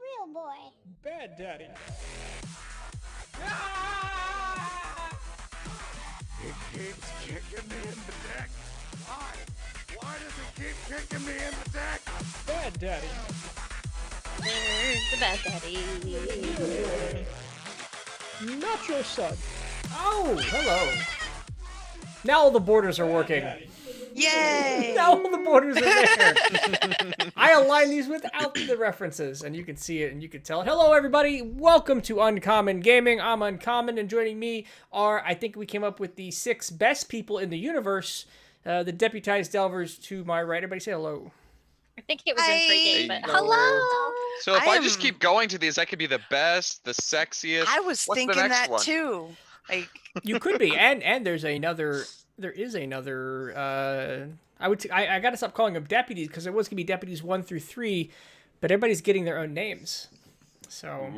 Real boy. Bad daddy. It keeps kicking me in the dick. Why? Why does it keep kicking me in the dick? Bad daddy. The bad daddy. Not your son. Oh, hello. Now all the borders are working. Yay! Now all the borders are there. I align these without the references, and you can see it and you can tell it. Hello, everybody. Welcome to Uncommon Gaming. I'm Uncommon, and joining me are, I think we came up with the 6 best people in the universe. The Deputized Delvers to my right. Everybody say hello. I think it was intriguing, but Hello. hello. So if I I just am- keep going to these, I could be the best, the sexiest. I was What's the thinking next that one? too. Like, You could be, and there's another. I gotta stop calling them deputies because there was gonna be deputies 1 through 3, but everybody's getting their own names. So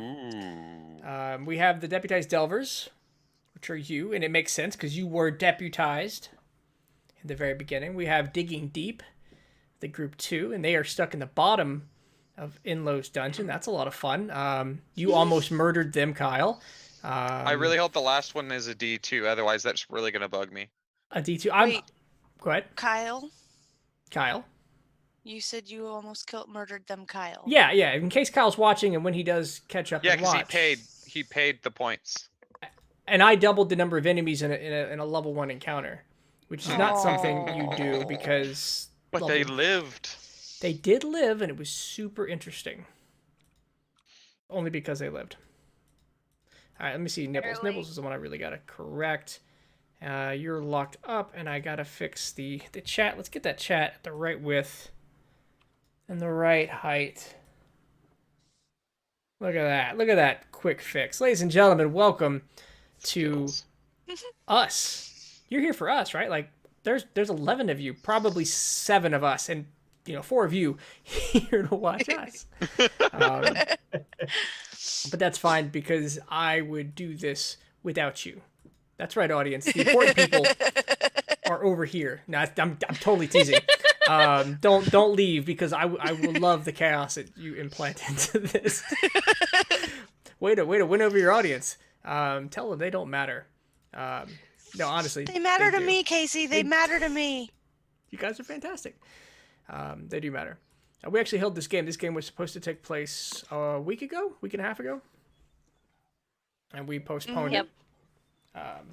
we have the Deputized Delvers, which are you, and it makes sense because you were deputized in the very beginning. We have Digging Deep, the group 2, and they are stuck in the bottom of Inlow's dungeon. That's a lot of fun. You almost murdered them, Kyle. I really hope the last one is a D2, otherwise that's really gonna bug me. A D2. wait, Go ahead, Kyle, Kyle. you said you almost murdered them, Kyle. Yeah. In case Kyle's watching, and when he does catch up Yeah, and because watch. he paid the points. And I doubled the number of enemies in a level 1 encounter, which is not something you do because. But they lived. They did live, and it was super interesting. Only because they lived. All right, let me see. Nibbles. Barely. Nibbles is the one I really gotta correct. You're locked up, and I gotta fix the chat. Let's get that chat at the right width and the right height. Look at that. Look at that quick fix. Ladies and gentlemen, welcome to Skills. us. You're here for us, right? Like, there's 11 of you, probably 7 of us, and 4 of you here to watch us. But that's fine because I would do this without you. That's right, audience. The important people are over here. No, I'm totally teasing. Don't leave because I will love the chaos that you implant into this. way to win over your audience. Tell them they don't matter. No, honestly, They matter to do. me, Casey. They matter to me. You guys are fantastic. They do matter. We actually held this game. This game was supposed to take week and a half ago. And we postponed Yep. it.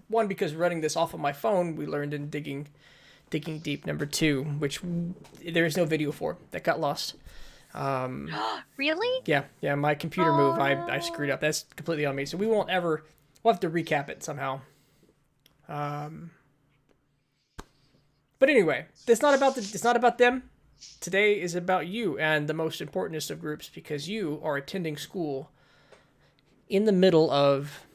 One, because running this off of my phone, we learned in Digging Deep number 2, which there is no video for. That got lost. Really? Yeah, my computer move, I no. screwed up. That's completely on me. So we'll have to recap it somehow. But anyway, it's not about them. Today is about you and the most importantest of groups because you are attending school in the middle of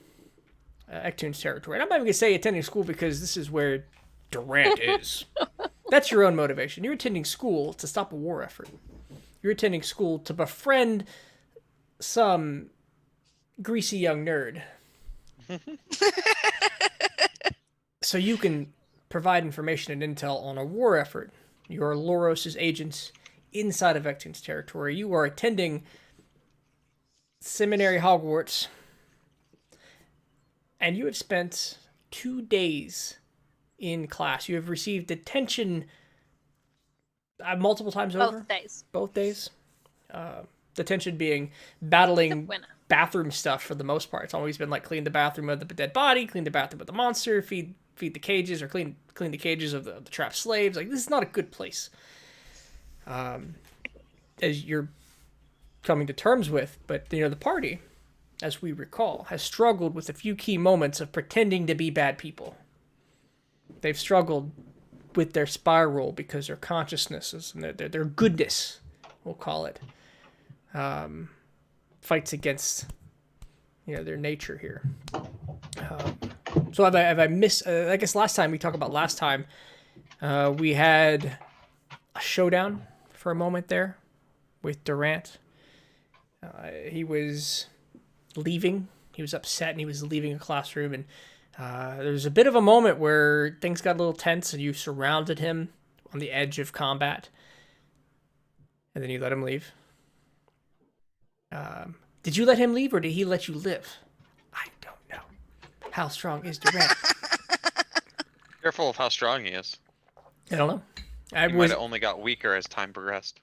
Ectoon's territory. And I'm not even going to say attending school because this is where Durant is. That's your own motivation. You're attending school to stop a war effort. You're attending school to befriend some greasy young nerd. So you can provide information and intel on a war effort. You are Loros' agents inside of Ectoon's territory. You are attending Seminary Hogwarts. And you have spent 2 days in class. You have received detention multiple times over. Both days. Both days. Detention being battling The winner. bathroom stuff for the most part. It's always been like clean the bathroom of the dead body, clean the bathroom of the monster, feed the cages, or clean the cages of the trapped slaves. Like, this is not a good place. As you're coming to terms with, but the party, as we recall, has struggled with a few key moments of pretending to be bad people. They've struggled with their spiral because their consciousnesses and their goodness, we'll call it, fights against their nature here. So have I missed? I guess last time we had a showdown for a moment there with Durant. He was leaving. He was upset and he was leaving a classroom. And there was a bit of a moment where things got a little tense and you surrounded him on the edge of combat. And then you let him leave. Did you let him leave or did he let you live? I don't know. How strong is Durant? Careful of how strong he is. I don't know. He might have only got weaker as time progressed.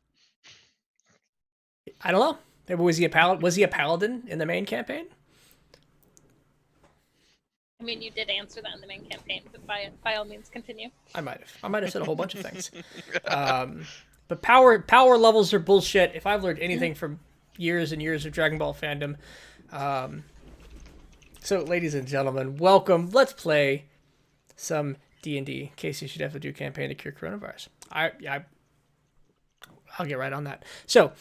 I don't know. Maybe was he a paladin in the main campaign? I mean, you did answer that in the main campaign, but by all means, continue. I might have said a whole bunch of things. But power levels are bullshit. If I've learned anything from years and years of Dragon Ball fandom. So, ladies and gentlemen, welcome. Let's play some D&D. Casey should have to do campaign to cure coronavirus. I'll get right on that. So,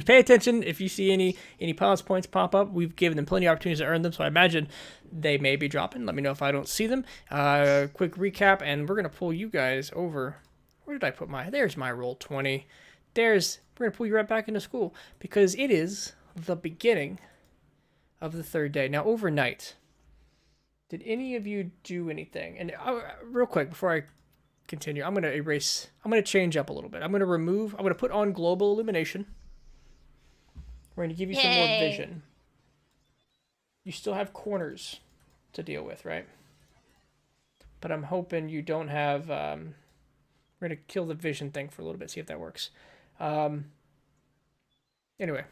pay attention if you see any pause points pop up. We've given them plenty of opportunities to earn them, so I imagine they may be dropping. Let me know if I don't see them. Quick recap, and we're going to pull you guys over. Where did I put there's my roll 20. We're going to pull you right back into school because it is the beginning of the third day. Now, overnight, did any of you do anything? And real quick, before I continue, I'm going to change up a little bit. I'm going to put on global illumination. We're going to give you some more vision. You still have corners to deal with, right? But I'm hoping you don't have... we're going to kill the vision thing for a little bit, see if that works. Anyway.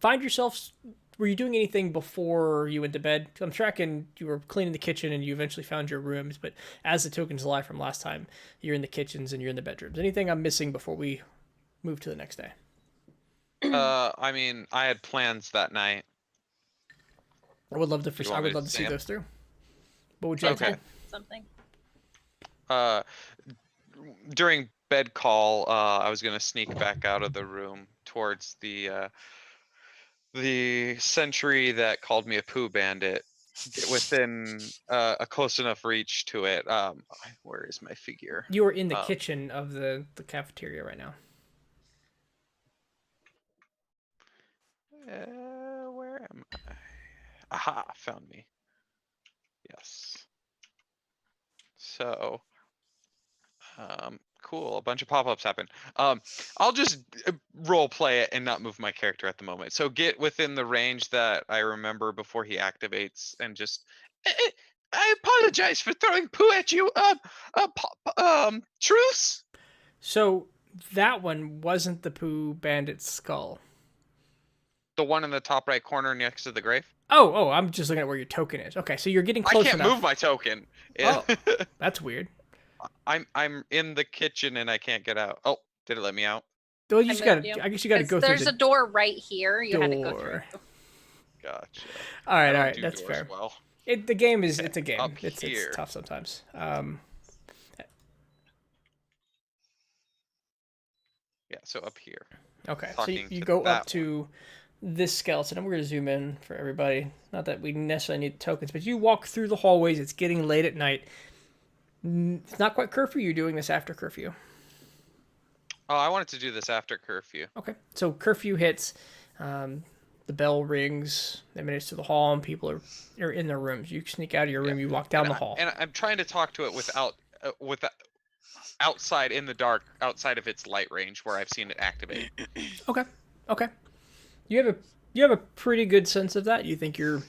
Find yourself... Were you doing anything before you went to bed? I'm tracking you were cleaning the kitchen and you eventually found your rooms, but as the tokens lie from last time, you're in the kitchens and you're in the bedrooms. Anything I'm missing before we move to the next day? I mean, I had plans that night. I would love to You want me to see say 'em? those through. What would you like to Okay. do? Something. During bed call, I was gonna sneak back out of the room towards the sentry that called me a poo bandit. Get within a close enough reach to it. Where is my figure? You are in the kitchen of the cafeteria right now. Where am I? Aha, found me. Yes. So, cool. A bunch of pop-ups happen. I'll just role play it and not move my character at the moment. So get within the range that I remember before he activates, and just. I apologize for throwing poo at you. Truce. So that one wasn't the poo bandit's skull. The one in the top right corner next to the grave. Oh, I'm just looking at where your token is. Okay, so you're getting close I can't enough. move my token. Oh, that's weird. I'm in the kitchen and I can't get out. Oh, did it let me out? Well, I guess you gotta go through There's the a door right here. You had to go door. through. Gotcha. All I don't right, do that's doors fair. well. The game is it's a game. Up It's here. tough sometimes. Yeah, so up here. Okay, so Talking you to go that up to this skeleton, and we're gonna zoom in for everybody. Not that we necessarily need tokens, but you walk through the hallways. It's getting late at night. It's not quite curfew. You're doing this after curfew. Oh, I wanted to do this after curfew. Okay, so curfew hits. The bell rings. It emanates to the hall, and people are in their rooms. You sneak out of your room. You walk down the hall. And I'm trying to talk to it without outside in the dark, outside of its light range where I've seen it activate. Okay. You have a pretty good sense of that. You think you're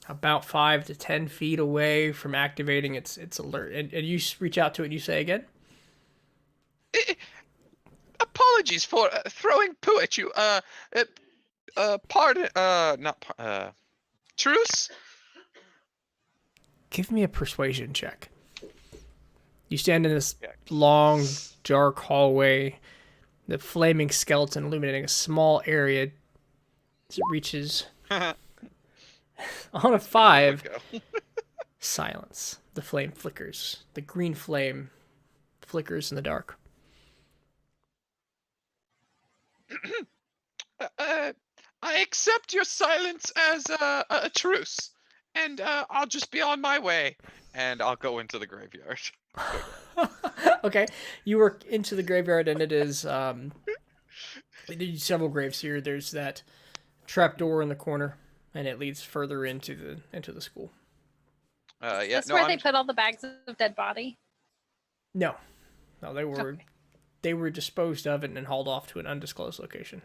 about 5 to 10 feet away from activating its alert, and you reach out to it and you say again. Apologies for throwing poo at you. Pardon. Truce. Give me a persuasion check. You stand in this long, dark hallway, the flaming skeleton illuminating a small area as it reaches. On a 5, silence. The flame flickers. The green flame flickers in the dark. I accept your silence as a truce, and I'll just be on my way, and I'll go into the graveyard. Okay, you work into the graveyard, and it is there's several graves here. There's that trap door in the corner, and it leads further into the school. That's where they put all the bags of dead body. No, they were disposed of and hauled off to an undisclosed location.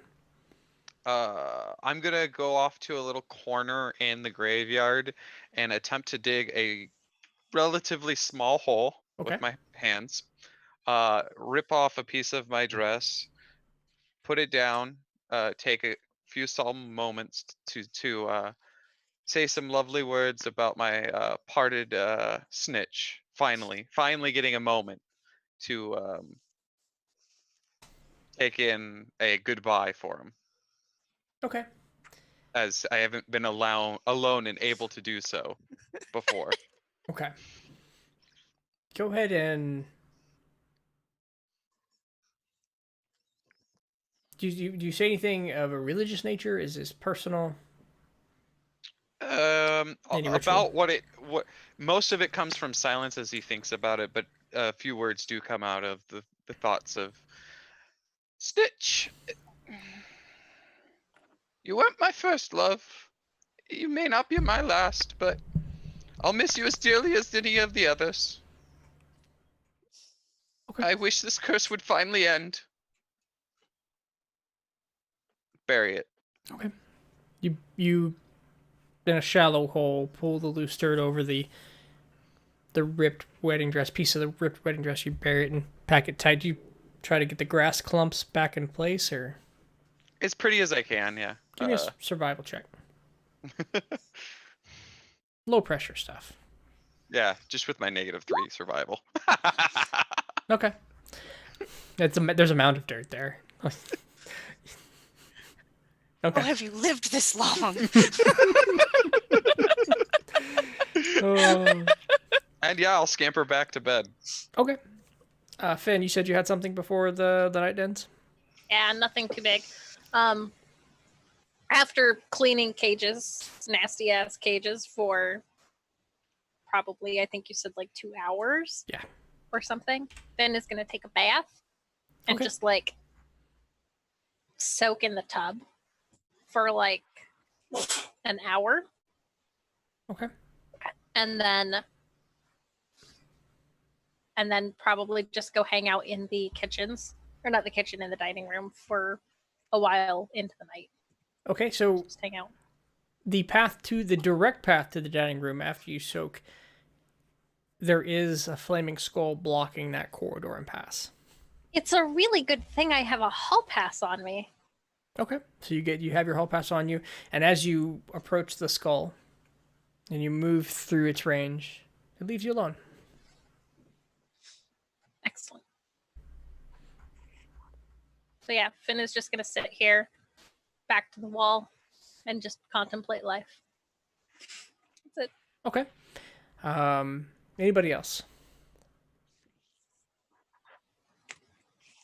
I'm gonna go off to a little corner in the graveyard and attempt to dig a relatively small hole Okay. with my hands. Rip off a piece of my dress, put it down, take a few solemn moments to say some lovely words about my parted snitch. Finally getting a moment to take in a goodbye for him, Okay. as I haven't been alone and able to do so before. Okay. Go ahead and do you say anything of a religious nature? Is this personal? Any ritual? About what most of it comes from silence as he thinks about it, but a few words do come out of the thoughts of Stitch. You weren't my first love. You may not be my last, but I'll miss you as dearly as any of the others. Okay. I wish this curse would finally end. Bury it. Okay. You in a shallow hole pull the loose dirt over the ripped wedding dress, piece of the ripped wedding dress. You bury it and pack it tight. Do you try to get the grass clumps back in place, or As pretty as I can, yeah. give me a survival check? Low pressure stuff. Yeah, just with my -3 survival. Okay. There's a mound of dirt there. Okay. Oh, have you lived this long? Oh. And yeah, I'll scamper back to bed. Okay. Finn, you said you had something before the night ends? Yeah, nothing too big. After cleaning cages, nasty ass cages, for probably, I think you said like 2 hours. Yeah. Or something. Finn is gonna take a bath and Okay. just like soak in the tub for like an hour, Okay. and then probably just go hang out in the kitchens, or not the kitchen, in the dining room for a while into the night. Okay, so Just hang out. the direct path to the dining room after you soak, there is a flaming skull blocking that corridor and pass. It's a really good thing I have a hall pass on me. Okay, so you have your hall pass on you, and as you approach the skull and you move through its range, it leaves you alone. Excellent. So yeah, Finn is just gonna sit here, back to the wall, and just contemplate life. That's it. Okay. Anybody else?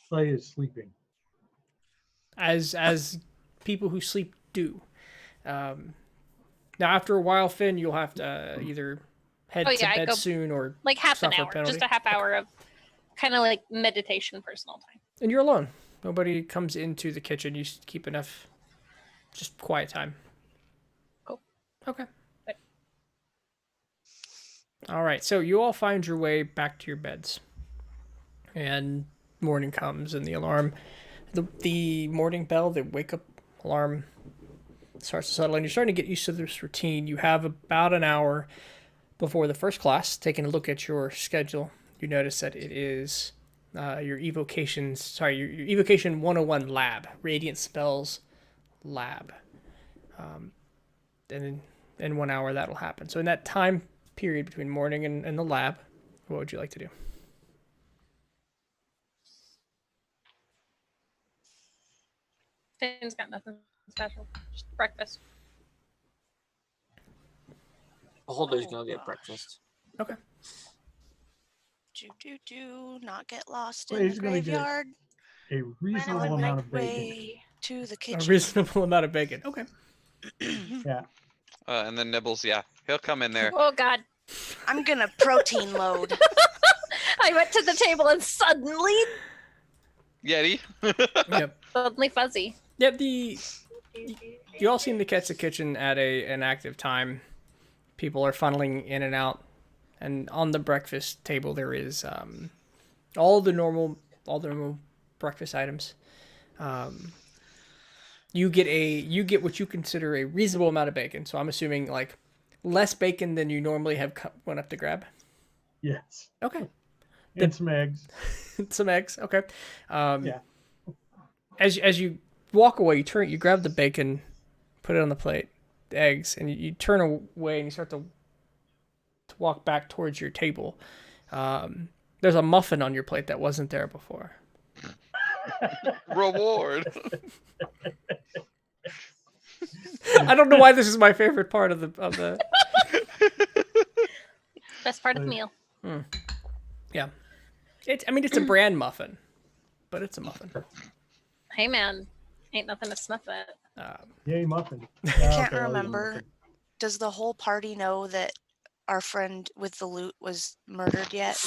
Clay is sleeping. As people who sleep do. Now, after a while, Finn, you'll have to either head Oh, to yeah, I bed go- soon or Like half an suffer a hour, penalty. just a half hour of kind of like meditation, personal time. And you're alone. Nobody comes into the kitchen. You keep enough just quiet time. Cool. Okay. Good. All right. So you all find your way back to your beds. And morning comes and the alarm, the morning bell, the wake up alarm starts to settle in. You're starting to get used to this routine. You have about an hour before the first class. Taking a look at your schedule, you notice that it is your evocation 101 lab, radiant spells lab. And in 1 hour that'll happen. So in that time period between morning and the lab, what would you like to do? Finn's got nothing special. Just breakfast. Beholder's gonna get breakfast. Okay. Not get lost Well, in the he's gonna get graveyard. A reasonable Run amount of bacon. way to the A kitchen. reasonable amount of bacon. Okay. Yeah. And then Nibbles, yeah, he'll come in there. Oh God! I'm gonna protein load. I went to the table and suddenly Yeti. Yep. fuzzy. Yeah, you all seem to catch the kitchen at an active time. People are funneling in and out, and on the breakfast table there is all the normal breakfast items. you get what you consider a reasonable amount of bacon. So I'm assuming like less bacon than you normally have went up to grab. Yes. Okay. And some eggs. Some eggs. Okay. Yeah. As you walk away, you grab the bacon, put it on the plate, the eggs, and you turn away and you start to walk back towards your table. There's a muffin on your plate that wasn't there before. Reward. I don't know why this is my favorite part of the. Best part of the meal. Yeah, it's a bran muffin, but it's a muffin. Hey man, ain't nothing to snuff at. Yay, muffin. I can't remember. Does the whole party know that our friend with the loot was murdered yet?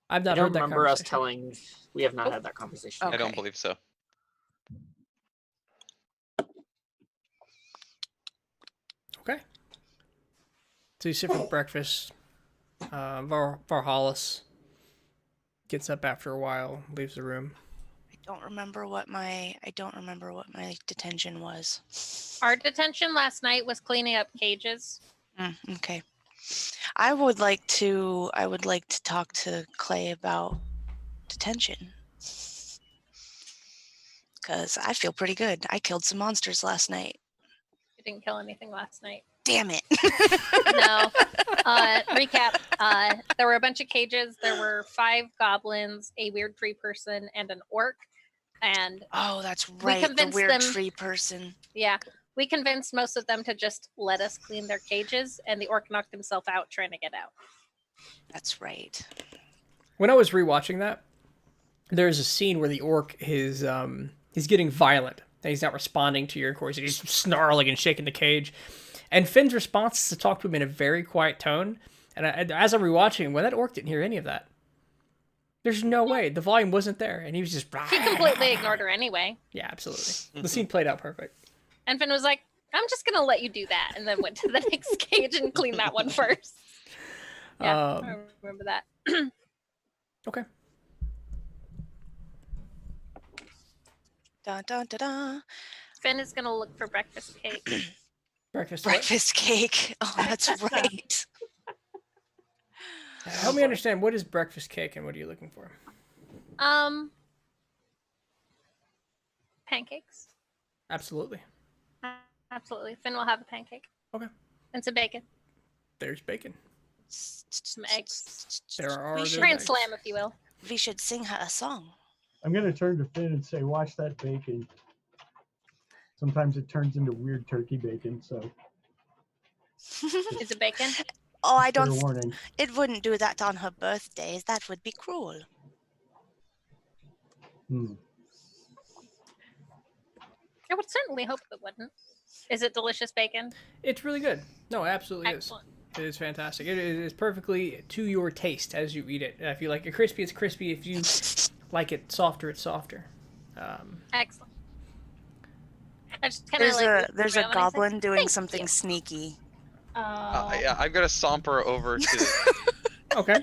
I've I not don't heard that remember us conversation. telling. We have not had that conversation. Okay. I don't believe so. Okay. So you sit for breakfast. Varhalis gets up after a while, leaves the room. I don't remember what my detention was. Our detention last night was cleaning up cages. Okay. I would like to talk to Clay about detention. Because I feel pretty good. I killed some monsters last night. We didn't kill anything last night. Damn it. No. Recap. There were a bunch of cages. There were 5 goblins, a weird tree person, and an orc. And Oh, that's right. The convinced weird them- tree person. yeah, we convinced most of them to just let us clean their cages, and the orc knocked himself out trying to get out. That's right. When I was rewatching that, there's a scene where the orc is he's getting violent and he's not responding to your inquiries. He's snarling and shaking the cage. And Finn's response is to talk to him in a very quiet tone. And as I'm rewatching, well, that orc didn't hear any of that. There's no way. The volume wasn't there. And he was just... He completely ignored her anyway. Yeah, absolutely. The scene played out perfect. And Finn was like, I'm just going to let you do that. And then went to the next cage and cleaned that one first. Yeah, I remember that. Okay. Dun, dun, dun, dun. Finn is going to look for breakfast cake. Breakfast. What? Breakfast cake. Oh, that's right. Help me understand, what is breakfast cake and what are you looking for? Pancakes. Absolutely. Absolutely. Finn will have a pancake. Okay. And some bacon. There's bacon. Some eggs. There are We those should- Grand eggs. slam, if you will. We should sing her a song. I'm going to turn to Finn and say, watch that bacon. Sometimes it turns into weird turkey bacon, so Is it bacon? Oh, I fair don't. warning. It wouldn't do that on her birthday. That would be cruel. Hmm. I would certainly hope it wouldn't. Is it delicious bacon? It's really good. No, it absolutely Excellent. is. It is fantastic. It is perfectly to your taste as you eat it. If you like it crispy, it's crispy. If you like it softer, it's softer. Excellent. I just kind of There's a around and I said, goblin doing "Thank something you." sneaky. Yeah, I'm gonna saunter over to. Okay.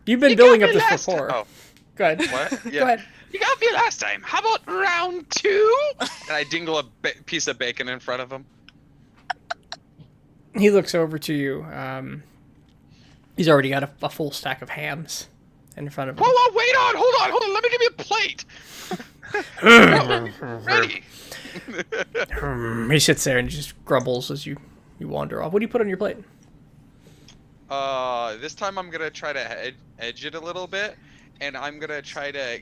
You've been You building got up me this last before. time. Oh, Go ahead. what? Go Yeah. ahead. You got me last time. How about round 2? And I dingle a piece of bacon in front of him. He looks over to you. He's already got a full stack of hams in front of him. Whoa, wait on, hold on. Let me give you a plate. Ready. He sits there and just grumbles as you wander off. What do you put on your plate? This time I'm gonna try to edge it a little bit, and I'm gonna try to.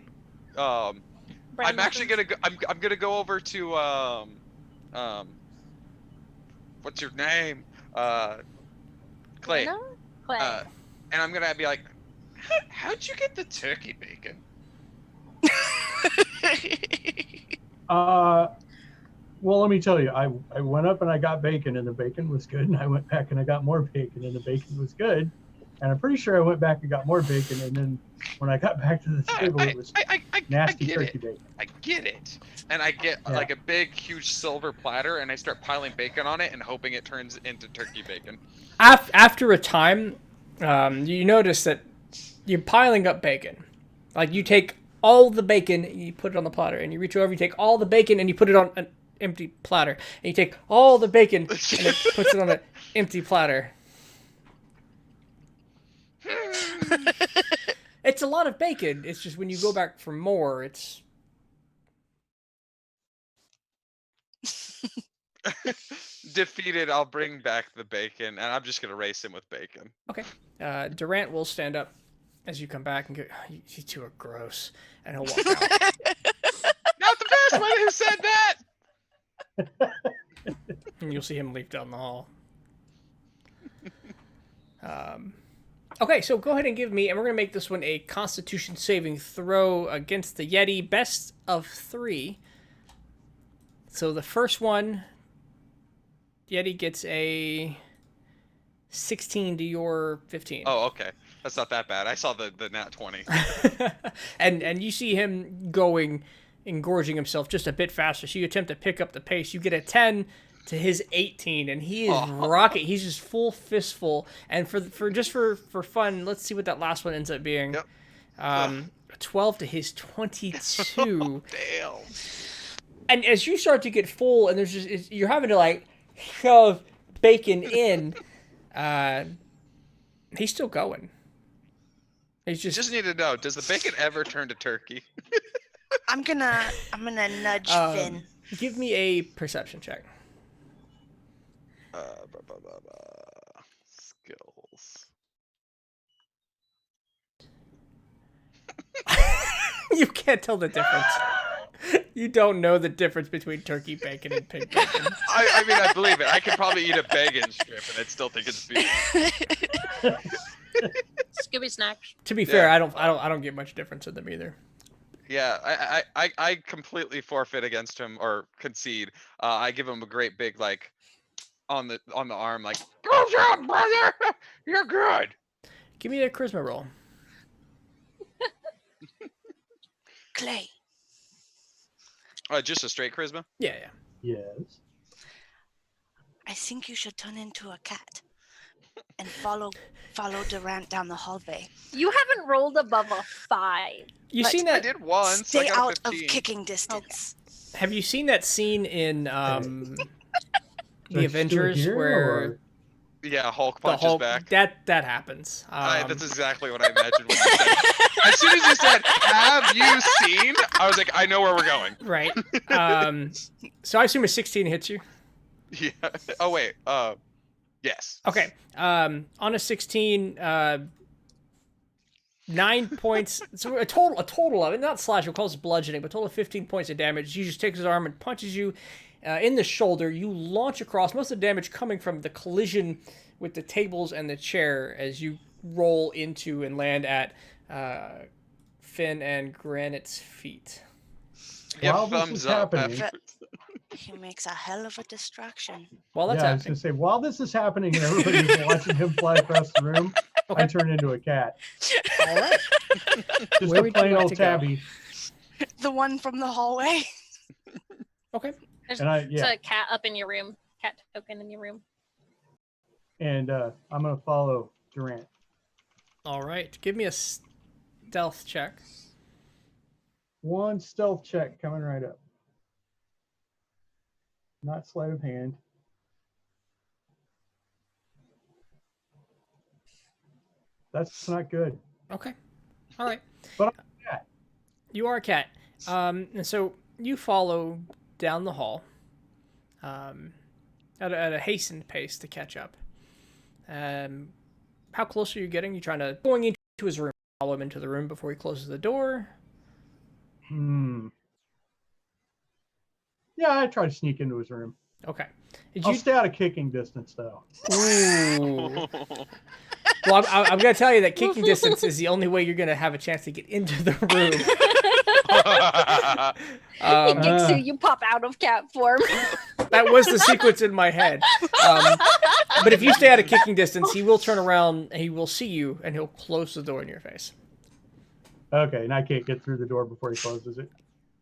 Bread I'm actually muffins? gonna go. I'm gonna go over to what's your name? Clay. No? Clay. And I'm gonna be like, how'd you get the turkey bacon? Well, let me tell you, I went up and I got bacon and the bacon was good, and I went back and I got more bacon and the bacon was good, and I'm pretty sure I went back and got more bacon, and then when I got back to the table, it was I nasty get turkey it. bacon. I get it. And I get Yeah. like a big, huge silver platter, and I start piling bacon on it and hoping it turns into turkey bacon. After a time, you notice that you're piling up bacon. Like, you take all the bacon, and you put it on the platter, and you reach over, you take all the bacon, and you put it on an empty platter, and you take all the bacon, and it puts it on an empty platter. It's a lot of bacon. It's just when you go back for more, it's... Defeated, I'll bring back the bacon, and I'm just gonna race him with bacon. Okay. Durant will stand up as you come back and go, oh, you two are gross. And he'll walk out. Not the best one who said that! And you'll see him leap down the hall. Okay, so go ahead and give me, and we're going to make this one a Constitution saving throw against the Yeti. Best of 3. So the first one, Yeti gets a 16 to your 15. Oh, okay. That's not that bad. I saw the nat 20. and you see him going, engorging himself just a bit faster. So you attempt to pick up the pace. You get a 10 to his 18, and he is rocket. He's just full fistful. And for fun, let's see what that last one ends up being. Yep. 12 to his 22. Damn. And as you start to get full, and you're having to like shove bacon in, he's still going. He's just need to know, does the bacon ever turn to turkey? I'm gonna nudge Finn. Give me a perception check. Skills. You can't tell the difference. You don't know the difference between turkey bacon and pig bacon. I mean, I believe it. I could probably eat a bacon strip and I'd still think it's beef. Scooby snacks. To be fair, I don't get much difference in them either. Yeah, I completely forfeit against him or concede. I give him a great big like on the arm, like, "Go job, brother! You're good." Give me a charisma roll. Clay. Just a straight charisma? Yeah. Yes. I think you should turn into a cat and follow Durant down the hallway. You haven't rolled above a 5. You But seen I that? did once. Stay I got a out of 15. kicking distance. Have you seen that scene in Should the I just do it Avengers here, where or- Yeah, Hulk the punches Hulk back. that happens? That's exactly what I imagined when you said it. As soon as you said, "Have you seen?" I was like, I know where we're going. Right. So I assume a 16 hits you. Yeah. Oh wait. Yes. Okay. On a 16, 9 points. So a total of it, not slash. We'll call this bludgeoning, but total of 15 points of damage. You just take his arm and punches you in the shoulder. You launch across. Most of the damage coming from the collision with the tables and the chair as you roll into and land at Finn and Granite's feet. Yeah, While this thumbs is up. happening- He makes a hell of a distraction. While that's Yeah, I was happening, gonna say, while this is happening and everybody's watching him fly across the room, I turn into a cat. all right. Just Where a would you plain like old to go? tabby. The one from the hallway. Okay. There's And a cat up in your room. Cat token in your room. and I'm gonna follow Durant. All right. Give me a stealth check. One stealth check coming right up. Not sleight of hand. That's not good. Okay. All right. But I'm a cat. You are a cat. And so you follow down the hall at a hastened pace to catch up. How close are you getting? You trying to going into his room, follow him into the room before he closes the door? Yeah, I try to sneak into his room. Okay. Did I'll you? stay out of kicking distance, though. Ooh. Well, I'm going to tell you that kicking distance is the only way you're going to have a chance to get into the room. He kicks you, you pop out of cat form. That was the sequence in my head. But if you stay out of kicking distance, he will turn around, and he will see you, and he'll close the door in your face. Okay, and I can't get through the door before he closes it.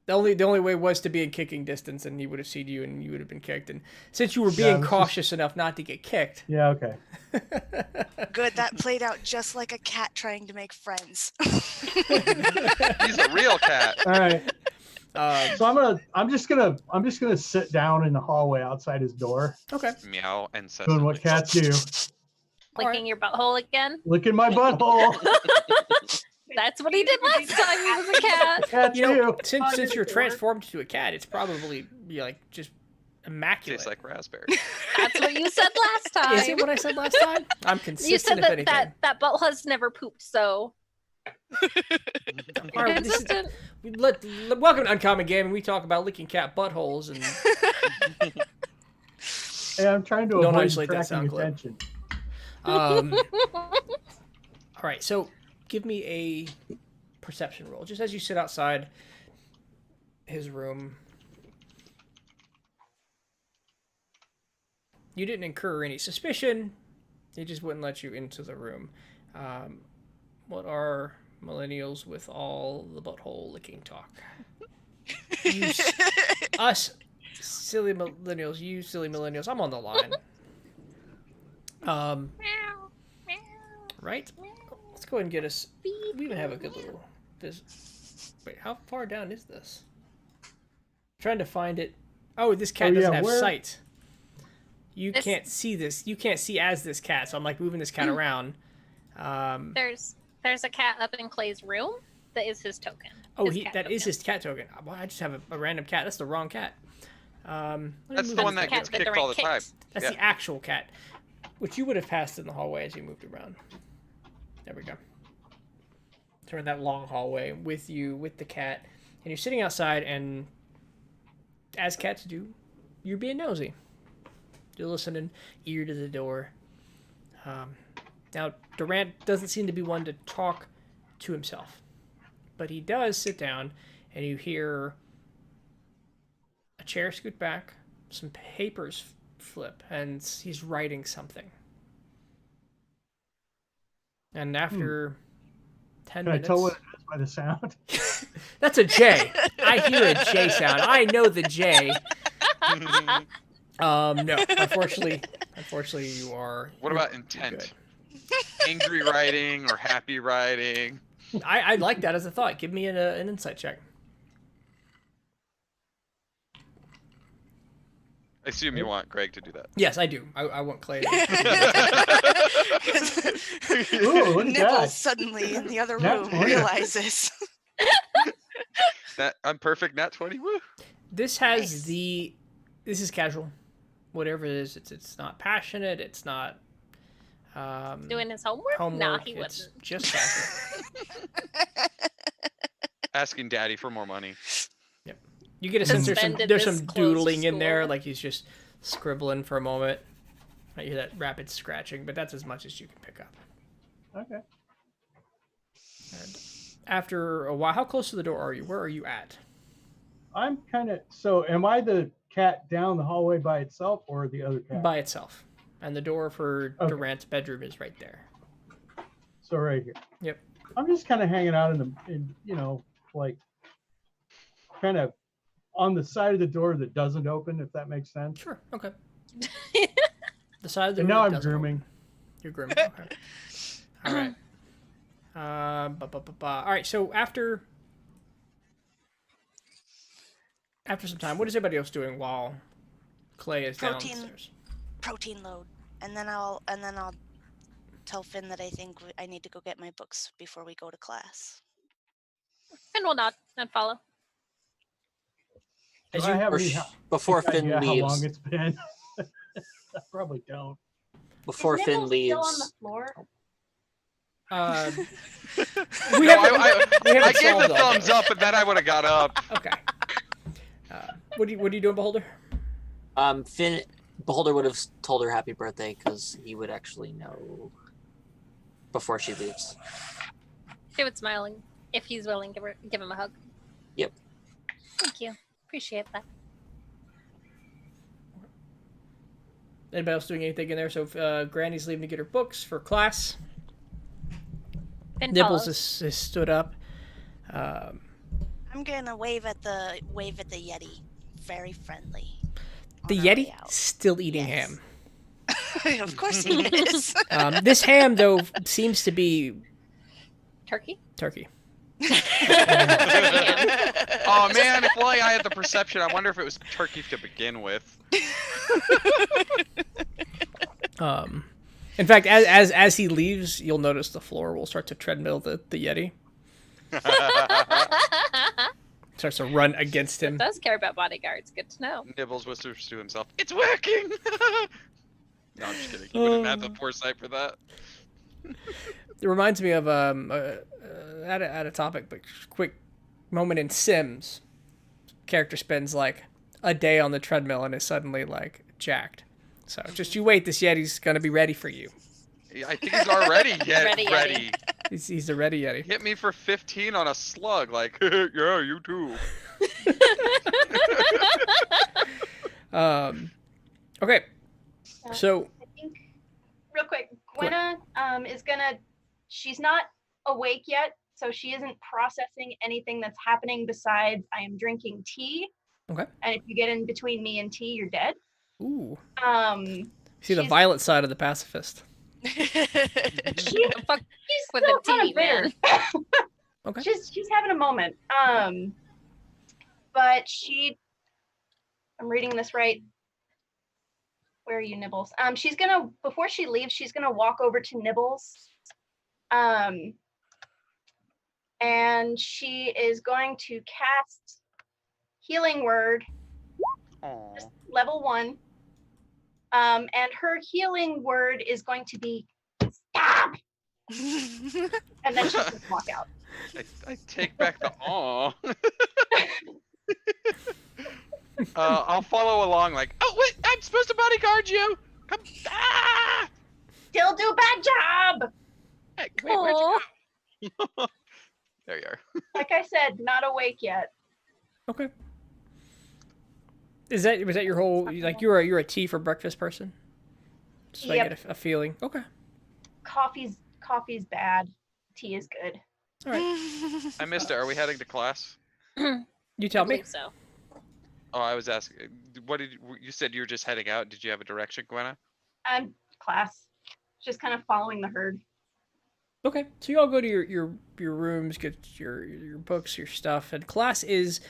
The only way was to be in kicking distance, and he would have seen you, and you would have been kicked. And since you were being cautious enough not to get kicked, Yeah, okay. Good, that played out just like a cat trying to make friends. He's a real cat. All right. So I'm just gonna sit down in the hallway outside his door, okay. Meow and doing what cats do, Licking your butthole again. licking my butthole. That's what he did last time he was a cat. Cats You know, do. since you're transformed to a cat, it's probably like just immaculate. Tastes like raspberry. That's what you said last time. Is it what I said last time? I'm consistent. You said if anything. that butthole has never pooped, so All right, consistent. Welcome to Uncommon Game, and we talk about licking cat buttholes and Hey, I'm trying to Don't avoid isolate that attracting sound clip. attention. all right, so give me a perception roll, just as you sit outside his room. You didn't incur any suspicion. He just wouldn't let you into the room. What are millennials with all the butthole licking talk? Us silly millennials, you silly millennials. I'm on the line. Right? Let's go ahead and get us. We even have a good little. Wait, how far down is this? Trying to find it. Oh, this cat doesn't have sight. You can't see this. You can't see as this cat. So I'm like moving this cat around. There's a cat up in Clay's room that is his token. Oh, that is his cat token. Well, I just have a random cat. That's the wrong cat. That's the one that gets kicked all the time. That's the actual cat, which you would have passed in the hallway as you moved around. There we go. Turn that long hallway with you, with the cat, and you're sitting outside, and as cats do, you're being nosy. You're listening, ear to the door. Now, Durant doesn't seem to be one to talk to himself, but he does sit down, and you hear a chair scoot back, some papers flip, and he's writing something. And after 10 minutes... Can I tell what it is by the sound? That's a J. I hear a J sound. I know the J. No. Unfortunately, you are... What about intent? Angry writing or happy writing? I like that as a thought. Give me an insight check. I assume you want Greg to do that. Yes, I do. I want Clay to Ooh, look at Nibbles that. suddenly in the other Nat room 20. realizes. I'm perfect. Nat 20. Woo. This has This is casual. Whatever it is, it's not passionate. It's not... Doing his homework? Nah, he it's wouldn't. just casual. Asking daddy for more money. Yep. You get a sense Suspended there's this some close doodling to in there, school. like he's just scribbling for a moment. I hear that rapid scratching, but that's as much as you can pick up. Okay. And after a while, how close to the door are you? Where are you at? I'm kind of... So am I the cat down the hallway by itself or the other cat? By itself. And the door for Okay. Durant's bedroom is right there. So right here. Yep. I'm just kind of hanging out like kind of on the side of the door that doesn't open, if that makes sense. Sure. Okay. The side of the And door now that I'm doesn't grooming. open. You're grooming. Okay. All right. All right. So after some time, what is everybody else doing while Clay is downstairs? Protein load, and then I'll tell Finn that I think I need to go get my books before we go to class. Finn will nod and follow. Do I have any Before Finn idea how long leaves, it's been? I probably don't. before Finn leaves, I gave the thumbs up, and then I would have got up. Okay. What are you doing, Beholder? Finn Beholder would have told her happy birthday because he would actually know before she leaves. She would smiling if he's willing. Give him a hug. Yep. Thank you. Appreciate that. Anybody else doing anything in there? So Granny's leaving to get her books for class. Finn Nibbles follows. is stood up. I I'm gonna wave at the Yeti. Very friendly. The on our way Yeti out. still eating Yes. ham. Of course he is. This ham, though, seems to be Turkey? turkey. Oh man, if only I had the perception. I wonder if it was turkey to begin with. In fact, as he leaves, you'll notice the floor will start to treadmill the Yeti. Starts to run against him. Does care about bodyguards. Good to know. Nibbles whispers to himself, "It's working!" No, I'm just kidding. You wouldn't have the foresight for that. It reminds me of at a topic, but quick moment in Sims. Character spends like a day on the treadmill and is suddenly like jacked. So just you wait, this Yeti's gonna be ready for you. Yeah, I think he's already Ready, ready. He's a ready Yeti. Hit me for 15 on a slug, like, yeah, you too. Okay, so I think real quick, Gwenna is gonna. She's not awake yet, so she isn't processing anything that's happening besides I am drinking tea. okay. And if you get in between me and tea, you're dead. Ooh, see the she's- violent side of the pacifist. She's Fuck with still the kind tea, of bitter. Okay. She's having a moment. But I'm reading this right. Where are you, Nibbles? She's gonna, before she leaves, she's gonna walk over to Nibbles. And she is going to cast Healing Word, Aw. just level 1. And her healing word is going to be stop. And then she's gonna walk out. I take back the aw. I'll follow along like, oh wait, I'm supposed to bodyguard you. Come, ah! Still do a bad job. Hey, wait, where'd Aw. you go? There you are. Like I said, not awake yet. Okay. Was that your whole like you're a tea for breakfast person? Just so I Yep. get a feeling. Okay. Coffee's bad. Tea is good. All right. I missed it. Are we heading to class? You tell I me. believe so. Oh, I was asking. What did you said you were just heading out? Did you have a direction, Gwenna? Class. Just kind of following the herd. Okay. So you all go to your rooms, get your books, your stuff, and class is.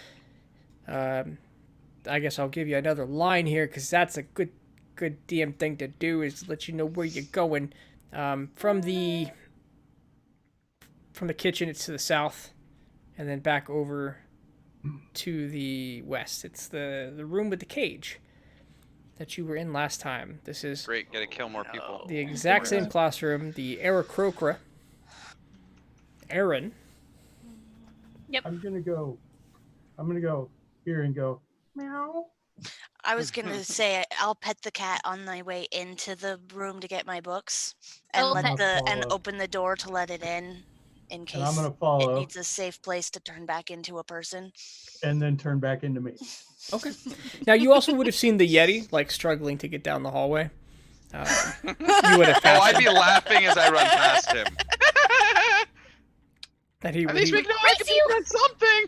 I guess I'll give you another line here because that's a good DM thing to do is let you know where you're going. From the kitchen, it's to the south, and then back over to the west. It's the room with the cage that you were in last time. This is Great, gotta kill more people. the exact same classroom. The Aarakocra. Aaron. I'm gonna go here and go meow. I was gonna say I'll pet the cat on my way into the room to get my books, and Oh, let okay. and Follow. open the door to let it in And case I'm gonna it follow needs a safe place to turn back into a person. and then turn back into me. Okay. Now you also would have seen the Yeti like struggling to get down the hallway. You would have Oh, passed I'd him. be laughing as I run past him. That he At least we know I can do something.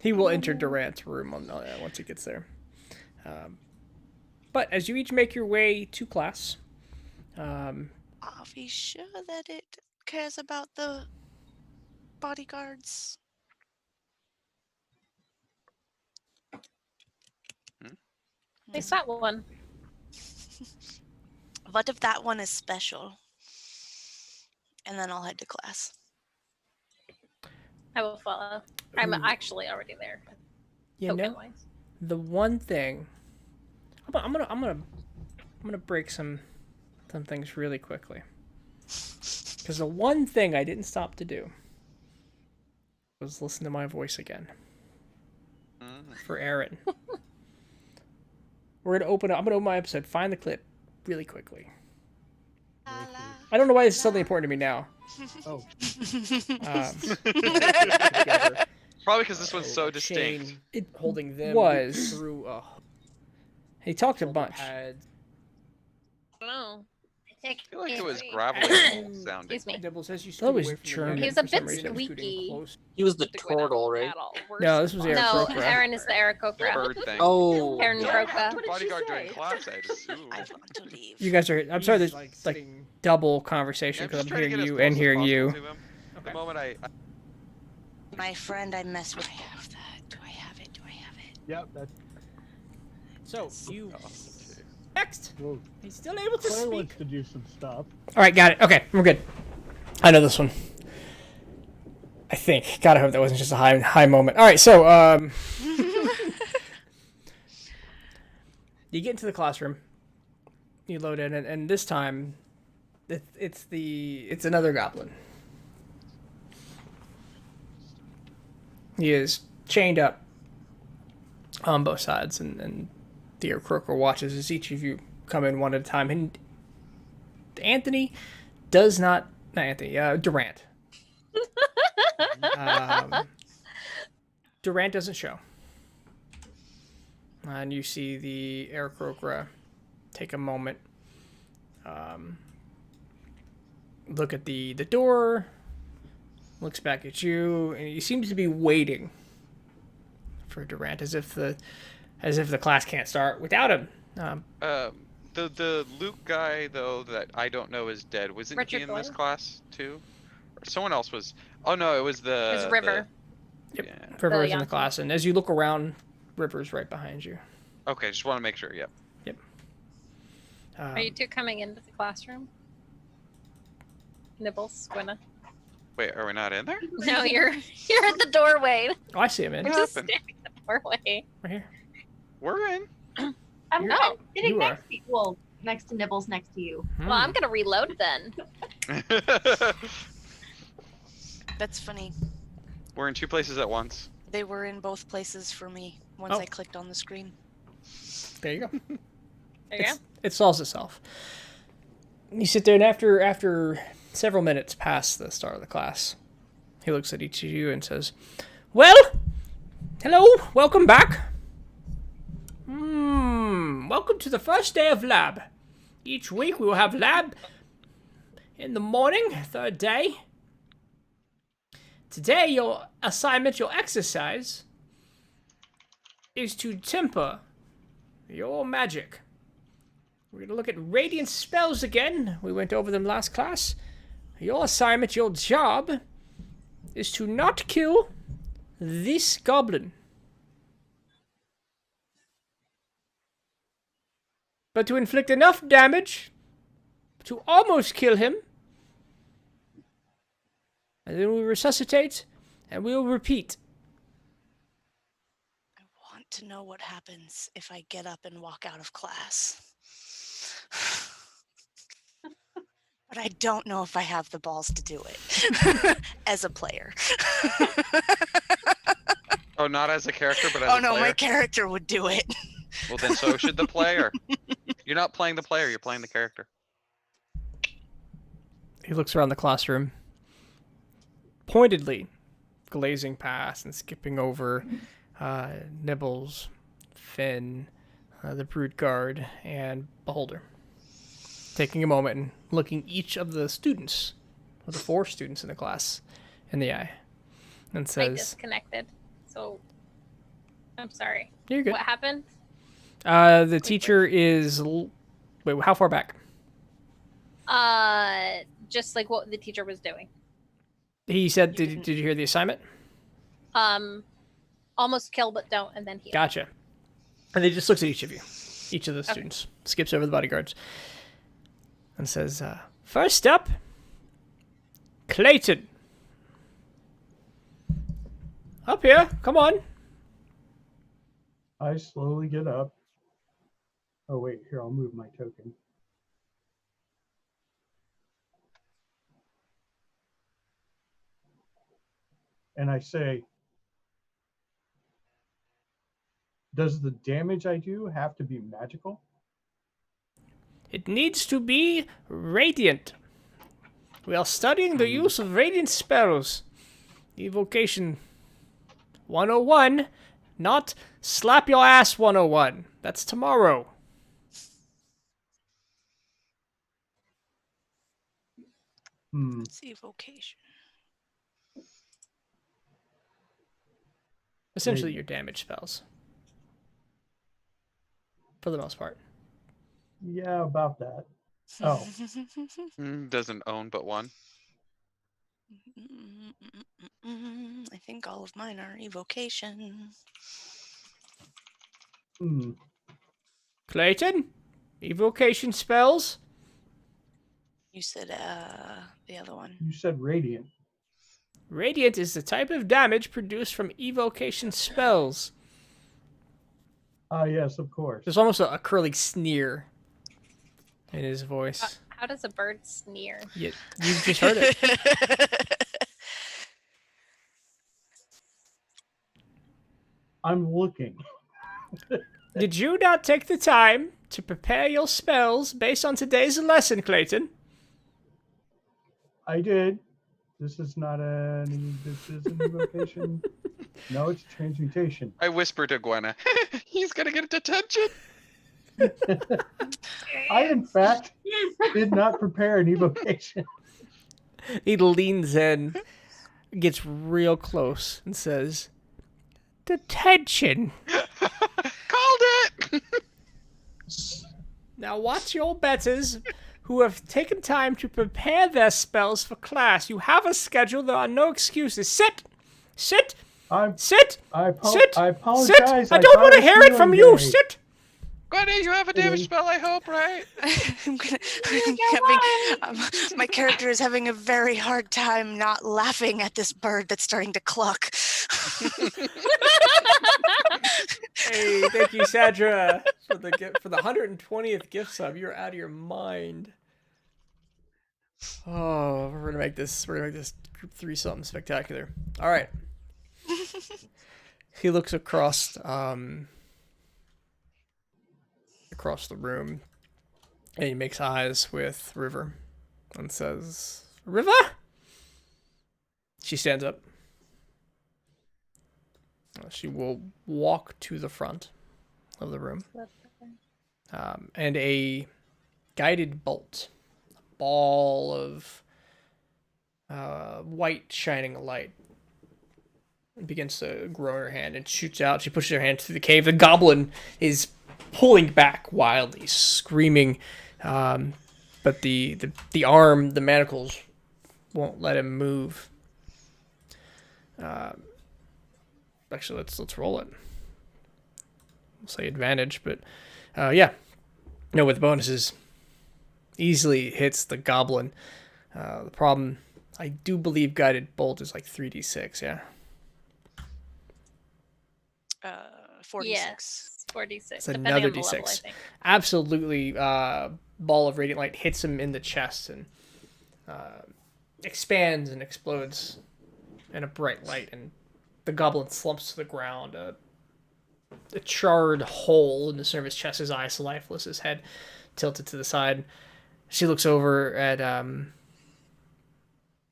he will enter Durant's room once he gets there. But as you each make your way to class, Are we sure that it cares about the bodyguards? At least that one. What if that one is special? And then I'll head to class. I will follow. I'm Ooh. actually already there. you know, Token-wise. the one thing I'm gonna break some things really quickly. Because the one thing I didn't stop to do was listen to my voice again for Aaron. I'm gonna open my episode, find the clip really quickly. I don't know why this is suddenly important to me now. Oh, Probably because this one's so distinct. It holding them was. through a He talked a shoulder bunch. pad. I don't know. I feel like it was Excuse gravelly sounding. me. Nibbles, as you That stood was away from the German. young He was man, a for some bit reason, scooting squeaky. close. He was the turtle, right? No, this was Aaron No, Crocra. Aaron is the The Aarakocra. bird thing. Oh. Aaron Yeah. Croca. What did she Bodyguard during say? class, I'd assume. I want to leave. You guys are. I'm sorry. He's, There's like sitting double conversation I'm because just I'm trying to hearing get as you close and as hearing possible you. to him. The moment I My friend, I mess with. I have that. Do I have it? Do I have it? Yep, that's So you oh, okay. next. well. He's still able to Claire speak. wants to do some stuff. All right, got it. Okay, we're good. I know this one. I think. God, I hope that wasn't just a high moment. All right, so you get into the classroom. You load in, and this time, it's another goblin. He is chained up on both sides, and the Croaker watches as each of you come in one at a time. And Anthony does not Anthony, Durant. Durant doesn't show. And you see the Aarakocra take a moment, look at the door, looks back at you, and he seems to be waiting for Durant, as if the class can't start without him. The Luke guy though that I don't know is dead. Wasn't Richard he in this Boyle? class too? Or someone else was. Oh no, it was the. It was River. Yep. Yeah. River is in young the class, and as you look around, River's right behind you. Okay, just want to make sure. Yep. Are you two coming into the classroom? Nibbles, Gwynna. Wait, are we not in there? No, you're at the doorway. Oh, I see him in What Just happened? standing at the doorway. right here. We're in. I'm You're- I'm sitting you next to you. Well, next to Nibbles, next to you. Well, I'm gonna reload then. That's funny. We're in two places at once. They were in both places for me once Oh. I clicked on the screen. There you go. There you go. It solves itself. You sit there, and after several minutes past the start of the class, he looks at each of you and says, "Well, hello, welcome back. Welcome to the first day of lab. Each week we will have lab in the morning, third day. Today your assignment, your exercise, is to temper your magic. We're going to look at radiant spells again. We went over them last class. Your assignment, your job, is to not kill this goblin, but to inflict enough damage to almost kill him. And then we resuscitate, and we'll repeat. I want to know what happens if I get up and walk out of class. But I don't know if I have the balls to do it as a player. Oh, not as a character, but as Oh a no, player. my character would do it. Well, then so should the player. You're not playing the player. You're playing the character. He looks around the classroom, pointedly glazing past and skipping over Nibbles, Finn, the Brood Guard, and Beholder. Taking a moment and looking each of the students, or the 4 students in the class, in the eye, and I says, disconnected. So I'm sorry. "You're good." What happened? The teacher is... Wait, how far back? Just like what the teacher was doing. He said, did you hear the assignment? Almost kill but don't, and then heal. Gotcha. And he just looks at each of you. Each of the students. Skips over the bodyguards. And says, first up, Clayton. Up here, come on. I slowly get up. Oh wait, here, I'll move my token. And I say, does the damage I do have to be magical? It needs to be radiant. We are studying the use of radiant spells. Evocation 101, not slap your ass 101. That's tomorrow. Let's see, vocation. Essentially, your damage spells. For the most part. Yeah, about that. Oh. Doesn't own but one. I think all of mine are evocation. Clayton? Evocation spells? You said the other one. You said radiant. Radiant is the type of damage produced from evocation spells. Ah, yes, of course. There's almost a curly sneer in his voice. How does a bird sneer? You just heard it. I'm looking. Did you not take the time to prepare your spells based on today's lesson, Clayton? I did. This is not this is an evocation. No, it's transmutation. I whisper to Gwenna, he's gonna get detention. I, in fact, did not prepare an evocation. He leans in, gets real close, and says, "Detention." Called it! Now watch your betters who have taken time to prepare their spells for class. You have a schedule. There are no excuses. Sit! Sit! Sit! I Sit! apologize. Sit! I don't want to hear it from you! Sit! Gwenna, you have a damage spell, I hope, right? My character is having a very hard time not laughing at this bird that's starting to cluck. Hey, thank you, Sadra, for the 120th gift sub. You're out of your mind. Oh, we're gonna make this group 3 something spectacular. All right. He looks across the room, and he makes eyes with River and says, "River?" She stands up. She will walk to the front of the room, and a guided bolt, a ball of white shining light, begins to grow in her hand and shoots out. She pushes her hand through the cave. The goblin is pulling back wildly, screaming, but the arm, the manacles, won't let him move. Actually, let's roll it. We'll say advantage, but yeah, no, with bonuses, easily hits the goblin. The problem, I do believe guided bolt is like 3d6. Yeah. 46. Yes, 46. It's depending another on the level, I d6. think. Absolutely, ball of radiant light hits him in the chest and expands and explodes in a bright light, and the goblin slumps to the ground. A charred hole in the center of his chest, his eyes lifeless, his head tilted to the side. She looks over at the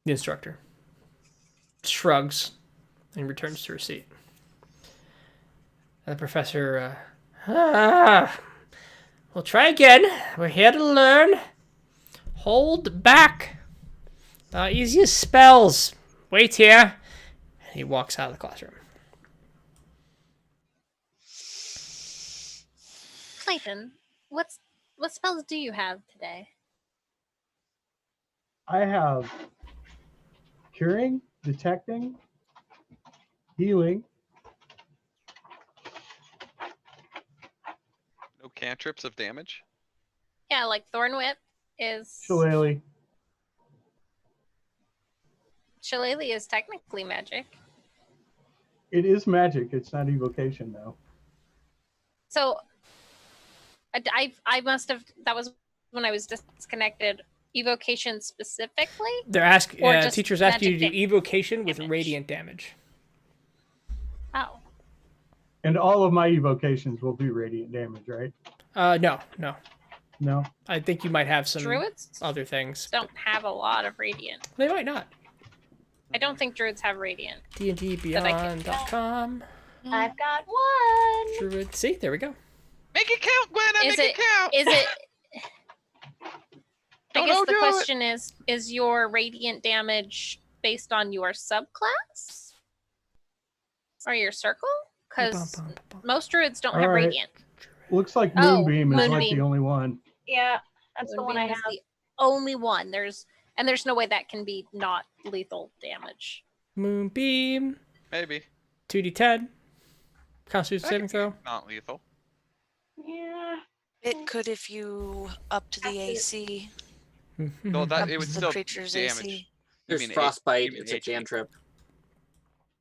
instructor, shrugs, and returns to her seat. And the professor, we'll try again. We're here to learn. Hold back. The easiest spells. Wait here. And he walks out of the classroom. Clayton, what spells do you have today? I have curing, detecting, healing. No cantrips of damage? Yeah, like Thorn Whip is... Shillelagh. Shillelagh is technically magic. It is magic. It's not evocation, though. So, I must have... That was when I was disconnected. Evocation specifically? They're asking. Or just Teachers ask you to do magic evocation with damage. radiant damage. Oh. And all of my evocations will be radiant damage, right? No. No. I think you might have some Druids other things. don't have a lot of radiant. They might not. I don't think druids have radiant. DNDbeyond.com. I've got one. Druid. See, there we go. Make it count, Gwenna! Is Make it count! Is it... I Oh, guess no, the do it. question is your radiant damage based on your subclass? Or your circle? Because most druids don't have All right. radiant. Looks like Oh, Moonbeam is like Moonbeam. the only one. Yeah, that's the one I Moonbeam have. is the only one. There's no way that can be not lethal damage. Moonbeam. Maybe. 2d10. Constitution That saving could be throw. not lethal. Yeah. It could if you up to the AC. Though that Up it would the still creature's damage. AC. You There's mean frostbite. you mean It's a HP. cantrip,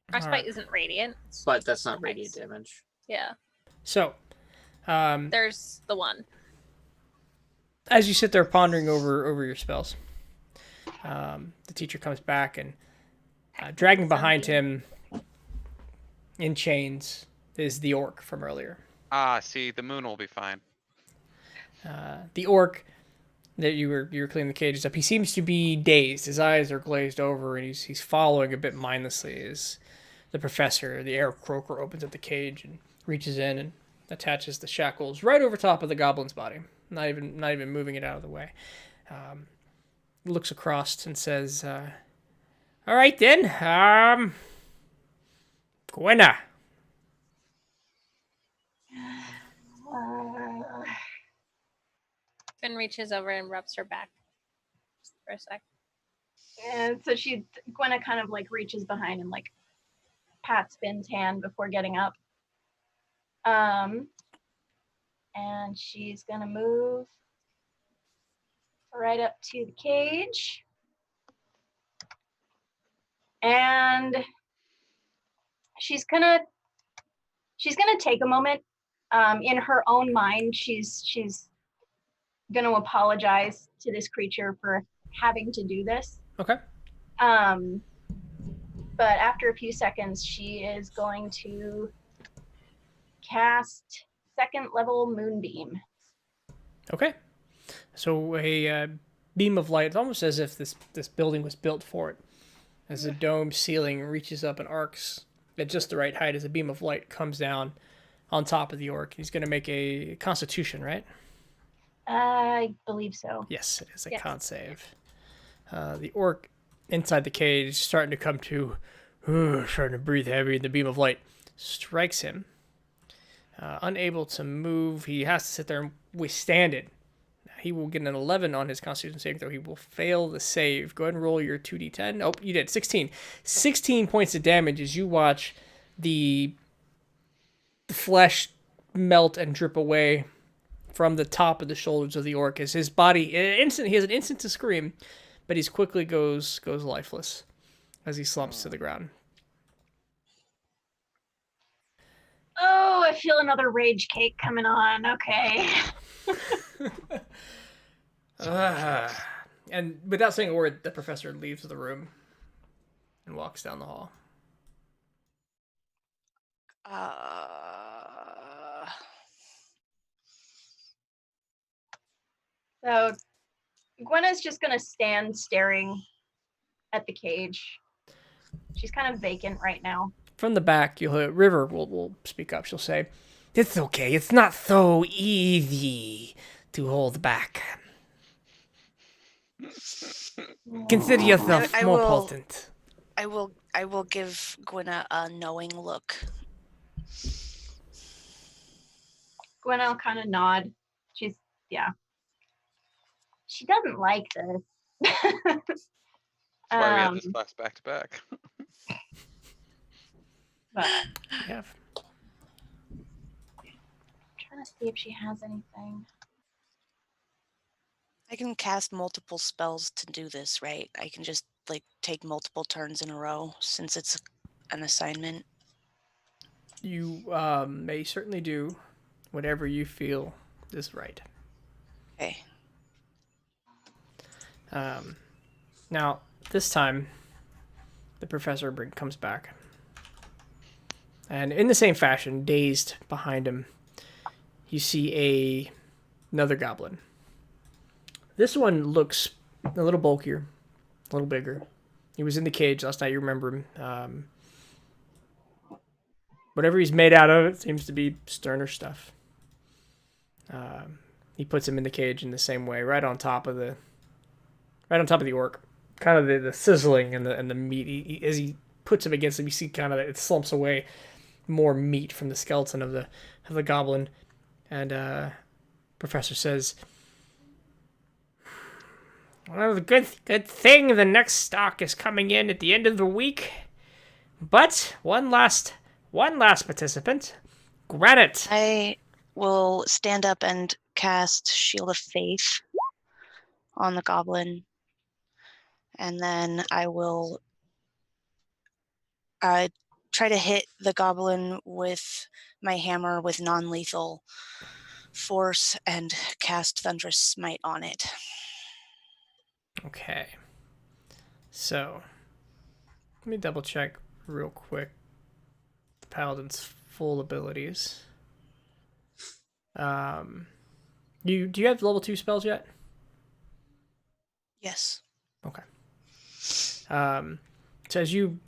Frostbite Alright. isn't radiant. but that's not radiant Nice. damage. Yeah. So, There's the one. as you sit there pondering over your spells, the teacher comes back and dragging behind him in chains is the orc from earlier. Ah, see, the moon will be fine. The orc that you were cleaning the cages up, he seems to be dazed. His eyes are glazed over, and he's following a bit mindlessly as the professor, the air croaker, opens up the cage and reaches in and attaches the shackles right over top of the goblin's body, not even moving it out of the way. Looks across and says, "All right then, Gwenna." Finn reaches over and rubs her back just for a sec. And so Gwenna kind of like reaches behind and like pats Finn's hand before getting up. And she's gonna move right up to the cage. And she's gonna take a moment. In her own mind, she's gonna apologize to this creature for having to do this. Okay. But after a few seconds, she is going to cast 2nd level Moonbeam. Okay. So a beam of light, it's almost as if this building was built for it. As the dome ceiling reaches up and arcs at just the right height as a beam of light comes down on top of the orc. He's going to make a constitution, right? I believe so. Yes, it is a Yes. con save. The orc inside the cage is starting to come to, starting to breathe heavy, and the beam of light strikes him. Unable to move, he has to sit there and withstand it. He will get an 11 on his constitution saving throw. He will fail the save. Go ahead and roll your 2d10. Oh, you did. 16. 16 points of damage as you watch the flesh melt and drip away from the top of the shoulders of the orc as his body, he has an instant to scream, but he quickly goes lifeless as he slumps to the ground. Oh, I feel another rage cake coming on. Okay. And without saying a word, the professor leaves the room and walks down the hall. So Gwenna's just gonna stand staring at the cage. She's kind of vacant right now. From the back, you'll hear River will speak up. She'll say, "It's okay. It's not so easy to hold back. Consider yourself I more will- potent." I will give Gwenna a knowing look. Gwenna will kind of nod. Yeah. She doesn't like this. That's why we have this class back to back. But Yeah. I'm trying to see if she has anything. I can cast multiple spells to do this, right? I can just like take multiple turns in a row since it's an assignment. You may certainly do whatever you feel is right. Okay. Now, this time, the professor comes back. And in the same fashion, dazed behind him, you see another goblin. This one looks a little bulkier, a little bigger. He was in the cage last night, you remember him. Whatever he's made out of, it seems to be sterner stuff. He puts him in the cage in the same way, right on top of the right on top of the orc. Kind of the sizzling and the meat. As he puts him against him, you see kind of it slumps away more meat from the skeleton of the goblin. And Professor says, "Well, the good thing the next stock is coming in at the end of the week. But one last participant, Granite." I will stand up and cast Shield of Faith on the goblin. And then I will try to hit the goblin with my hammer with non-lethal force and cast Thunderous Smite on it. Okay. So, let me double check real quick the paladin's full abilities. Do you have level 2 spells yet? Yes. Okay. So as you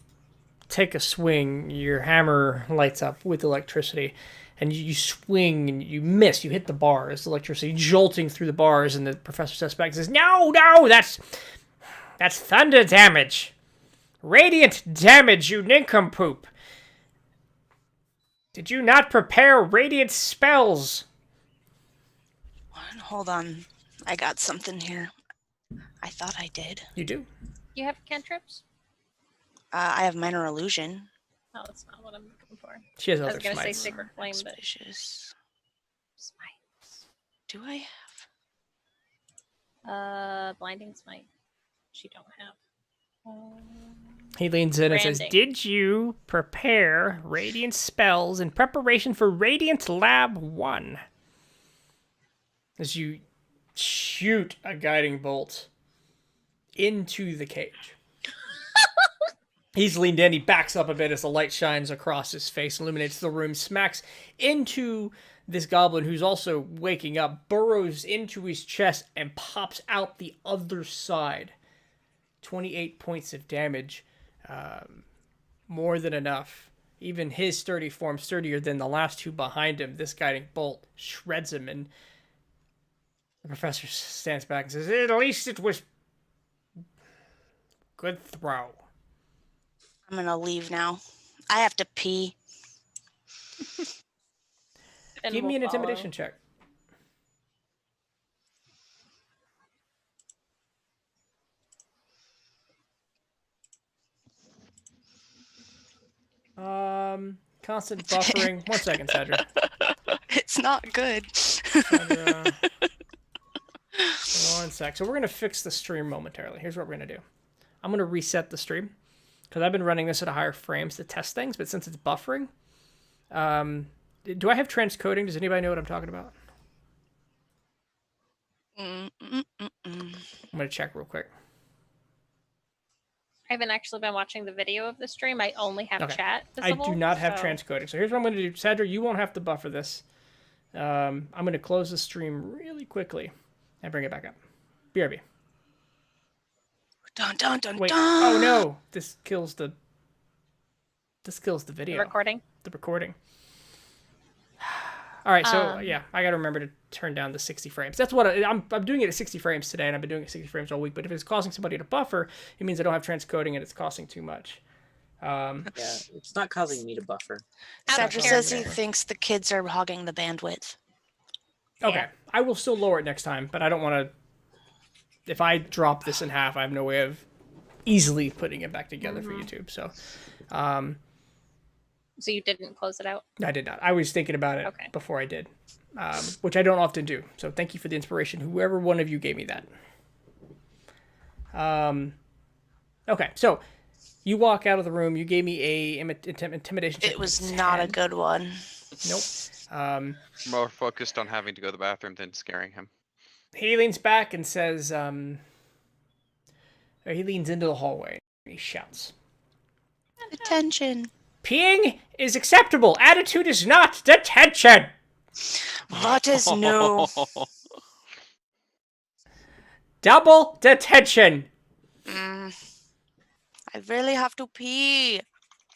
take a swing, your hammer lights up with electricity, and you swing and you miss. You hit the bars, electricity jolting through the bars, and the professor steps back and says, "No, that's thunder damage. Radiant damage, you nincompoop. Did you not prepare radiant spells?" Hold on. I got something here. I thought I did. You do. You have cantrips? I have Minor Illusion. Oh, that's not what I'm looking for. She has I was other gonna say smites. Sacred Flame, but Auspicious. smites. Do I have? Blinding Smite. She don't have. He leans in and says, Branding. "Did you prepare radiant spells in preparation for Radiant Lab 1? As you shoot a guiding bolt into the cage. He's leaned in, he backs up a bit as the light shines across his face, illuminates the room, smacks into this goblin who's also waking up, burrows into his chest, and pops out the other side. 28 points of damage. More than enough. Even his sturdy form, sturdier than the last two behind him, this guiding bolt shreds him, and the professor stands back and says, "At least it was good throw." I'm gonna leave now. I have to pee. And Give me an we'll follow. intimidation check. Constant buffering. 1 second, Cedric. It's not good. Cedric. 1 sec. So we're going to fix the stream momentarily. Here's what we're going to do. I'm going to reset the stream because I've been running this at a higher frames to test things, but since it's buffering, do I have transcoding? Does anybody know what I'm talking about? I'm going to check real quick. I haven't actually been watching the video of the stream. I only have Okay. chat I visible. do not have so- transcoding. So here's what I'm going to do. Cedric, you won't have to buffer this. I'm going to close the stream really quickly and bring it back up. BRB. Dun dun dun Wait. dun. Oh no! This kills the The video. recording. The recording. All right, so Um, yeah, I got to remember to turn down the 60 frames. That's what I'm doing it at 60 frames today, and I've been doing it at 60 frames all week. But if it's causing somebody to buffer, it means I don't have transcoding and it's costing too much. Yeah, it's not causing me to buffer. Out of Cedric says he character. thinks the kids are hogging the bandwidth. Okay, Yeah. I will still lower it next time, but I don't want to. If I drop this in half, I have no way of easily putting it back together for YouTube. So, So you didn't close it out? I did not. I was thinking about it Okay. before I did, which I don't often do. So thank you for the inspiration, whoever one of you gave me that. Okay, so you walk out of the room. You gave me a intimidation check. It was not a 10. good one. Nope. More focused on having to go to the bathroom than scaring him. He leans back and says, he leans into the hallway. He shouts, Detention. "Peeing is acceptable. Attitude is not. Detention." What is new? Double detention. I really have to pee.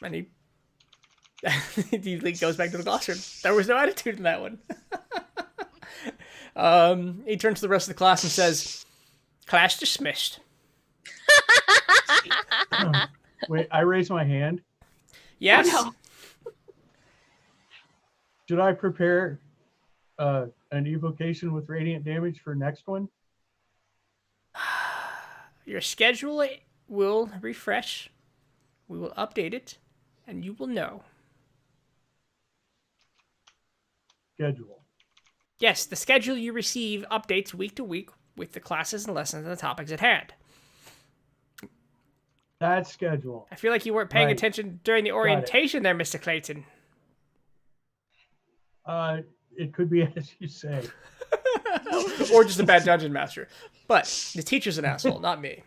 And he he goes back to the classroom. There was no attitude in that one. He turns to the rest of the class and says, "Class dismissed." Wait, I raise my hand. Yes. no. Should I prepare an evocation with radiant damage for next one? Your schedule will refresh. We will update it, and you will know. Schedule. Yes, the schedule you receive updates week to week with the classes and lessons and the topics at hand. That schedule. I feel like you weren't paying Right. attention during the orientation there, Mr. Clayton. It could be as you say. Or just a bad dungeon master. But the teacher's an asshole, not me.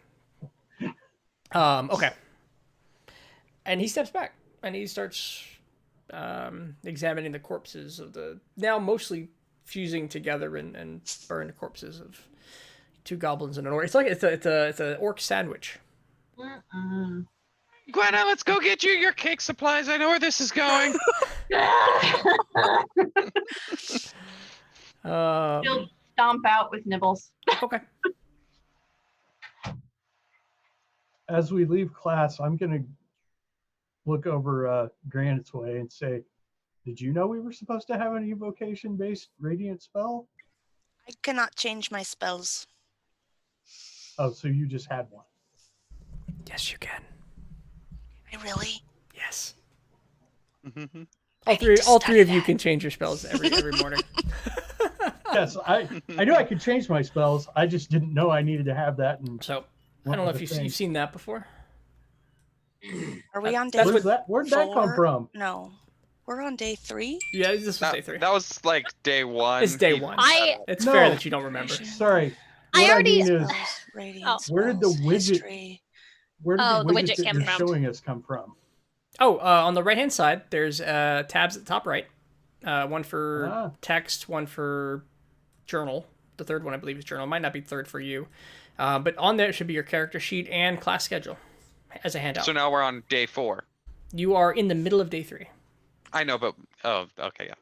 Okay. And he steps back and he starts examining the corpses of the now mostly fusing together and burned corpses of 2 goblins and an orc. It's like it's a orc sandwich. Mm-mm. Gwenna, let's go get you your cake supplies. I know where this is going. She'll stomp out with nibbles. Okay. As we leave class, I'm gonna look over Granite's way and say, "Did you know we were supposed to have an evocation-based radiant spell? I cannot change my spells. Oh, so you just had one." Yes, you can. I really? Yes. Mhm. All I three need to all study three of you that. can change your spells every morning. Yes, I knew I could change my spells. I just didn't know I needed to have that. And So I don't know if you've seen that before. Are we on day That's Where'd that come 4? from? No. We're on day 3? Yeah, this was day 3. That was like day 1. It's day 1. It's No. fair that you don't remember. Sorry. I What already- mean is, Spells, radiant Oh. Where did the spells, widget- history. where did Oh, the the widget widget that came you're from. showing us come from? Oh, on the right-hand side, there's tabs at the top right. One for Ah. text, one for journal. The third one, I believe, is journal. Might not be third for you. But on there should be your character sheet and class schedule as a handout. So now we're on day 4. You are in the middle of day 3. I know, but oh, okay, yeah.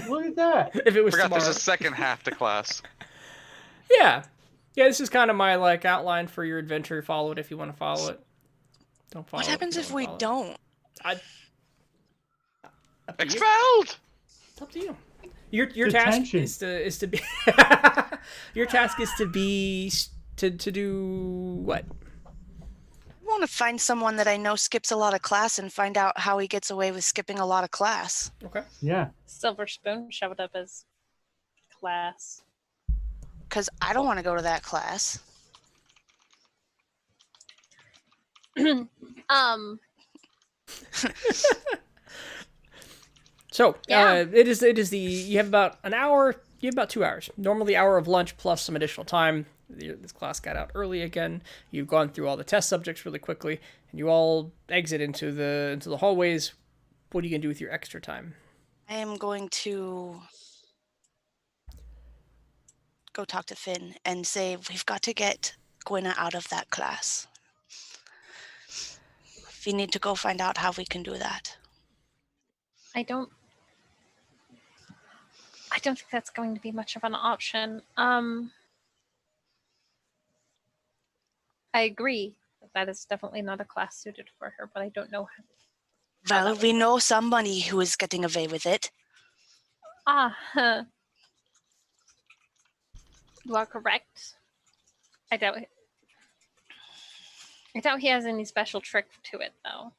Look at that. If it was Forgot tomorrow. there's a second half to class. Yeah. Yeah, this is kind of my like outline for your adventure. Follow it if you want to follow it. Don't follow What it happens you if don't we follow it. don't? Up to you. Expelled. It's up to you. Your task Detention. is to be your task is to do what? I want to find someone that I know skips a lot of class and find out how he gets away with skipping a lot of class. Okay. Yeah. Silver Spoon showed up as class. Because I don't want to go to that class. So Yeah. it is the you have about an hour. You have about 2 hours. Normally, hour of lunch plus some additional time. This class got out early again. You've gone through all the test subjects really quickly, and you all exit into the hallways. What are you gonna do with your extra time? I am going to go talk to Finn and say, we've got to get Gwenna out of that class. We need to go find out how we can do that. I don't think that's going to be much of an option. I agree that is definitely not a class suited for her, but I don't know how. Well, we know somebody who is getting away with it. You are correct. I doubt he has any special trick to it, though.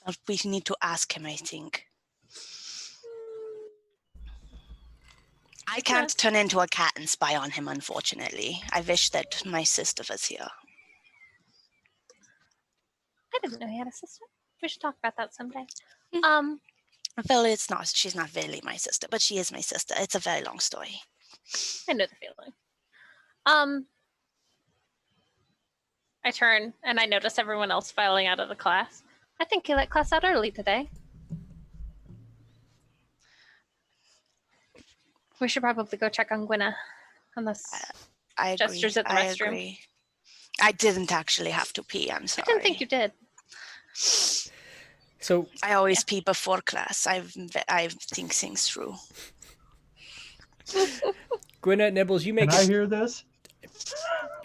Well, we need to ask him, I think. I can't turn into a cat and spy on him, unfortunately. I wish that my sister was here. I didn't know he had a sister. We should talk about that someday. Mm. Well, it's not. She's not really my sister, but she is my sister. It's a very long story. I know the feeling. I turn and I notice everyone else filing out of the class. I think you let class out early today. We should probably go check on Gwenna. Unless I agree. Jester's at the I restroom. agree. I didn't actually have to pee. I'm I sorry. didn't think you did. So I always pee before class. I think things through. Gwenna, Nibbles, you make Can I it hear this?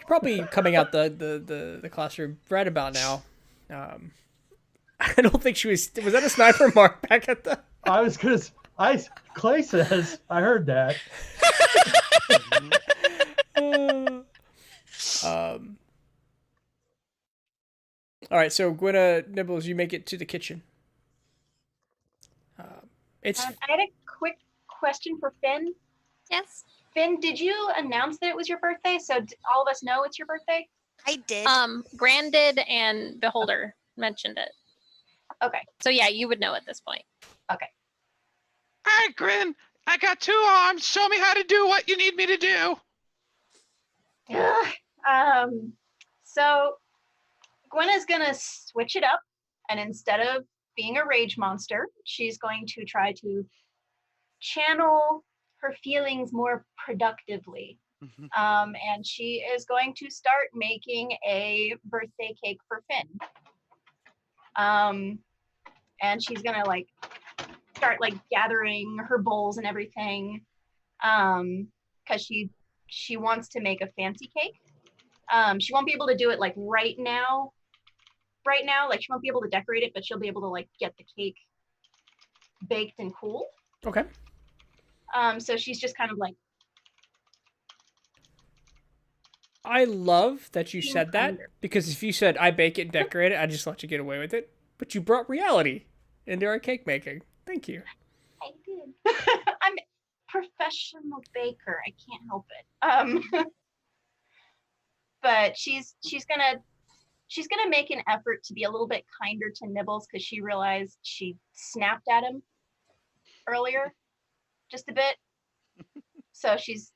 probably coming out the classroom right about now. I don't think she was. Was that a sniper mark back at the? I was gonna. Clay says I heard that. All right, so Gwenna Nibbles, you make it to the kitchen. It's I had a quick question for Finn. Yes. Finn, did you announce that it was your birthday? So all of us know it's your birthday? I did. Gran did and Beholder mentioned it. Okay. So yeah, you would know at this point. Okay. All right, Grin. I got 2 arms. Show me how to do what you need me to do. So Gwenna's gonna switch it up, and instead of being a rage monster, she's going to try to channel her feelings more productively. And she is going to start making a birthday cake for Finn. And she's gonna like start like gathering her bowls and everything, because she wants to make a fancy cake. She won't be able to do it like right now, like she won't be able to decorate it, but she'll be able to like get the cake baked and cool. okay. So she's just kind of like, I love that you Being said that kinder. because if you said I bake it and decorate it, I just let you get away with it. But you brought reality into our cake making. Thank you. I did. I'm a professional baker. I can't help it. But she's gonna make an effort to be a little bit kinder to Nibbles because she realized she snapped at him earlier, just a bit. So she's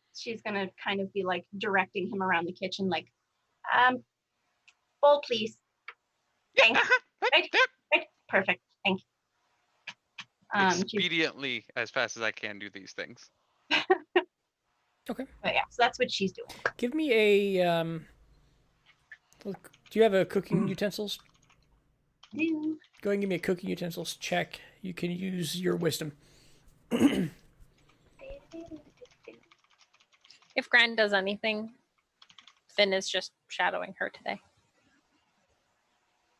gonna kind of be like directing him around the kitchen, like, bowl please. Thanks. Right, right, perfect. Thank you. She's, Expediently, as fast as I can, do these things. Okay. but yeah, so that's what she's doing. Give me a look, do you have a cooking utensils? Do. Go ahead and give me a cooking utensils check. You can use your wisdom. If Gran does anything, Finn is just shadowing her today.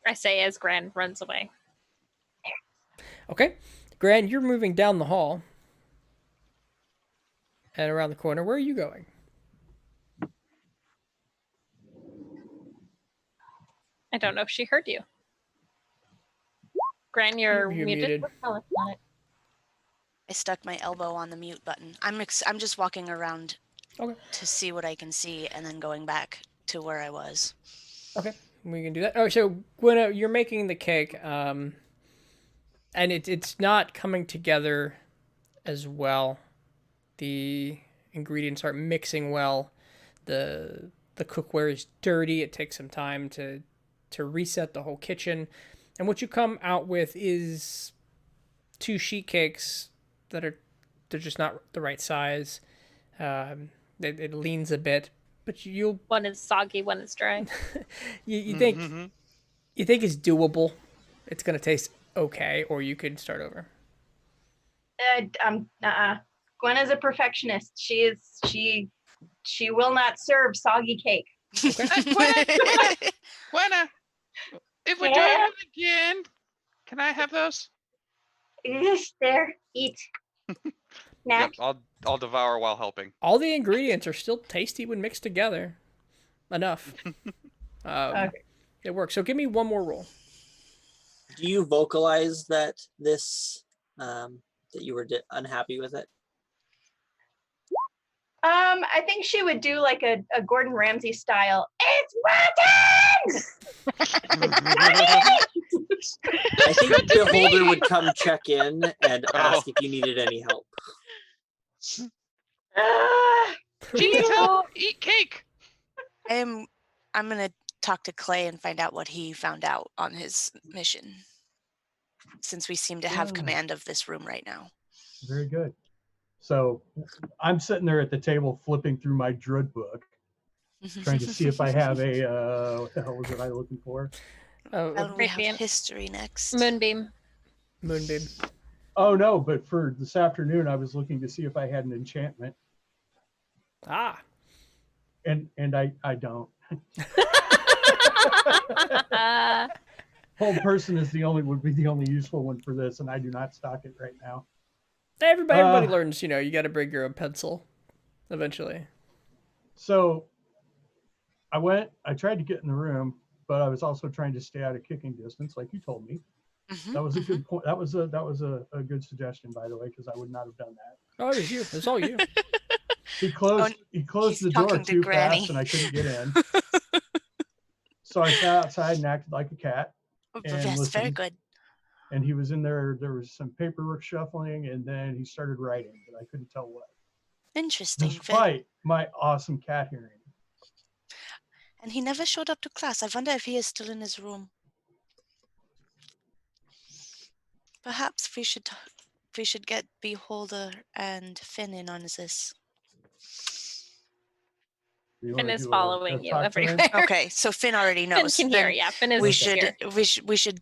I say as Gran runs away. Okay. Gran, you're moving down the hall and around the corner. Where are you going? I don't know if she heard you. Gran, you're You're muted. Oh, that's not it. I stuck my elbow on the mute button. I'm just walking around Okay. to see what I can see and then going back to where I was. Okay, we can do that. Oh, so Gwenna, you're making the cake, and it's not coming together as well. The ingredients aren't mixing well. The cookware is dirty. It takes some time to reset the whole kitchen, and what you come out with is 2 sheet cakes they're just not the right size. It leans a bit, but you'll One is soggy, one is dry. you think it's doable. It's gonna taste okay, or you could start over. Gwen is a perfectionist. She will not serve soggy cake. Gwenna, if we're doing Yeah. it again, can I have those? Yes, there, eat. Snack. Yep, I'll devour while helping. All the ingredients are still tasty when mixed together. Enough. Okay. It works. So give me one more roll. Do you vocalize that this that you were unhappy with it? I think she would do like a Gordon Ramsay style. It's rotten. I think the Beholder would come check in and ask if you needed any help. She needs help. Eat cake. I'm gonna talk to Clay and find out what he found out on his mission, since we seem to have command of this room right now. Very good. So I'm sitting there at the table flipping through my Drud book, trying to see if I have a what the hell was it I looking for? And we have Radiant. history next. Moonbeam. Moonbeam. Oh no, but for this afternoon I was looking to see if I had an enchantment, Ah. and I don't. Hold person would be the only useful one for this, and I do not stock it right now. Everybody learns, you got to bring your own pencil eventually. So I tried to get in the room, but I was also trying to stay out of kicking distance, like you told me. That was a good point. That was a good suggestion, by the way, because I would not have done that. Oh, it was you. It was all you. He closed the door too fast, and I couldn't get in. So I sat outside and acted like a cat. That's very good. And he was in there. There was some paperwork shuffling, and then he started writing, but I couldn't tell what. Interesting. Despite my awesome cat hearing. And he never showed up to class. I wonder if he is still in his room. Perhaps we should get Beholder and Finn in on this. Finn is following you everywhere. Okay, so Finn already knows. Finn can hear. Yeah, Finn is here. We should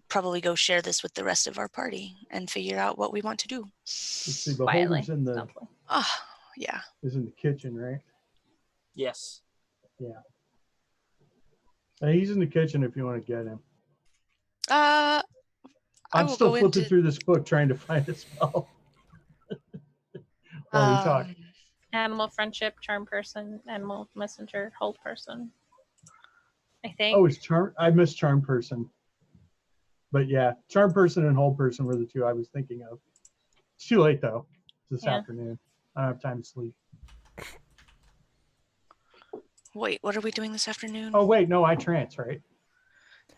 probably go share this with the rest of our party and figure out what we want to do. Let's see, Beholder's in the yeah. Is in the kitchen, right? Yes. Yeah. He's in the kitchen if you want to get him. I'm still flipping through this book trying to find a spell. While we talk. Animal friendship, charm person, animal messenger, hold person. I think. Oh, it's charm. I missed charm person. But yeah, charm person and hold person were the two I was thinking of. It's too late though. It's this afternoon. I don't have time to sleep. Wait, what are we doing this afternoon? Oh wait, no, I trance, right?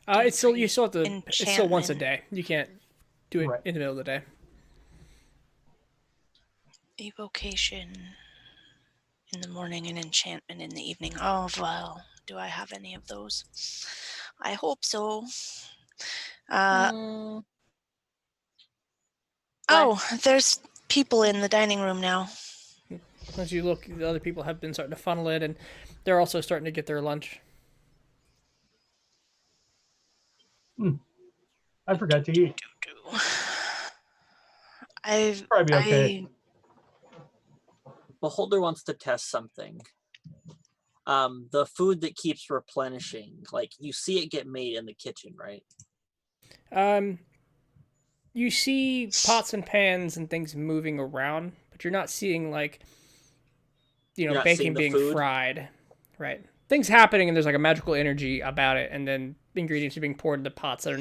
It's still you still have to. It's still once a day. You can't do it in the middle of the day. Evocation in the morning and enchantment in the evening. Oh well, do I have any of those? I hope so. Oh, there's people in the dining room now. As you look, the other people have been starting to funnel in, and they're also starting to get their lunch. I forgot to eat. Probably okay. Beholder wants to test something. The food that keeps replenishing, like you see it get made in the kitchen, right? You see pots and pans and things moving around, but you're not seeing like, bacon being fried, right? Things happening, and there's like a magical energy about it, and then ingredients are being poured into pots that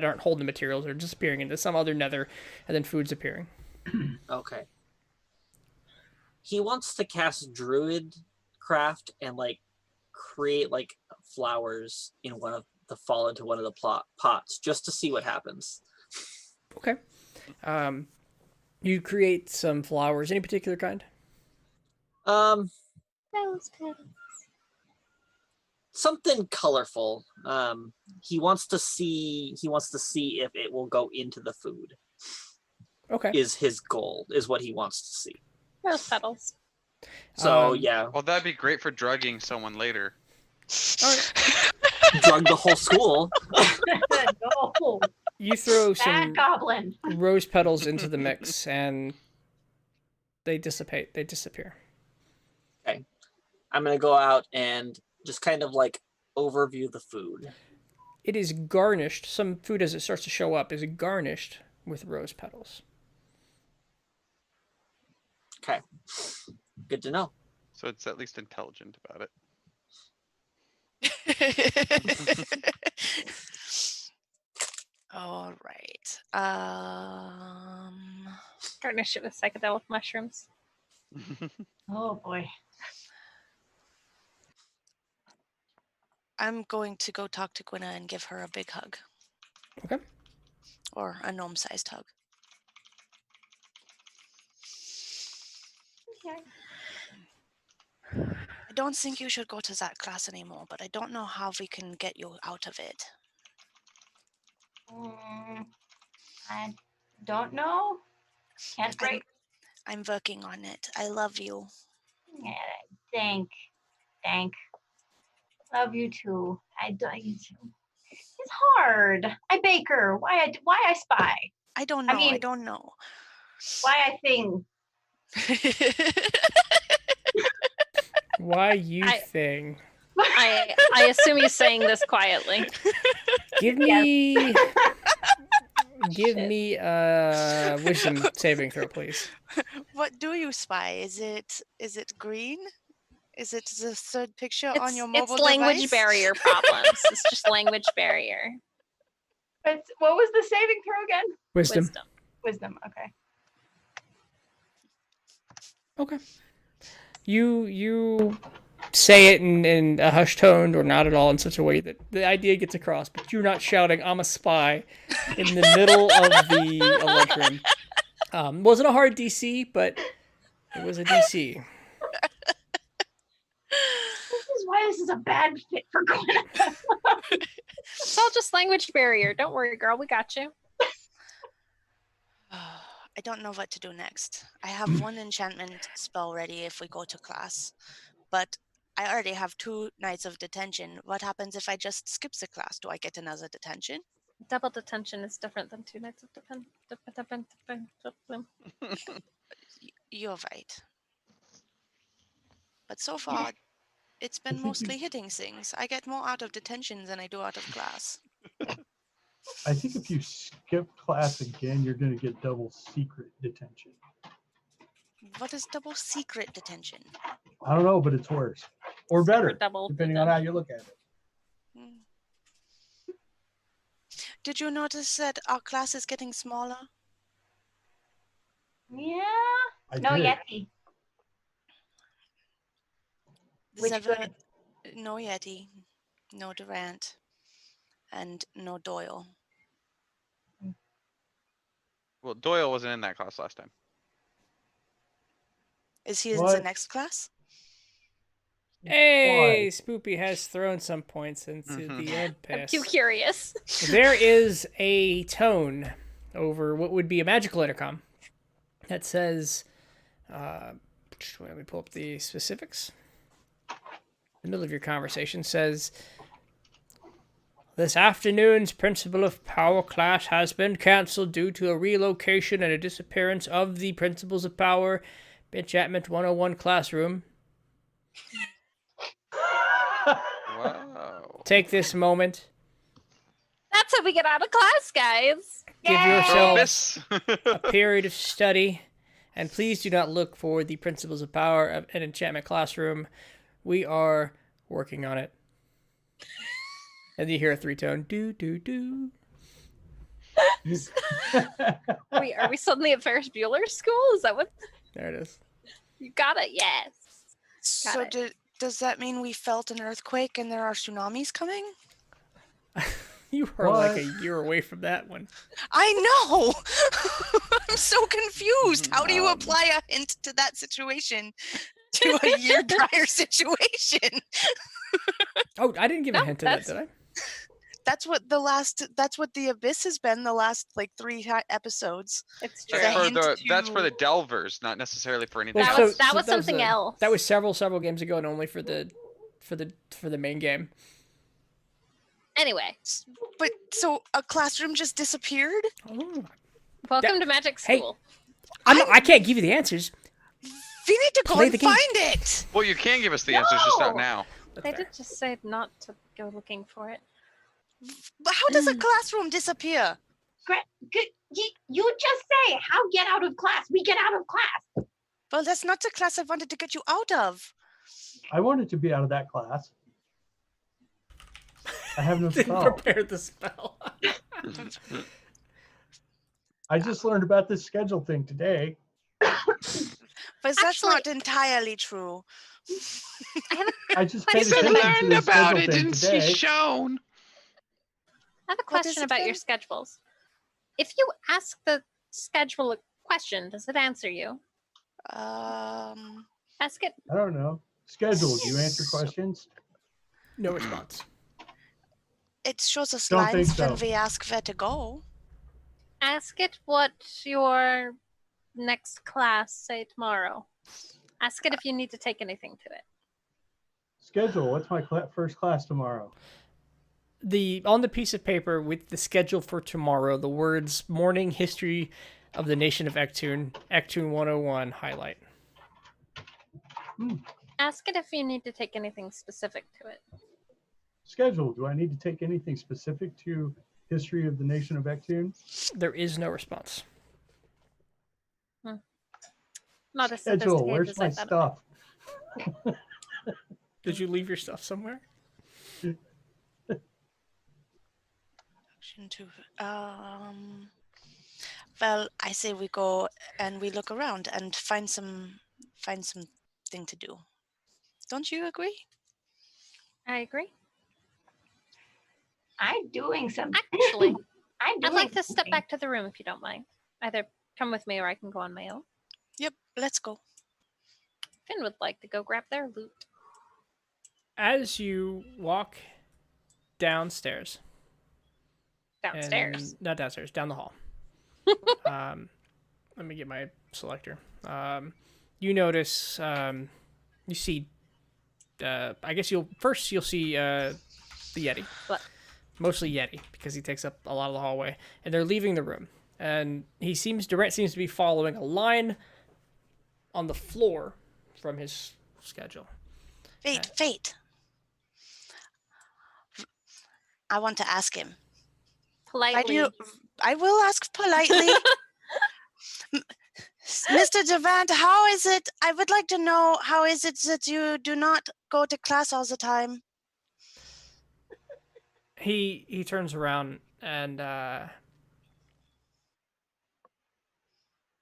aren't holding the materials, or disappearing into some other nether, and then food's appearing. Okay. He wants to cast Druid Craft and like create like flowers fall into one of the pots just to see what happens. Okay. You create some flowers. Any particular kind? Rose petals. Something colorful. He wants to see if it will go into the food. Okay. Is his goal, is what he wants to see. Rose petals. So yeah. Well, that'd be great for drugging someone later. All right. Drug the whole school. No. You throw some goblin. rose petals into the mix, and they dissipate. They disappear. Okay. I'm gonna go out and just kind of like overview the food. It is garnished. Some food, as it starts to show up, is garnished with rose petals. Okay. Good to know. So it's at least intelligent about it. All right. Garnish it with psychedelic mushrooms. Oh boy. I'm going to go talk to Gwenna and give her a big hug. Okay. Or a gnome-sized hug. Okay. I don't think you should go to that class anymore, but I don't know how we can get you out of it. I don't know. Can't break. I'm working on it. I love you. Yeah, thank. Love you too. I do you too. It's hard. I baker. Why I spy? I don't know. I don't know. Why I thing? Why you thing? I assume he's saying this quietly. Give me a wisdom saving throw, please. What do you spy? Is it green? Is it the third picture on your It's mobile language device? barrier problems. It's just language barrier. What was the saving throw again? Wisdom. Wisdom. Okay. Okay. You say it in a hushed tone or not at all in such a way that the idea gets across, but you're not shouting, "I'm a spy," in the middle of the lunchroom. Wasn't a hard DC, but it was a DC. This is why this is a bad fit for Gwyneth. It's all just language barrier. Don't worry, girl. We got you. I don't know what to do next. I have one enchantment spell ready if we go to class, but I already have 2 nights of detention. What happens if I just skip the class? Do I get another detention? Double detention is different than 2 nights of detention. You're right. But so far, it's been mostly hitting things. I get more out of detention than I do out of class. I think if you skip class again, you're going to get double secret detention. What is double secret detention? I don't know, but it's worse or better, Double depending on how you look at it. Did you notice that our class is getting smaller? Yeah. I No did. Yeti. Which Zever- good? No Yeti, no Durant, and no Doyle. Well, Doyle wasn't in that class last time. Is he in the What? next class? Hey, Spoopy has thrown some points into the I'm abyss. too curious. There is a tone over what would be a magical intercom that says, let me pull up the specifics. The middle of your conversation says, "This afternoon's Principle of Power class has been canceled due to a relocation and a disappearance of the Principles of Power Enchantment 101 classroom. Wow. Take this moment. That's how we get out of class, guys. Give Yay! yourselves Probus. a period of study, and please do not look for the Principles of Power of an enchantment classroom. We are working on it." And you hear a 3-tone do do do. Are we suddenly at Ferris Bueller's school? Is that what? There it is. You got it. Yes. So it. does that mean we felt an earthquake and there are tsunamis coming? You are like What? a year away from that one. I know! I'm so confused. How do you Um, apply a hint to that situation to a year prior situation? Oh, I didn't give a No, hint to that, that's- did I? That's what the Abyss has been the last like 3 episodes. It's true. Right. That's for the to- Delvers, not necessarily for anything Well, That else. was- that was something else. That was several games ago, and only for the main game. Anyway, But so a classroom just disappeared? Oh. welcome to Magic Hey. School. I can't give you the answers. We need to go Play and the game. find it. Well, you can give us the answers, just not No! now. That's They fair. did just say not to go looking for it. But how does a classroom disappear? You just say how get out of class. We get out of class. Well, that's not the class I wanted to get you out of. I wanted to be out of that class. I have no Didn't spell. prepare the spell. I just learned about this schedule thing today. But that's not entirely true. I just But paid he's attention to learned the about schedule it, thing didn't today. see shown. I have a What is question it about your then? schedules. If you ask the schedule a question, does it answer you? Ask it. I don't know. Schedule. Do you answer questions? No response. It shows us Don't think lines when so. we ask where to go. Ask it what your next class say tomorrow. Ask it if you need to take anything to it. Schedule. What's my first class tomorrow? On the piece of paper with the schedule for tomorrow, the words "Morning History of the Nation of Ectoon 101" highlight. Ask it if you need to take anything specific to it. schedule, do I need to take anything specific to history of the nation of Ectune? There is no response. Not as Schedule, sophisticated where's as my I thought. stuff? Did you leave your stuff somewhere? Action two. Well, I say we go and we look around and find something to do. Don't you agree? I agree. I'm doing something. Actually, I'm doing I'd like to step something. back to the room if you don't mind. Either come with me or I can go on my own. Yep, let's go. Finn would like to go grab their loot. As you walk downstairs, Downstairs. not downstairs, down the hall. Let me get my selector. You notice, you see, I guess you'll see the Yeti. What? Mostly Yeti, because he takes up a lot of the hallway. And they're leaving the room. And Durant seems to be following a line on the floor from his schedule. Fate. I want to ask him. Politely. I will ask politely. Mr. Durant, how is it? I would like to know, how is it that you do not go to class all the time? He turns around and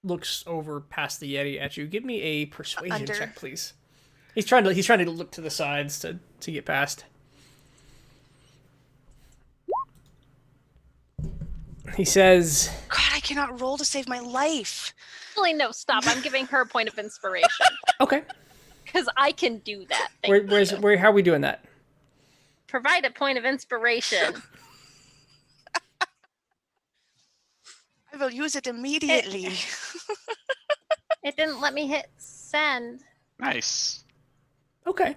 looks over past the Yeti at you. Give me a persuasion check, please. He's trying to look to the sides to get past. He says, God, I cannot roll to save my life. Actually, no, stop. I'm giving her a point of inspiration. okay. Because I can do that. How are we doing that? Provide a point of inspiration. I will use it immediately. It didn't let me hit send. Nice. Okay.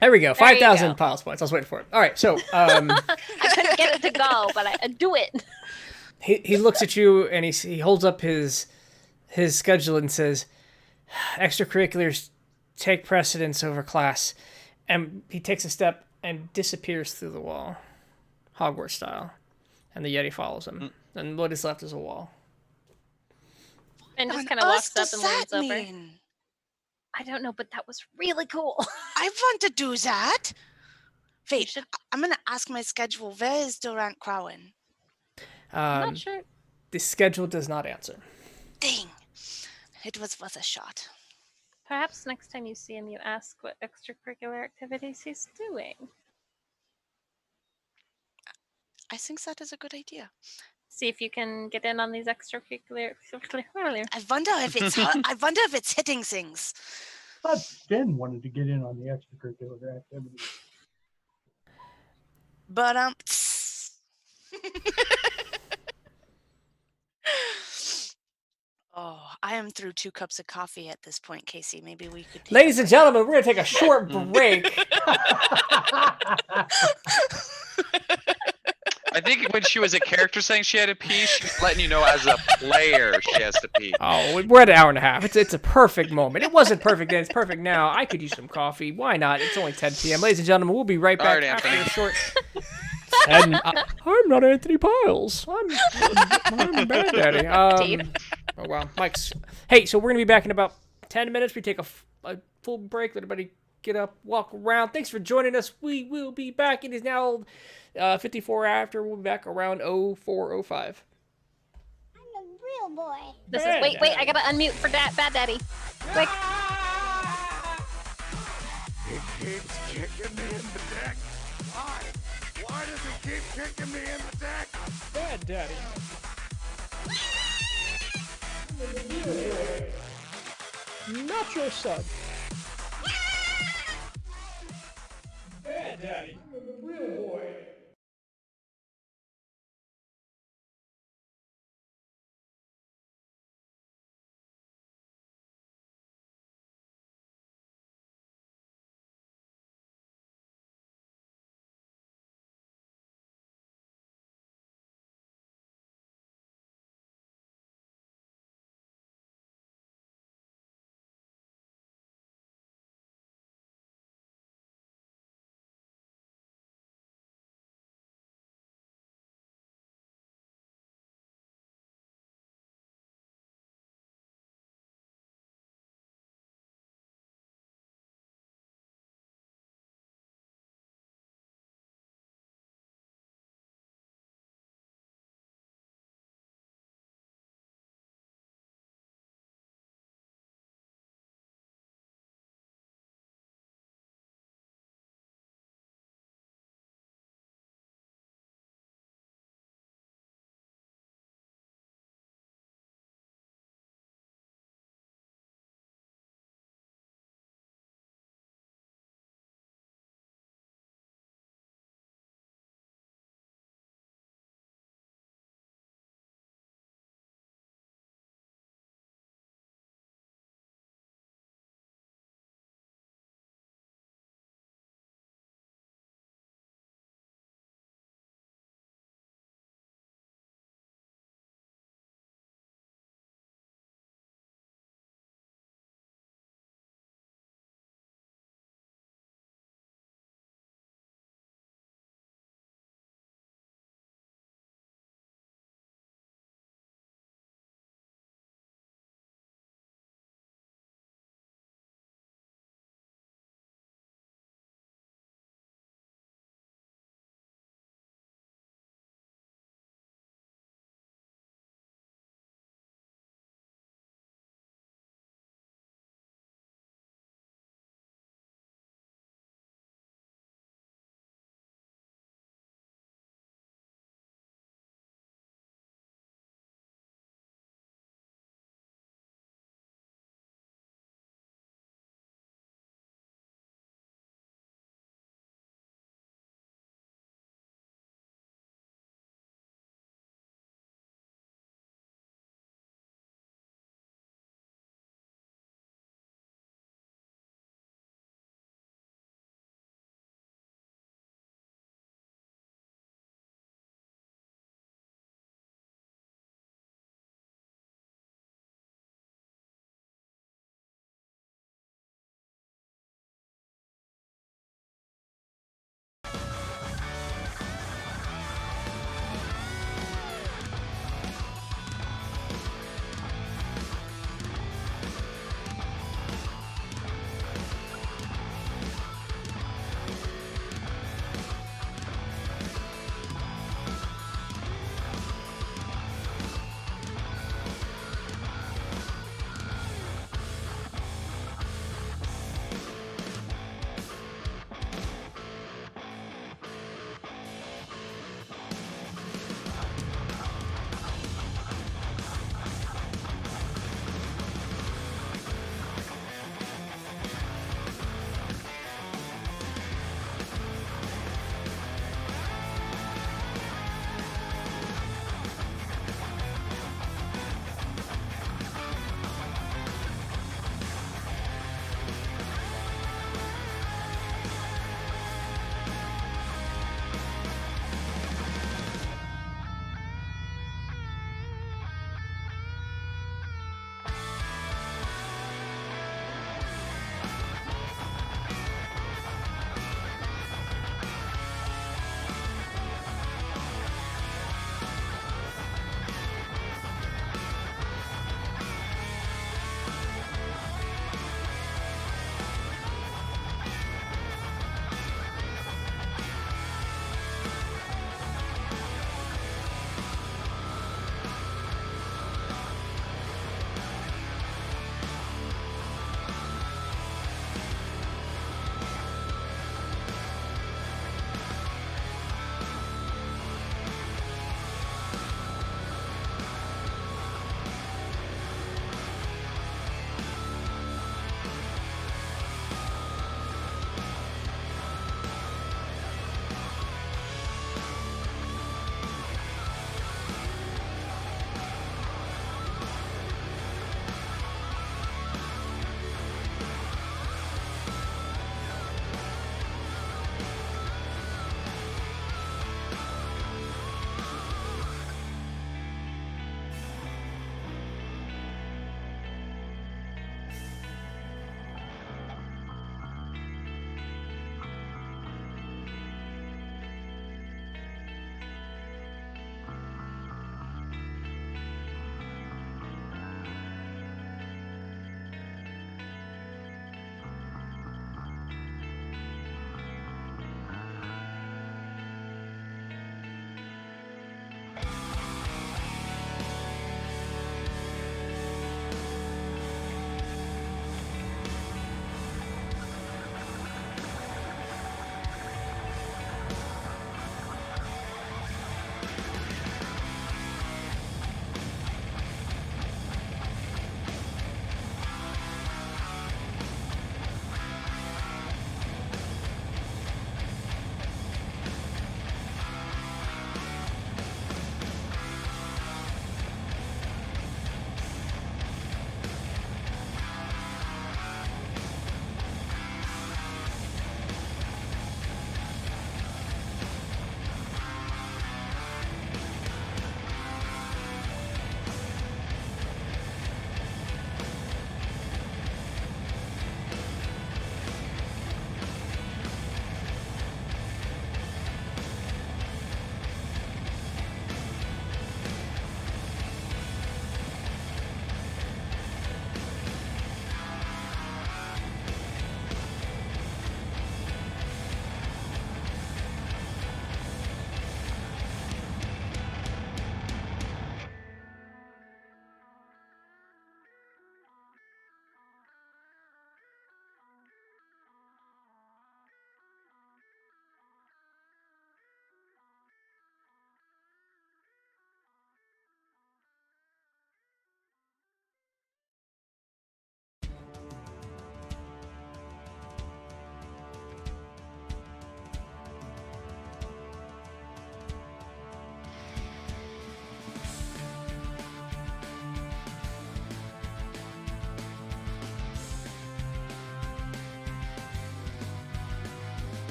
There we go. 5,000 piles points. I was waiting for it. All right, so I couldn't get it to go, but I do it. He looks at you and he holds up his schedule and says, "Extracurriculars take precedence over class," and he takes a step and disappears through the wall, Hogwarts style, and the Yeti follows him. And what is left is a wall. And just kind of walks up and leans over. I don't know, but that was really cool. I want to do that. Wait, I'm going to ask my schedule. Where is Durant Crowan? I'm not sure. The schedule does not answer. Dang. It was worth a shot. Perhaps next time you see him, you ask what extracurricular activities he's doing. I think that is a good idea. See if you can get in on these extracurricular. I wonder if it's hitting things. I thought Finn wanted to get in on the extracurricular activities. But oh, I am through 2 cups of coffee at this point, Casey. Maybe we could. Ladies and gentlemen, we're gonna take a short break. I think when she was a character saying she had to pee, she was letting you know as a player she has to pee. Oh, we're at an hour and a half. It's a perfect moment. It wasn't perfect then. It's perfect now. I could use some coffee. Why not? It's only 10 p.m. Ladies and gentlemen, we'll be right back Alright, after Anthony. a short... And I'm not Anthony Piles. I'm Bad Daddy. Oh, wow. Mike's... Hey, so we're going to be back in about 10 minutes. We take a full break. Let everybody get up, walk around. Thanks for joining us. We will be back. It is now 54 after. We'll be back around 04:05. I'm a real boy. This is wait. I gotta unmute for Bad Daddy. Quick. It keeps kicking me in the deck. Why does it keep kicking me in the deck? Bad Daddy. Not your son. Bad Daddy. Real boy.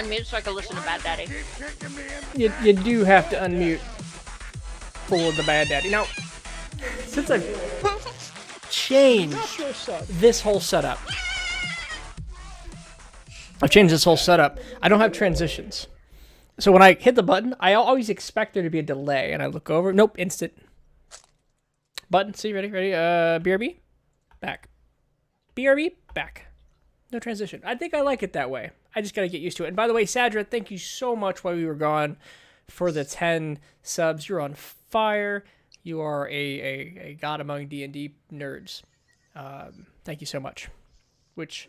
unmute so I can listen to Bad Daddy. Keep kicking me in the You do have to unmute for the Bad Daddy. Now, since I've changed this whole setup, I don't have transitions. So when I hit the button, I always expect there to be a delay, and I look over. Nope, instant. Button, see, ready? BRB, back. BRB, back. No transition. I think I like it that way. I just got to get used to it. And by the way, Sadra, thank you so much while we were gone for the 10 subs. You're on fire. You are a god among D&D nerds. Thank you so much. Which,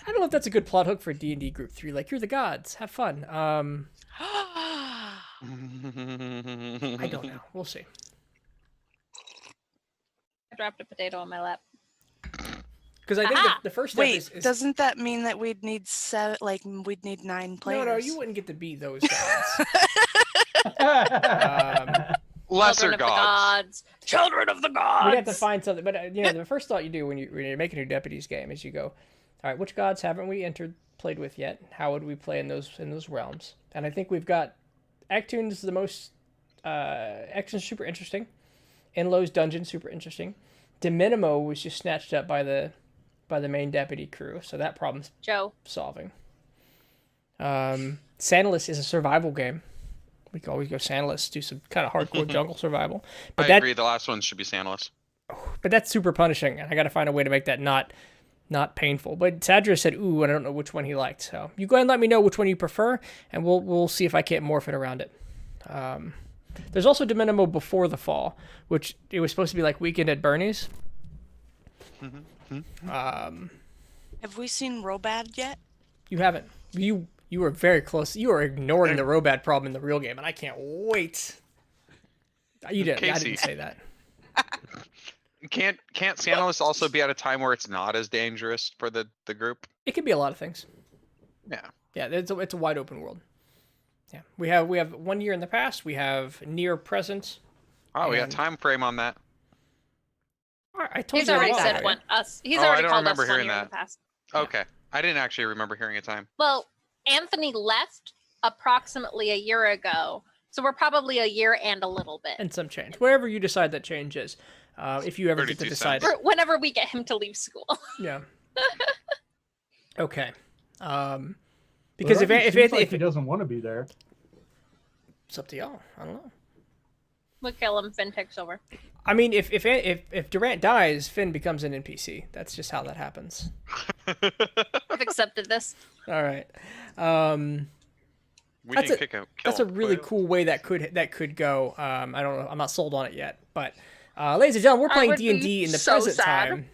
I don't know if that's a good plot hook for D&D Group 3. Like, you're the gods. Have fun. I don't know. We'll see. I dropped a potato on my lap. Because I think Aha! the first step Wait, is doesn't that mean that we'd need we'd need 9 players? No, you wouldn't get to be those guys. Lesser Children of the gods. gods. Children of the gods. We'd have to find something. But, the first thought you do when you're making a Deputies game is you go, all right, which gods haven't we played with yet? How would we play in those realms? And I think we've got Actune's the most, Actune's super interesting. Enlo's dungeon, super interesting. De Minimo was just snatched up by the main deputy crew, so that problem's Joe. solving. Sandalus is a survival game. We can always go Sandalus, do some kind of hardcore jungle survival. But I agree. The last one should be Sandalus. But that's super punishing, and I got to find a way to make that not painful. But Sadra said, "Ooh," and I don't know which one he liked. So you go ahead and let me know which one you prefer, and we'll see if I can't morph it around it. There's also De Minimo Before the Fall, which it was supposed to be like Weekend at Bernie's. Have we seen Robad yet? You haven't. You were very close. You are ignoring the Robad problem in the real game, and I can't wait. You didn't. I Casey. didn't say that. Can't Sandalus also be at a time where it's not as dangerous for the group? It could be a lot of things. Yeah. Yeah, it's a wide open world. Yeah, we have 1 year in the past. We have near present. Oh, we got and- time frame on that. I told He's you a already while said ago. one. Us. He's Oh, I already don't called us remember 1 hearing year in that. the past. Okay. I didn't actually remember hearing a time. Well, Anthony left approximately a year ago, so we're probably a year and a little bit. And some change, wherever you decide that change is. If you ever get to 32 decide cents. it. Or whenever we get him to leave school. Yeah. Okay. Well, Because it if seems like he doesn't want to be there. it's up to y'all. I don't know. We'll kill him. Finn takes over. I mean, if Durant dies, Finn becomes an NPC. That's just how that happens. I've accepted this. All right. We That's can a- kick him. That's a really cool way that could go. I don't know. I'm not sold on it yet, but ladies and gentlemen, we're I playing would be D&D in the so present sad. time.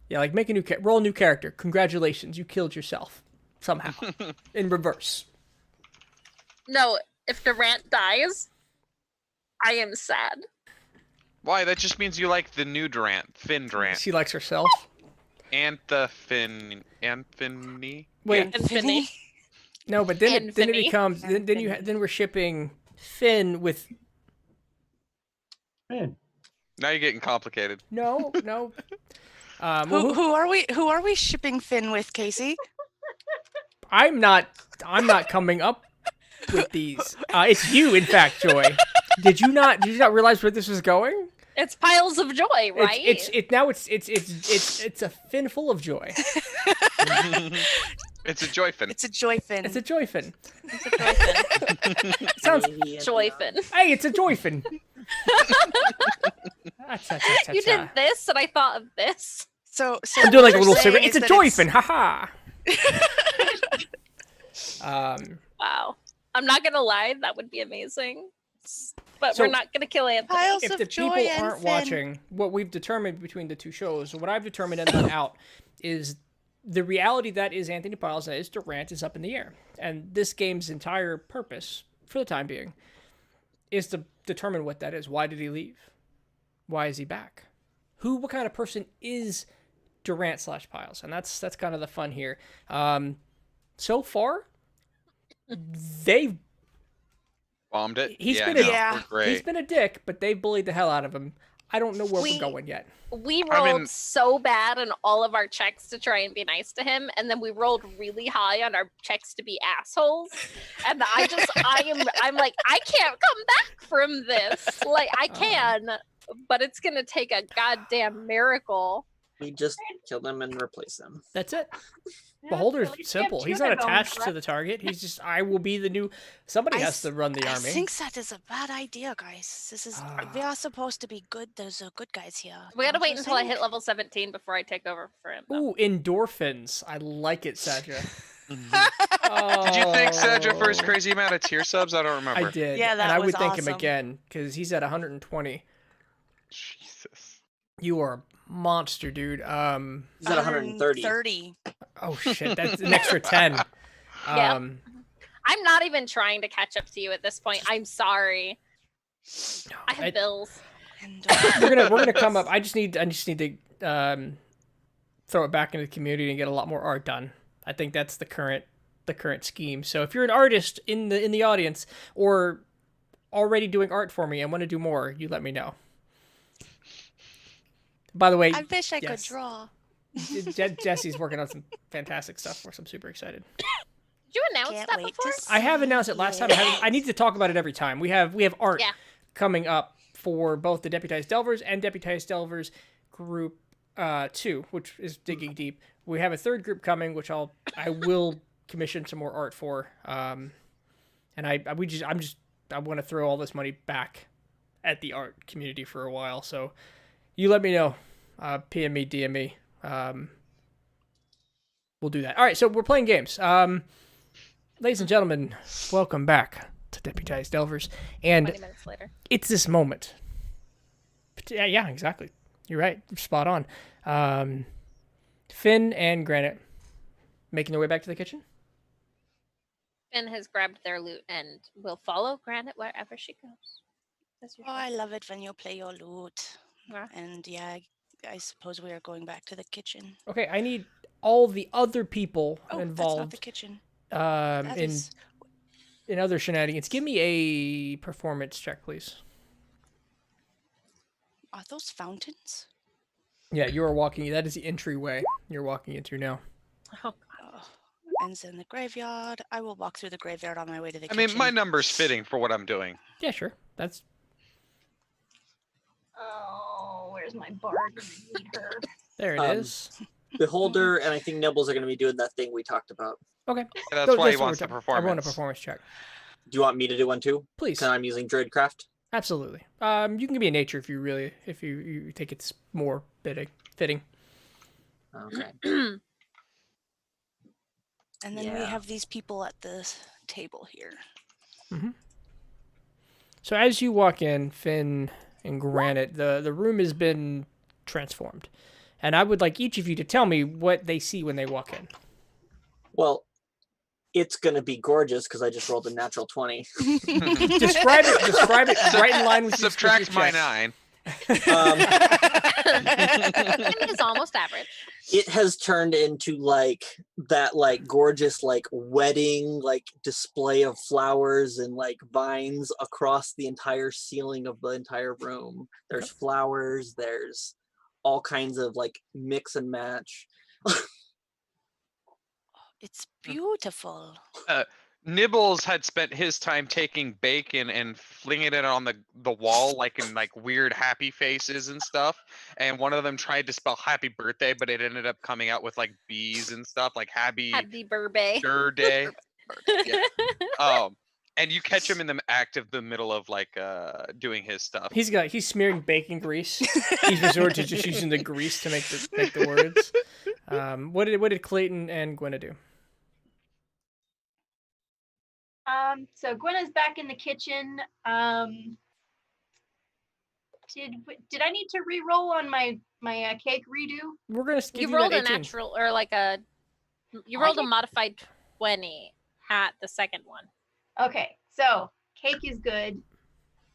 Yeah, like make a new roll a new character. Congratulations, you killed yourself somehow in reverse. No, if Durant dies, I am sad. Why? That just means you like the new Durant, Finn Durant, She likes herself. Anthony. Wait, Infinity. no, but then it Infinity. becomes then we're shipping Finn with Man, Now you're getting complicated. no. Who are we shipping Finn with, Casey? I'm not coming up with these. It's you, in fact, Joy. Did you not realize where this was going? It's piles of joy, right? It's a fin full of joy. It's a joy fin. It's a joy Finn. It's a joy fin. It's a joy fin. It sounds. Joy fin. Hey, it's a joy fin. You did this, and I thought of this. So I'm doing like a what little you're cigarette. saying It's is a that joy fin. Haha. Wow. I'm not gonna lie, that would be amazing. But So- we're not gonna kill Anthony. Piles If of the joy people and aren't Finn. watching, what we've determined between the two shows, what I've determined and let out, is the reality that is Anthony Piles and is Durant is up in the air. And this game's entire purpose, for the time being, is to determine what that is. Why did he leave? Why is he back? What kind of person is Durant / Piles? And that's kind of the fun here. So far, they've Bombed it. He's yeah, been no, a- Yeah. we're great. He's been a dick, but they've bullied the hell out of him. I don't know where We- we're going yet. We I rolled mean- so bad on all of our checks to try and be nice to him, and then we rolled really high on our checks to be assholes. And I'm like, I can't come back from this. Like, I can, but it's gonna take a goddamn miracle. We just kill them and replace them. That's it. Yeah, Beholder's at least we have simple. two He's that not go attached to left. the target. He's just, I will be the new. Somebody I has to run the I army. think that is a bad idea, guys. This is we are supposed to be good. There's good guys here. We gotta don't wait you until I think? hit level 17 before I take over for him. though. Ooh, endorphins. I like it, Sadra. Did you thank Cedra for his Oh, crazy amount of tier subs? I don't remember. I did. Yeah, and that I was would thank him awesome. again because he's at 120. Jesus. You are a monster, dude. He's at 130. 130. Oh shit, that's an extra 10. Yeah. Um, I'm not even trying to catch up to you at this point. I'm sorry. I have bills. And we're gonna come up. I just need to throw it back into the community and get a lot more art done. I think that's the current scheme. So if you're an artist in the audience or already doing art for me and want to do more, you let me know. By the way, I wish I could yes. draw. Jesse's working on some fantastic stuff for us. I'm super excited. Did you announce Can't that wait before? to I have announced it last time. I need to talk about it every time. We have art Yeah. coming up for both the Deputized Delvers and Deputized Delvers Group 2, which is digging deep. We have a third group coming, which I will commission some more art for. And I want to throw all this money back at the art community for a while. So you let me know. PM me, DM me. We'll do that. All right, so we're playing games. Ladies and gentlemen, welcome back to Deputized Delvers. And 20 minutes later. it's this moment. Yeah, exactly. You're right. Spot on. Finn and Granite making their way back to the kitchen. Finn has grabbed their loot and will follow Granite wherever she goes. As Oh, usual. I love it when you play your loot. Yeah. And yeah, I suppose we are going back to the kitchen. Okay, I need all the other people Oh, that's not the involved kitchen. That is in other shenanigans. Give me a performance check, please. Are those fountains? Yeah, you are walking. That is the entryway you're walking into now. Oh, Oh, ends in the graveyard. I will walk through the graveyard on my way to the I kitchen. mean, my number's fitting for what I'm doing. Yeah, sure. That's Oh, where's my bard? I need her. there. It is. Beholder and I think Nibbles are going to be doing that thing we talked about. Okay. That's why he what wants we're the talking- I want a performance. performance check, Do you want me to do one too? please. Because I'm using Druidcraft. Absolutely. You can be a nature if you think it's more fitting. Okay. And then we Yeah. have these people at the table here. So as you walk in, Finn and Granite, the room has been transformed. And I would like each of you to tell me what they see when they walk in. Well, it's going to be gorgeous because I just rolled a natural 20. Describe it right in line with your Subtract my check. 9. Finn is almost average. It has turned into like that gorgeous wedding display of flowers and vines across the entire ceiling of the entire room. There's flowers, there's all kinds of mix and match. It's beautiful. Nibbles had spent his time taking bacon and flinging it on the wall in weird happy faces and stuff. And one of them tried to spell happy birthday, but it ended up coming out with bees and stuff, happy Happy birthday. day. Yeah. And you catch him in the act of the middle of doing his stuff. He's smearing bacon grease. He's resorted to just using the grease to make the words. What did Clayton and Gwenna do? So Gwenna's back in the kitchen. Did I need to re-roll on my cake redo? We're gonna give You you rolled that a 18. natural or you I rolled a did- modified 20 at the second one. Okay, so cake is good.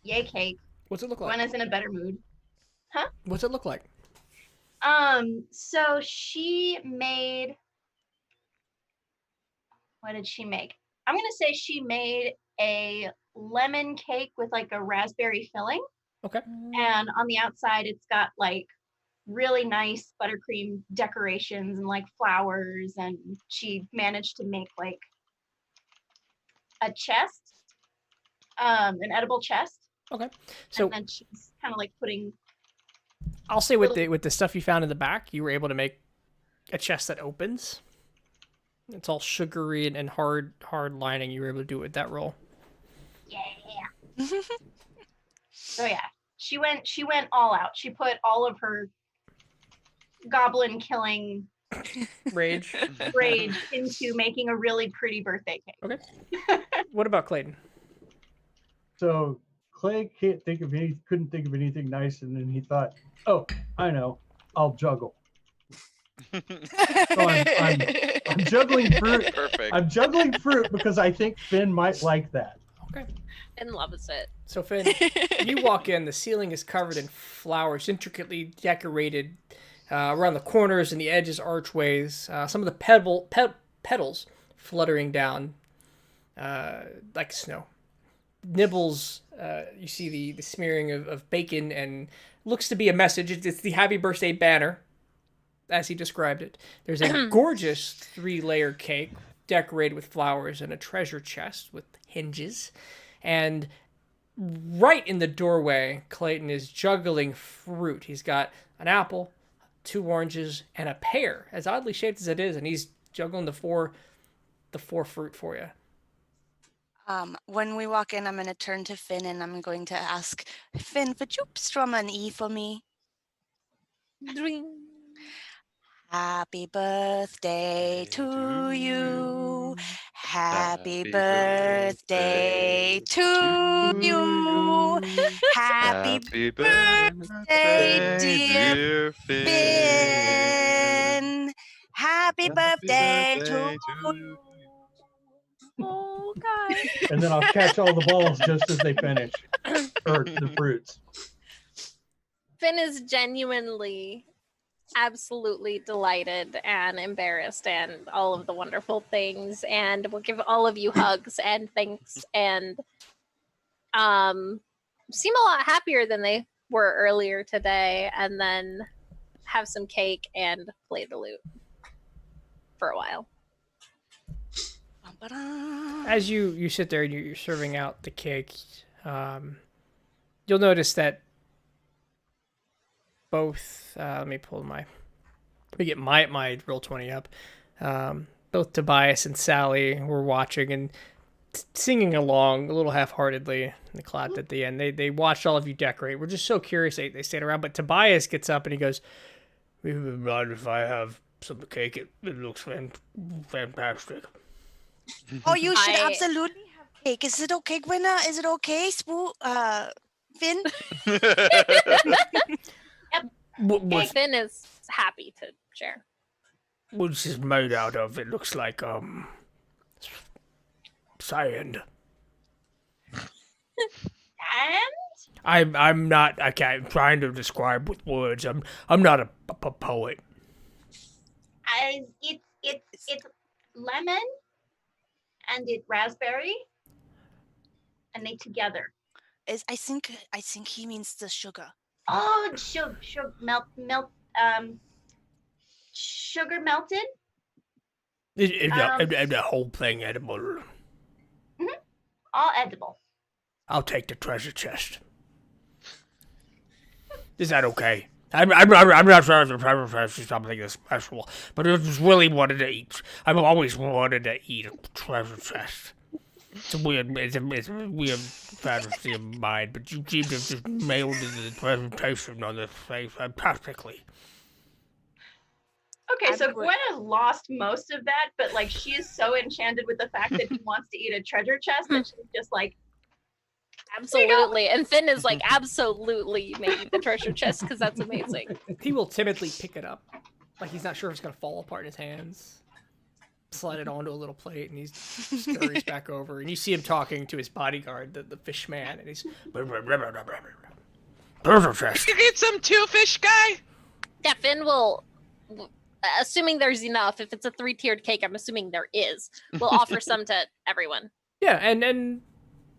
Yay, cake. What's it look like? Gwenna's in a better mood. What's it look like? So she made. What did she make? I'm gonna say she made a lemon cake with a raspberry filling. Okay. And on the outside, it's got like really nice buttercream decorations and like flowers. And she managed to make like a chest, an edible chest. Okay. So And then she's kind of like putting. I'll say with the stuff you found in the back, you were able to make a chest that opens. It's all sugary and hard lining. You were able to do it with that roll. Yeah. So yeah, she went all out. She put all of her goblin killing Rage. into making a really pretty birthday cake. Okay. What about Clayton? So Clay couldn't think of anything nice, and then he thought, "Oh, I know, I'll juggle." So I'm juggling fruit. Perfect. I'm juggling fruit because I think Finn might like that. Okay. Finn loves it. So Finn, you walk in. The ceiling is covered in flowers, intricately decorated around the corners and the edges, archways. Some of the petals fluttering down like snow. Nibbles. You see the smearing of bacon, and looks to be a message. It's the happy birthday banner, as he described it. There's a gorgeous 3-layer cake decorated with flowers and a treasure chest with hinges. And right in the doorway, Clayton is juggling fruit. He's got an apple, 2 oranges, and a pear, as oddly shaped as it is, and he's juggling the four fruit for you. When we walk in, I'm going to turn to Finn and I'm going to ask, Finn, would you strum an E for me? Dring. Happy birthday to you. Happy Happy birthday to you. Happy birthday, dear Finn. Happy birthday to you. Oh God. And then I'll catch all the balls just as they finish, or the fruits. Finn is genuinely, absolutely delighted and embarrassed and all of the wonderful things, and we'll give all of you hugs and thanks, and seem a lot happier than they were earlier today, and then have some cake and play the lute for a while. As you sit there and you're serving out the cake, you'll notice that both let me get my roll 20 up. Both Tobias and Sally were watching and singing along a little half-heartedly in the clap at the end. They watched all of you decorate. We're just so curious they stayed around. But Tobias gets up and he goes, "We would mind if I have some cake. It looks fantastic." Oh, you should absolutely have cake. Is it okay, Gwenna? Is it okay, Finn? Finn is happy to share. What's this made out of? It looks like sand. I'm not. I can't. I'm trying to describe with words. I'm not a poet. It's lemon and it's raspberry, and they together. I think he means the sugar. Oh, sugar sugar melted. The whole thing edible. Mm-hmm. All edible. I'll take the treasure chest. Is that okay? I'm not sure if the treasure chest is something that's special, but I just really wanted to eat. I've always wanted to eat a treasure chest. It's a weird fantasy of mine, but you seem to have just nailed the presentation on this face fantastically. Okay, so Gwen has lost most of that, but like she is so enchanted with the fact that he wants to eat a treasure chest that she's just like, absolutely. And Finn is like, absolutely, maybe the treasure chest because that's amazing. He will timidly pick it up, like he's not sure if it's gonna fall apart in his hands. Slide it onto a little plate, and he scurries back over, and you see him talking to his bodyguard, the fish man, and he's treasure chest. You get some too, fish guy. Yeah, Finn will, assuming there's enough. If it's a 3-tiered cake, I'm assuming there is. We'll offer some to everyone. Yeah, and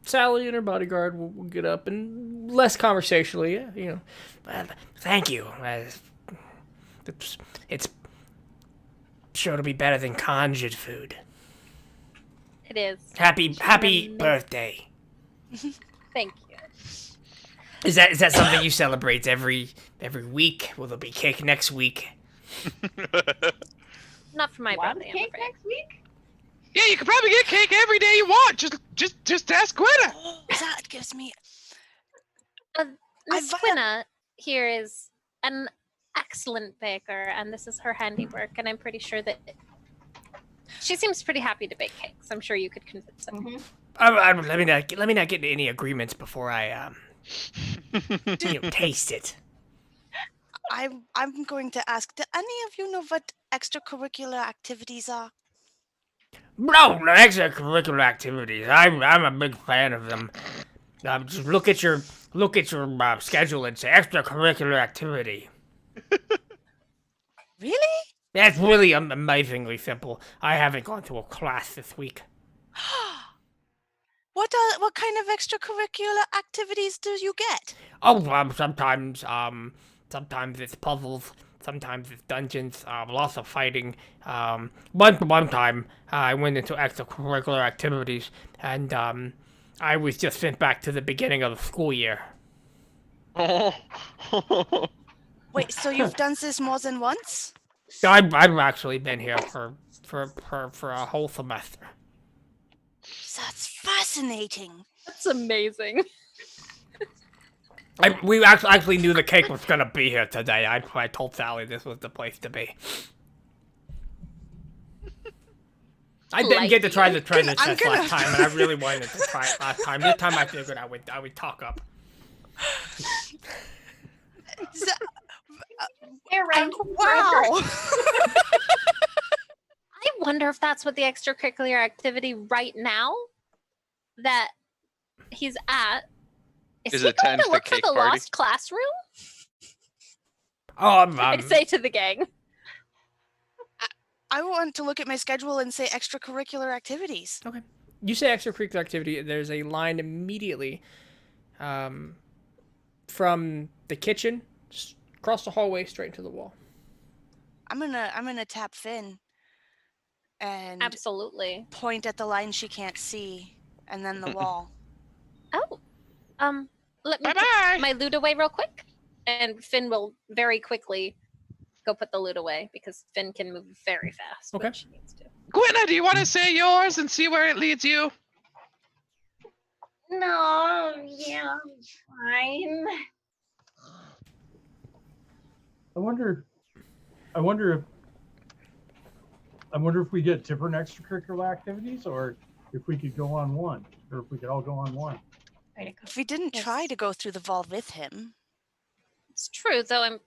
Sally and her bodyguard will get up, and less conversationally. Thank you. It's sure to be better than conjured food. It is. Happy amazing. birthday. Thank you. Is that something you celebrate every week? Will there be cake next week? Not for my Want birthday, I'm cake afraid. next week? Yeah, you can probably get cake every day you want. Just ask Gwynna. That gives me. Miss I've- Quinna here is an excellent baker, and this is her handiwork, and I'm pretty sure that she seems pretty happy to bake cakes. I'm sure you could convince her. Mm-hmm. Let me not get into any agreements before I taste it. I'm going to ask. Do any of you know what extracurricular activities are? No, extracurricular activities. I'm a big fan of them. Just look at your schedule and say extracurricular activity. Really? That's really amazingly simple. I haven't gone to a class this week. What kind of extracurricular activities do you get? Oh, sometimes it's puzzles. Sometimes it's dungeons. Lots of fighting. One time I went into extracurricular activities, and I was just sent back to the beginning of the school year. Wait, so you've done this more than once? I've actually been here for a whole semester. That's fascinating. That's amazing. We actually knew the cake was gonna be here today. I told Sally this was the place to be. I didn't get to try the treasure chest last time, and I really wanted to try it last time. This time I figured I would talk up. Stay around Wow. I wonder if that's what the extracurricular activity right now that he's at. Is he going attend to the look for cake the party? lost classroom? Oh, I say to the gang. I want to look at my schedule and say extracurricular activities. okay. You say extracurricular activity. There's a line immediately, from the kitchen, just across the hallway, straight into the wall. I'm gonna tap Finn and Absolutely. point at the line she can't see, and then the wall. Oh, let me Bye-bye. put my loot away real quick, and Finn will very quickly go put the loot away because Finn can move very fast Okay. when she needs to. Gwynna, do you want to say yours and see where it leads you? No, yeah, fine. I wonder if we get different extracurricular activities, or if we could go on one, or if we could all go on one. If we didn't try to go through the wall with him, It's true, though.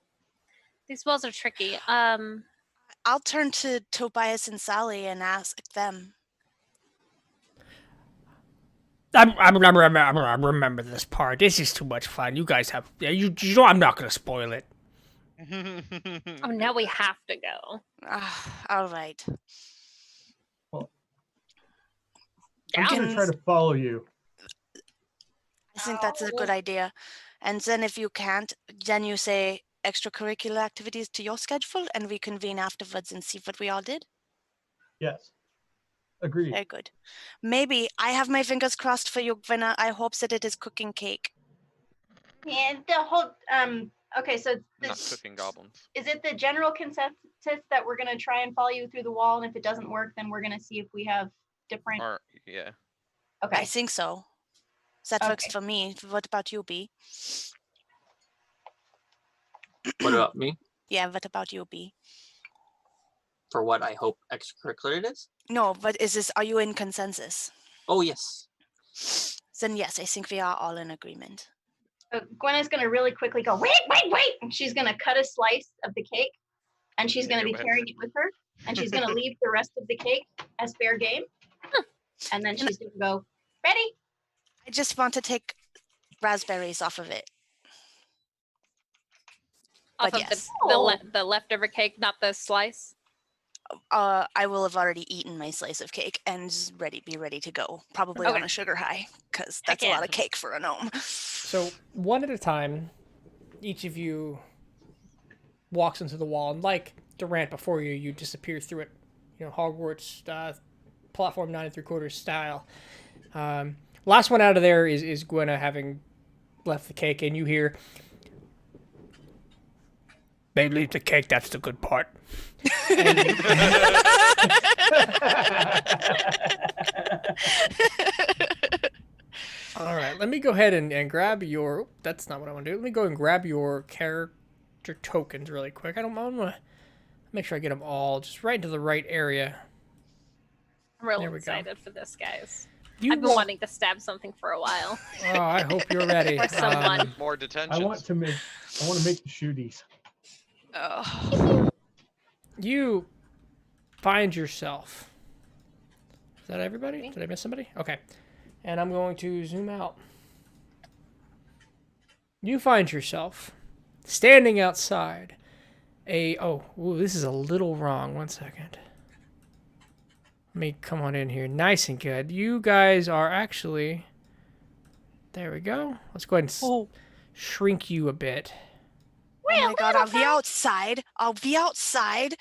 These walls are tricky. I'll turn to Tobias and Sally and ask them. I remember this part. This is too much fun. You guys have. You know I'm not gonna spoil it. Oh, now we have to go. All right. I'm gonna try to follow you. I think that's a good idea. And then if you can't, then you say extracurricular activities to your schedule and we convene afterwards and see what we all did. Yes. Agreed. Very good. Maybe I have my fingers crossed for you, Gwenna. I hope that it is cooking cake. And the whole okay, so Not cooking goblins. is it the general consensus that we're gonna try and follow you through the wall, and if it doesn't work, then we're gonna see if we have different. Or yeah. Okay. I think so. That works Okay. for me. What about you, B? What about me? Yeah, what about you, B? For what I hope extracurricular it is? No, but are you in consensus? Oh, yes. Then yes, I think we are all in agreement. Gwen is gonna really quickly go, wait, and she's gonna cut a slice of the cake, and she's gonna be carrying it with her, and she's gonna leave the rest of the cake as fair game, and then she's gonna go, ready? I just want to take raspberries off of it. Off But of yes. the leftover cake, not the slice. I will have already eaten my slice of cake and be ready to go. Probably on Okay. a sugar high, because Heck that's a lot yeah. of cake for a gnome. So one at a time, each of you walks into the wall, and like Durant before you, you disappear through it. Hogwarts platform 9 3/4 style. Last one out of there is Gwenna, having left the cake, and you hear, "They leave the cake. That's the good part." All right, let me go ahead and grab your. That's not what I want to do. Let me go and grab your character tokens really quick. I want to make sure I get them all just right into the right area. I'm real There we go. excited for this, guys. You I've been won't- wanting to stab something for a while. Oh, I hope you're ready. Or someone. More I detentions. want to make the shooties. Oh. You find yourself. Is that everybody? Me. Did I miss somebody? Okay. And I'm going to zoom out. You find yourself standing outside this is a little wrong. 1 second. Let me come on in here. Nice and good. You guys are actually... There we go. Let's go ahead and shrink you a bit. Oh my god, I'll be outside. I'll be outside.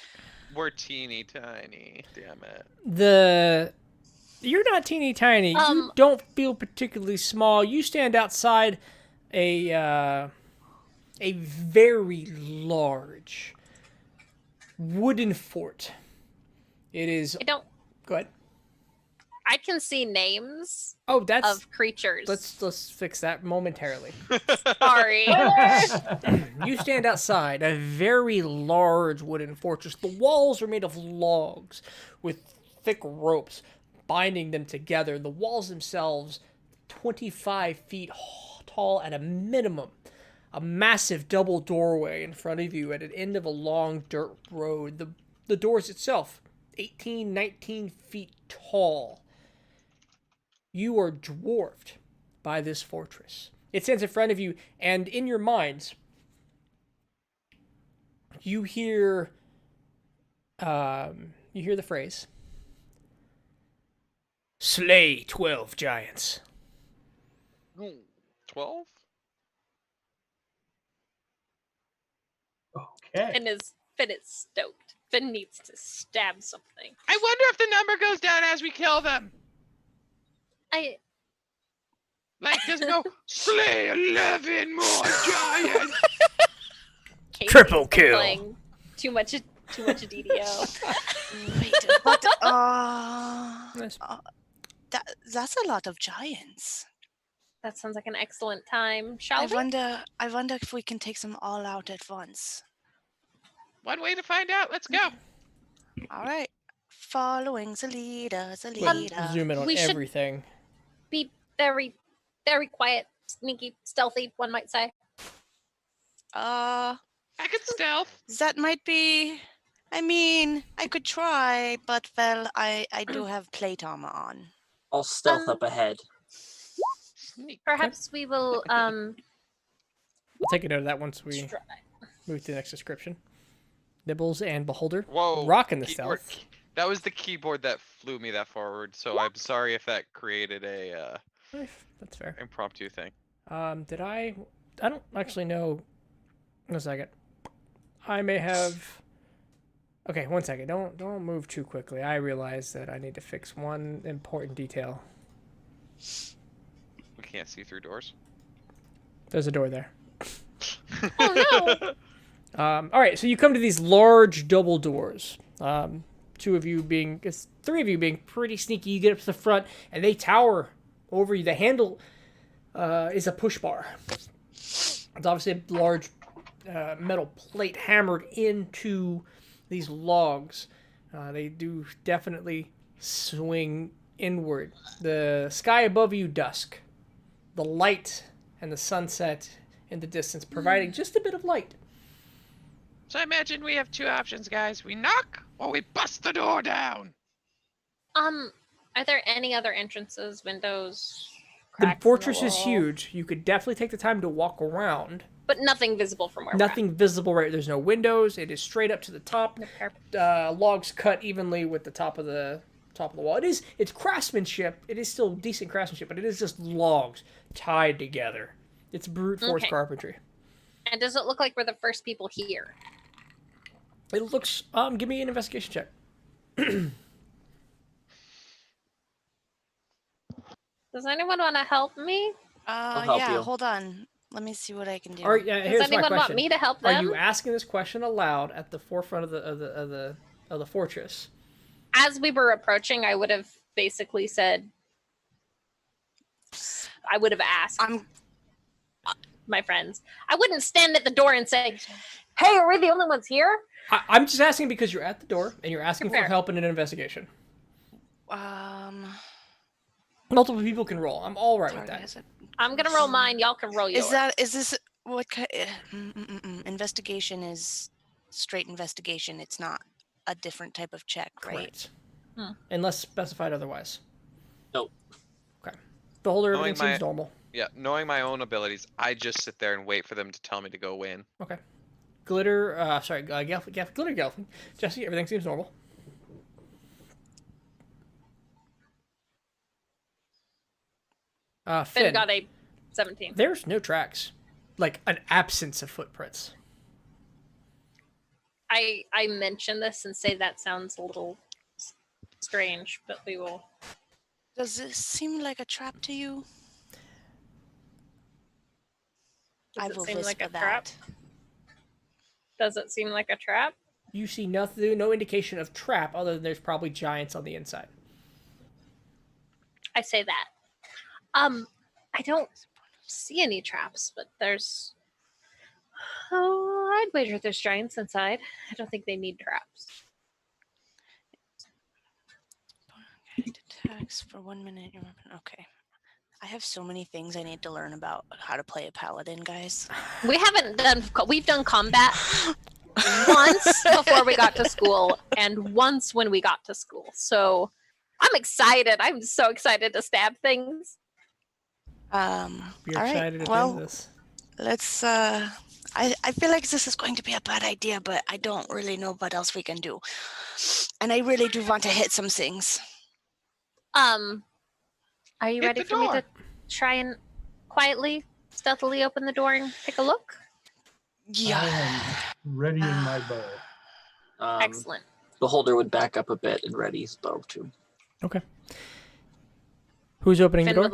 We're teeny tiny. Damn it. You're not teeny tiny. You don't feel particularly small. You stand outside a very large wooden fort. It is. I don't. Go ahead. I can see names Oh, that's. of creatures. Let's fix that momentarily. Sorry. You stand outside a very large wooden fortress. The walls are made of logs with thick ropes binding them together. The walls themselves, 25 feet tall at a minimum. A massive double doorway in front of you at an end of a long dirt road. The doors itself, 18, 19 feet tall. You are dwarfed by this fortress. It stands in front of you, and in your minds, you hear the phrase, "Slay 12 giants." 12? Okay. Finn is stoked. Finn needs to stab something. I wonder if the number goes down as we kill them. Like, does it go, slay 11 more giants? Casey's Triple kill. Playing too much DDO. Wait, but that's a lot of giants. That sounds like an excellent time. Shall I we? wonder if we can take them all out at once. One way to find out. Let's go. All right. Following the leader, Zoom in on We should- everything. Be very, very quiet, sneaky, stealthy, one might say. I could stealth. That might be... I mean, I could try, but, well, I do have plate armor on. I'll stealth up ahead. Sneak. Perhaps we will I'll take a note of that once we try. move to the next description. Nibbles and Beholder. Whoa. Rocking the keyboard. stealth. That was the keyboard that flew me that forward, so I'm sorry if that created a That's fair. impromptu thing. Did I don't actually know. One second. I may have. Okay, 1 second. Don't move too quickly. I realize that I need to fix one important detail. We can't see through doors. There's a door there. Oh no! All right, so you come to these large double doors. Three of you being pretty sneaky. You get up to the front, and they tower over you. The handle is a push bar. It's obviously a large metal plate hammered into these logs. They do definitely swing inward. The sky above you, dusk. The light and the sunset in the distance, providing just a bit of light. So I imagine we have two options, guys. We knock or we bust the door down. Are there any other entrances, windows, The cracks in fortress is wall, huge. You could definitely take the time to walk around. but nothing visible from where Nothing visible right. There's no windows. It is straight up to the top. we're at. No parapet. Logs cut evenly with the top of the wall. It's craftsmanship. It is still decent craftsmanship, but it is just logs tied together. It's brute force Okay. carpentry. And does it look like we're the first people here? It looks. Give me an investigation check. Does anyone want to help me? help Yeah, you. hold on. Let me see what I can do. All right. Yeah. Does Here's my anyone question. want me to help Are them? you asking this question aloud at the forefront of the fortress? As we were approaching, I would have basically said, I would have asked I'm my friends. I wouldn't stand at the door and say, hey, are we the only ones here? I'm just asking because you're at the door and you're asking for Fair. help in an investigation. um Multiple people can roll. I'm all right with sorry, that. is it- I'm going to roll mine. Y'all can roll yours. is this what kind investigation is straight investigation. It's not a different type of check, right? Correct. Hmm. Unless specified otherwise. Nope. Okay. Beholder, Knowing everything seems my- normal. Yeah, knowing my own abilities, I just sit there and wait for them to tell me to go in. Okay. Glitter, Glitter Gelfling. Jesse, everything seems normal. Finn Finn, got a 17. there's no tracks. Like, an absence of footprints. I mention this and say that sounds a little strange, but we will. Does this seem like a trap to you? Does I it will seem like whisper a trap? that. Does it seem like a trap? You see nothing, no indication of trap other than there's probably giants on the inside. I say that. I don't see any traps, but there's. Oh, I'd wager there's giants inside. I don't think they need traps. Attacks for 1 minute. Your weapon. Okay. I have so many things I need to learn about how to play a paladin, guys. We haven't done. We've done combat once before we got to school, and once when we got to school. So I'm excited. I'm so excited to stab things. You're All right. excited at the Well, end of this. let's. I feel like this is going to be a bad idea, but I don't really know what else we can do, and I really do want to hit some things. Are you Hit ready the for me door. to try and quietly, stealthily open the door and take a look? Yeah. I am readying my bow. Excellent. Beholder would back up a bit and ready his bow too. Okay. Who's opening the Finn door?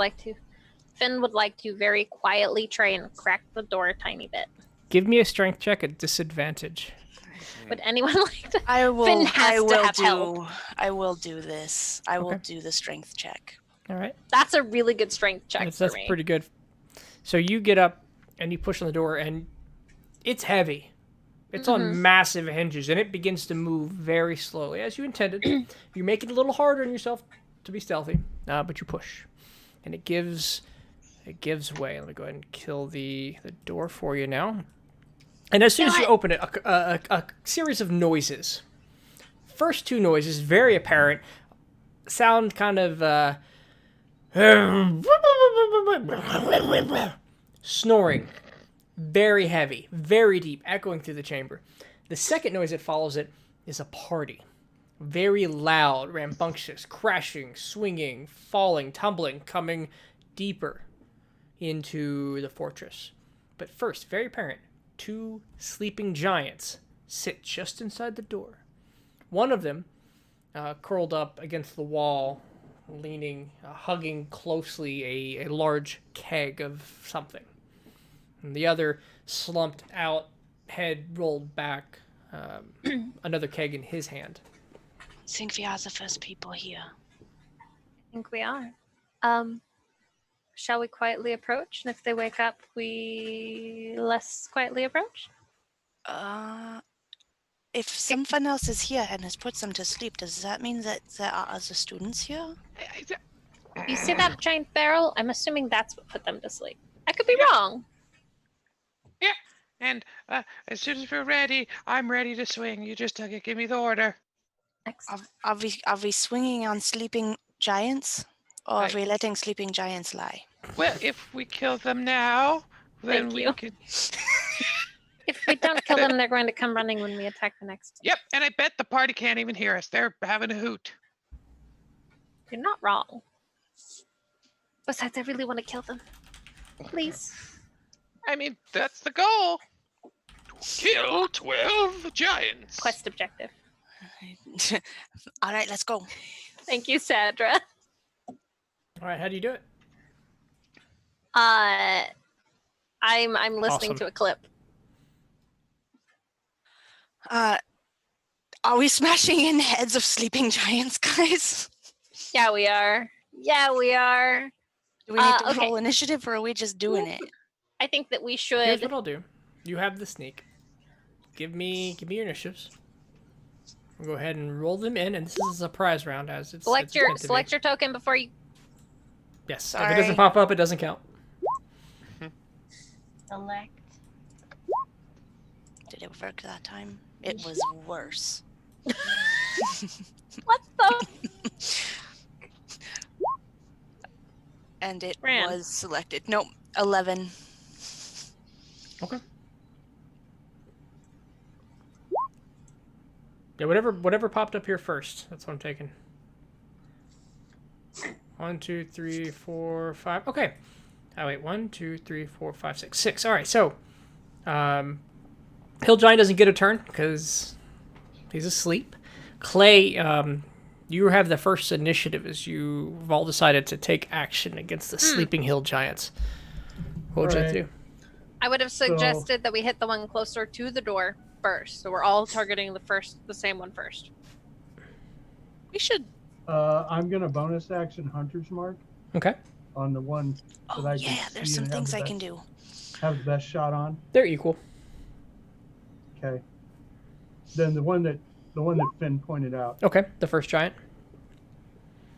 would like to very quietly try and crack the door a tiny bit. Give me a strength check at disadvantage. Would anyone like to? I will. Finn has I to will have do. help. I will do this. I will Okay. do the strength check. All right. That's a really good strength check That's for me. pretty good. So you get up and you push on the door, and it's heavy. It's on massive hinges, and it begins to move very slowly, as you intended. You make it a little harder on yourself to be stealthy, but you push, and it gives way. Let me go ahead and kill the door for you now. And as soon as you open it, a series of noises. First two noises, very apparent, sound kind of snoring. Very heavy, very deep, echoing through the chamber. The second noise that follows it is a party. Very loud, rambunctious, crashing, swinging, falling, tumbling, coming deeper into the fortress. But first, very apparent, two sleeping giants sit just inside the door. One of them, curled up against the wall, leaning, hugging closely a large keg of something. And the other slumped out, head rolled back, another keg in his hand. I think we are the first people here. I think we are. Shall we quietly approach? And if they wake up, we less quietly approach? If someone else is here and has put them to sleep, does that mean that there are other students here? You see that giant barrel? I'm assuming that's what put them to sleep. I could be wrong. Yeah, and as soon as we're ready, I'm ready to swing. You just give me the order. Excellent. Are we swinging on sleeping giants, or are Right. we letting sleeping giants lie? Well, if we kill them now, then Thank we you. could. If we don't kill them, they're going to come running when we attack the next. Yep, and I bet the party can't even hear us. They're having a hoot. You're not wrong. Besides, I really want to kill them. Please. I mean, that's the goal. Kill 12 giants. Quest objective. All right, let's go. Thank you, Sadra. All right, how do you do it? I'm listening Awesome. to a clip. Are we smashing in heads of sleeping giants, guys? Yeah, we are. Yeah, we are. Do we need to Okay. roll initiative, or are we just doing it? I think that we Here's should. what I'll do. You have the sneak. Give me your initiatives. We'll go ahead and roll them in, and this is a surprise round as it's Select your meant to be. select your token before you. Yes. If it Sorry. doesn't pop up, it doesn't count. Select. Did it work that time? It was worse. What the? And it Ran. was selected. Nope, 11. Okay. Yeah, whatever popped up here first. That's what I'm taking. 1, 2, 3, 4, 5. Okay. Oh wait, 1, 2, 3, 4, 5, 6. 6. All right. So, Hill Giant doesn't get a turn because he's asleep. Clay, you have the first initiative as you've all decided to take action against the sleeping Hill Giants. What would you like to Right. do? I would have suggested that we hit the one closer to the door first, so we're all targeting the same one first. We should. I'm gonna bonus action Hunter's Mark Okay. on the one that Oh, I can yeah, there's see some and have things the I best- can do. have the best shot on. They're equal. Okay. Then the one that Finn pointed out. Okay. The first giant.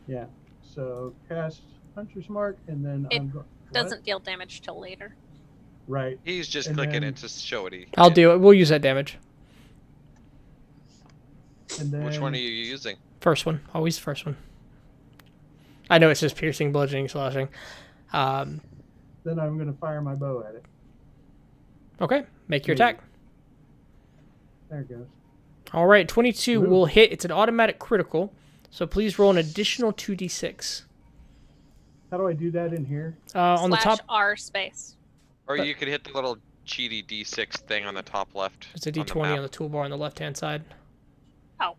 Yeah. So cast Hunter's Mark, and then It I'm going. Doesn't deal damage till later. Right. He's just And clicking then- it to show it. I'll do it. We'll use that damage. And then Which one are you using? First one. Always the first one. I know it says piercing, bludgeoning, slashing. Then I'm gonna fire my bow at it. Okay. Make your Maybe. attack. There it goes. All right. 22 Ooh. will hit. It's an automatic critical. So please roll an additional 2d6. How do I do that in here? On the Slash top, R space. Or you could hit the little cheaty D6 thing on the top left. it's a on the d20 map. on the toolbar on the left-hand side. Oh.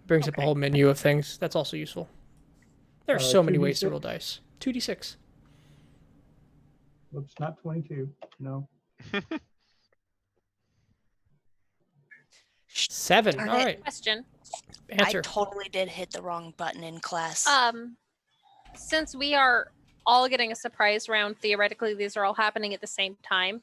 Brings up a Okay. whole menu of things. That's also useful. There are so many ways to 2d6? roll dice. 2d6. Whoops, not 22. No. 7. Darn All it. right. Question. Answer. I totally did hit the wrong button in class. Since we are all getting a surprise round, theoretically these are all happening at the same time.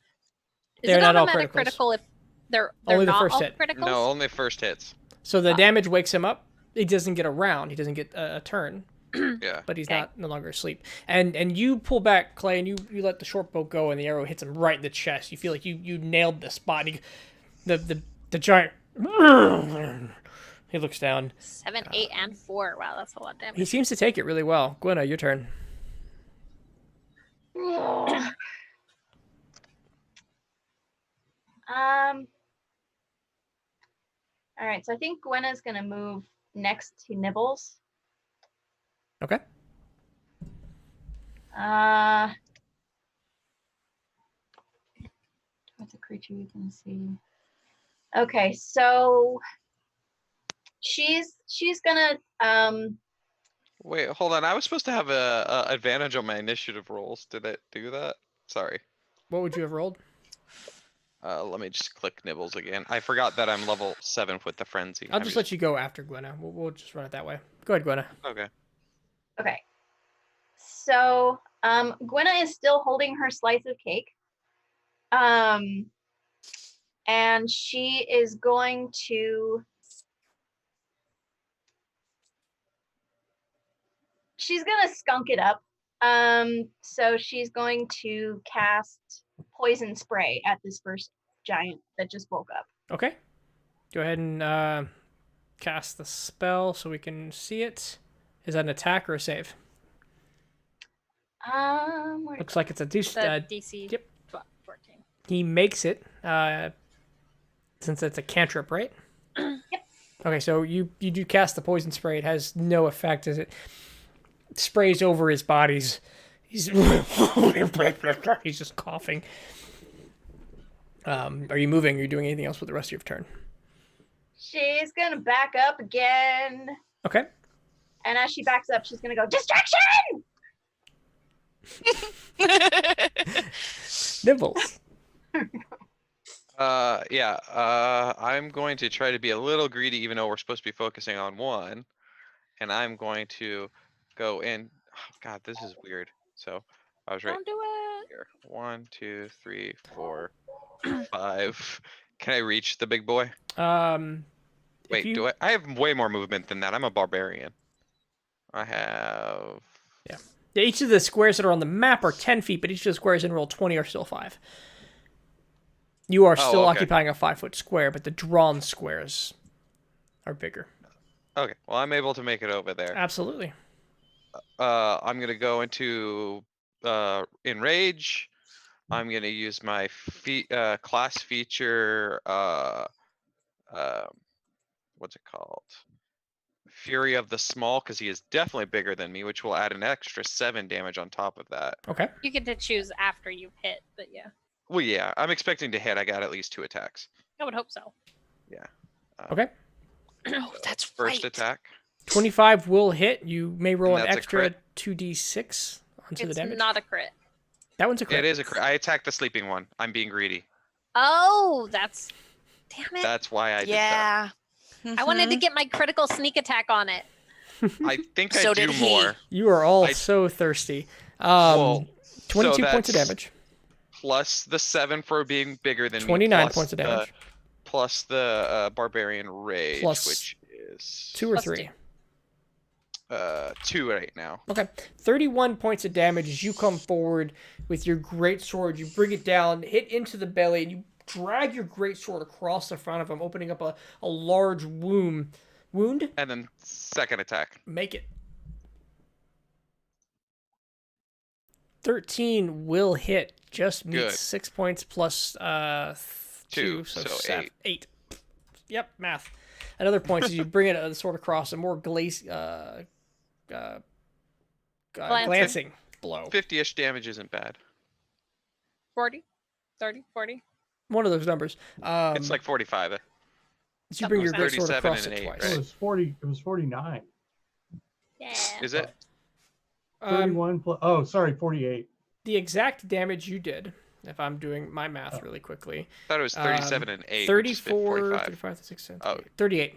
Is They're it not all automatic criticals. critical if they're Only the not first all hit. criticals? No, only first hits. So the damage wakes him up. He doesn't get a round. He doesn't get a turn. Yeah. But he's Okay. not no longer asleep. And you pull back, Clay, and you let the short bow go, and the arrow hits him right in the chest. You feel like you nailed the spot. And the giant. He looks down. 7, 8, and 4. Wow, that's a lot of He damage. seems to take it really well. Gwenna, your turn. All right, so I think Gwenna's gonna move next to Nibbles. Okay. What's a creature you can see? Okay, so she's gonna Wait, hold on. I was supposed to have a advantage on my initiative rolls. Did it do that? Sorry. What would you have rolled? Let me just click Nibbles again. I forgot that I'm level 7 with the frenzy. I'll just let you go after Gwenna. We'll just run it that way. Go ahead, Gwenna. Okay. okay. So Gwenna is still holding her slice of cake. And she is going to skunk it up. So she's going to cast poison spray at this first giant that just woke up. Okay. Go ahead and cast the spell so we can see it. Is that an attack or a save? Where'd it Looks go? like it's a DC yep. 14. He makes it, since it's a cantrip, right? Yep. Okay, so you do cast the poison spray. It has no effect as it sprays over his bodies. He's just coughing. Are you moving? Are you doing anything else with the rest of your turn? She's gonna back up again. Okay. And as she backs up, she's gonna go, distraction! Nibbles. I'm going to try to be a little greedy, even though we're supposed to be focusing on one. And I'm going to go in. Oh, God, this is weird. So I was right Don't do it. here. 1, 2, 3, 4, 5. Can I reach the big boy? Wait, you- do I have way more movement than that. I'm a barbarian. I have. Yeah, each of the squares that are on the map are 10 feet, but each of the squares in roll 20 are still 5. You are still okay. occupying a 5-foot square, but the drawn squares are bigger. Okay, well, I'm able to make it over there. Absolutely. I'm gonna go into enrage. I'm gonna use my class feature. What's it called? Fury of the Small, because he is definitely bigger than me, which will add an extra 7 damage on top of that. Okay. You get to choose after you've hit, but yeah, Well, yeah, I'm expecting to hit. I got at least 2 attacks. I would hope so. Yeah. Okay. Oh, that's First right. attack. 25 will hit. You may roll And an that's a extra crit? 2d6 onto the It's damage. not a crit. That one's a crit. It is a crit. I attacked the sleeping one. I'm being greedy. Oh, that's damn it. That's why I did that. Yeah. I wanted to Mhm. get my critical sneak attack on it. I think So I did do he. more. You are all I- so thirsty. Well, 22 so points of that's damage. Plus the 7 for being bigger than 29 me. plus points of damage. Plus the barbarian rage, Plus which is 2 or Plus 3. 2 right now. Okay. 31 points of damage as you come forward with your great sword. You bring it down, hit into the belly, and you drag your great sword across the front of him, opening up a large wound. And then second attack. Make it. 13 will hit. Just meets Good. 6 points plus 2, so so 8. Yep, math. Another point is you bring it the sword across a more glancing blow. 50-ish damage isn't bad. 40, 30, 40. One of those numbers. It's like 45. so you bring your great sword 37 across and it an 8, twice. right? It was 40. It was 49. Yeah. Is it? 31 plus. Oh, sorry, 48. The exact damage you did, if I'm doing my math really quickly, I thought it was 37 and 8. which is 34, 45. 35, 36, Oh. 38.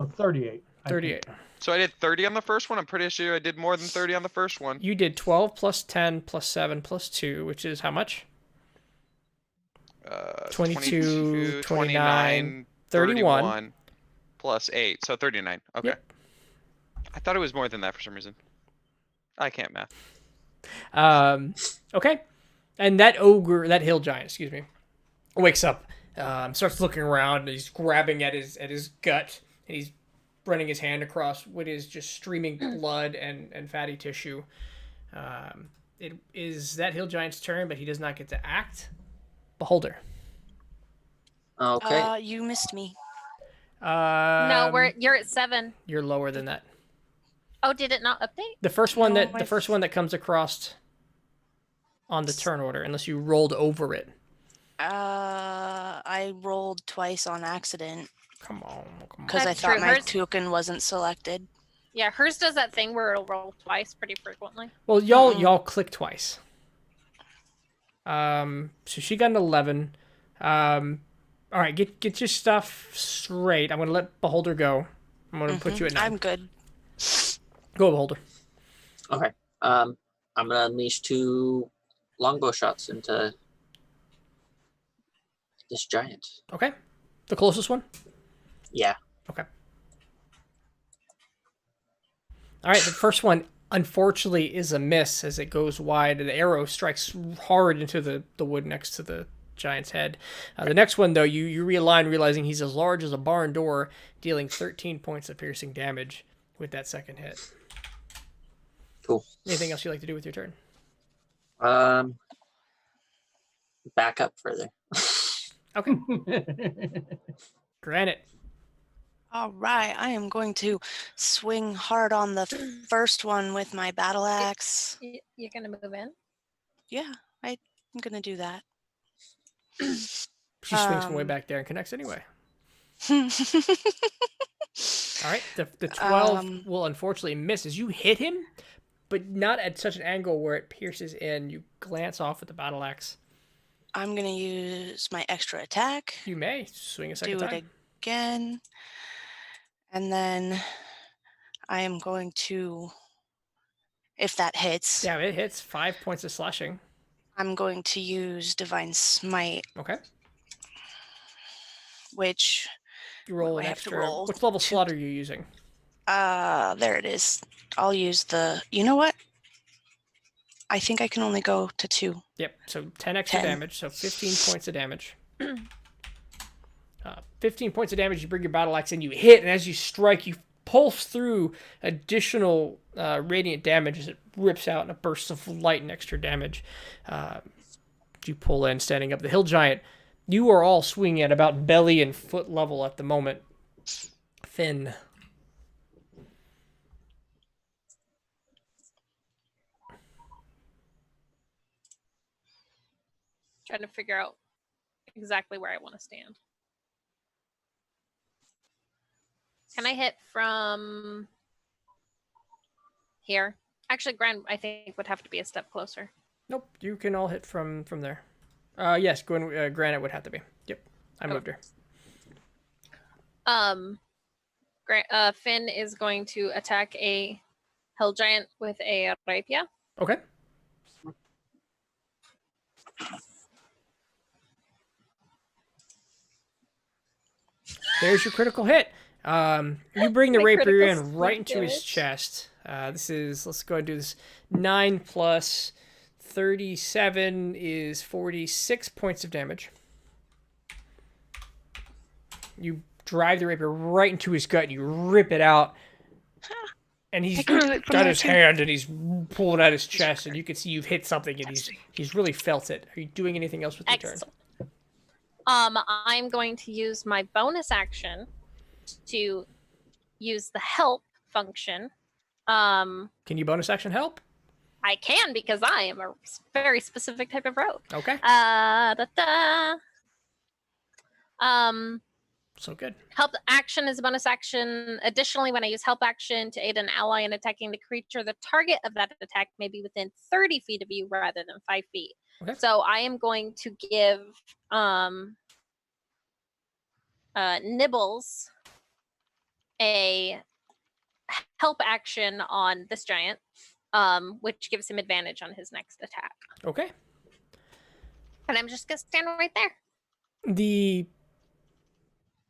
Oh, 38. I think. 38. So I did 30 on the first one. I'm pretty sure I did more than 30 on the first one. You did 12 plus 10 plus 7 plus 2, which is how much? 22, 29, 31. Plus 8, so 39. Okay. Yep. I thought it was more than that for some reason. I can't math. Okay. And that hill giant, excuse me, wakes up, starts looking around, and he's grabbing at his gut, and he's running his hand across what is just streaming blood and fatty tissue. It is that hill giant's turn, but he does not get to act. Beholder. Okay. You missed me. No, you're at 7. You're lower than that. Oh, did it not update? The first one No, the first one that comes across on the turn order, unless you rolled over it. I rolled twice on accident Come on. because I That's thought true. my Hers- token wasn't selected. Yeah, hers does that thing where it'll roll twice pretty frequently. Well, y'all click twice. So she got an 11. All right, get your stuff straight. I'm gonna let Beholder go. I'm gonna put you at 9. I'm good. Go, Beholder. Okay. I'm gonna unleash 2 longbow shots into this giant. Okay. The closest one. Yeah. Okay. All right, the first one unfortunately is a miss as it goes wide. The arrow strikes hard into the wood next to the giant's head. The next one, though, you realign, realizing he's as large as a barn door, dealing 13 points of piercing damage with that second hit. Cool. Anything else you'd like to do with your turn? Back up further. Okay. Granite. All right, I am going to swing hard on the first one with my battle axe. You're gonna move in. Yeah, I'm gonna do that. She swings from way back there and connects anyway. All right. The 12 will unfortunately miss as you hit him, but not at such an angle where it pierces in. You glance off with the battle axe. I'm gonna use my extra attack. You may swing a second Do time. it again. And then I am going to, if that hits, Yeah, it hits. 5 points of slashing. I'm going to use Divine Smite, Okay. which You roll What an do I have to extra. roll? Which level slot are you using? there it is. I'll use the, you know what? I think I can only go to 2. Yep. So 10 extra 10. damage. So 15 points of damage. 15 points of damage. You bring your battle axe in. You hit, and as you strike, you pulse through additional radiant damage as it rips out in a burst of light and extra damage. You pull in, standing up. The hill giant. You are all swinging at about belly and foot level at the moment. Finn. Trying to figure out exactly where I want to stand. Can I hit from here? Actually, Gran, I think, would have to be a step closer. Nope, you can all hit from there. Yes, Granite would have to be. Yep, I moved her. Finn is going to attack a hill giant with a rapier. Okay. There's your critical hit. You bring the My rapier critical in right into his damage. chest. Let's go and do this. 9 plus 37 is 46 points of damage. You drive the rapier right into his gut and you rip it out. And he's got his hand and he's pulling out his chest, and you can see you've hit something and he's really felt it. Are you doing anything else with your turn? Excellent. I'm going to use my bonus action to use the help function. Can you bonus action help? I can, because I am a very specific type of rogue. Okay. So good. Help action is a bonus action. Additionally, when I use help action to aid an ally in attacking the creature, the target of that attack may be within 30 feet of you rather than 5 feet. Okay. So I am going to give Nibbles a help action on this giant, which gives him advantage on his next attack. Okay. And I'm just going to stand right there. The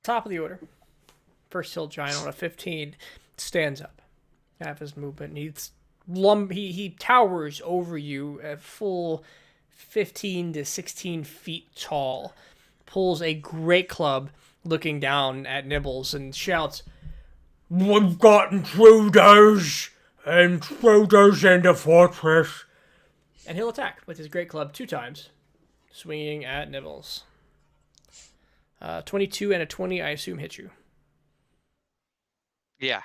top of the order, first hill giant on a 15, stands up. Half his movement. He towers over you at full 15 to 16 feet tall. Pulls a great club, looking down at Nibbles, and shouts, "We've got intruders in the fortress." And he'll attack with his great club 2 times, swinging at Nibbles. 22 and a 20, I assume, hit you. Yeah.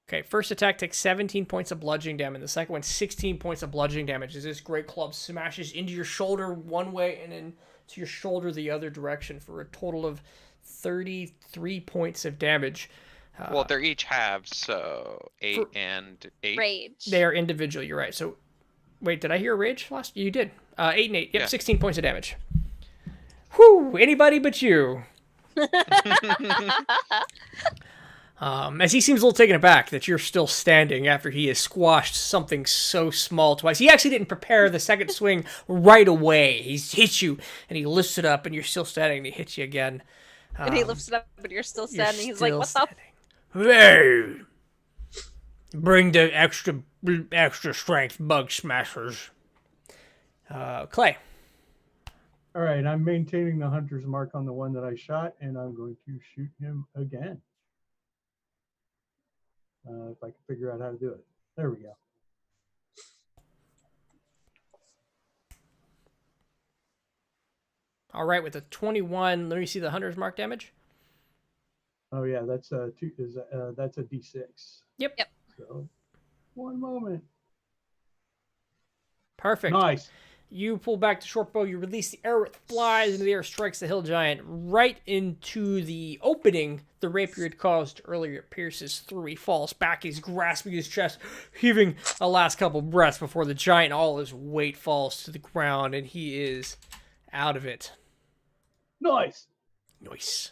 Okay, first attack takes 17 points of bludgeoning damage. The second one, 16 points of bludgeoning damage as this great club smashes into your shoulder one way and then to your shoulder the other direction for a total of 33 points of damage. Well, they're each halves, so 8 and 8. Rage. They are individual, you're right. So, wait, did I hear a rage last? You did. 8 and 8. Yep, Yeah. 16 points of damage. Whew, anybody but you. As he seems a little taken aback that you're still standing after he has squashed something so small twice. He actually didn't prepare the second swing right away. He's hit you, and he lifts it up, and you're still standing, and he hits you again. And he lifts it up, but you're still standing. He's like, still what the? Hey! Bring the extra strength bug smashers. Clay. All right, I'm maintaining the hunter's mark on the one that I shot, and I'm going to shoot him again. If I can figure out how to do it. There we go. All right, with a 21, let me see the hunter's mark damage. Oh yeah, that's a that's a D6. Yep. So, one moment. Perfect. Nice. You pull back the short bow, you release the arrow, it flies into the air, strikes the hill giant right into the opening the rapier had caused earlier. It pierces through. He falls back, he's grasping his chest, heaving a last couple breaths before the giant, all his weight falls to the ground, and he is out of it. Nice. Nice.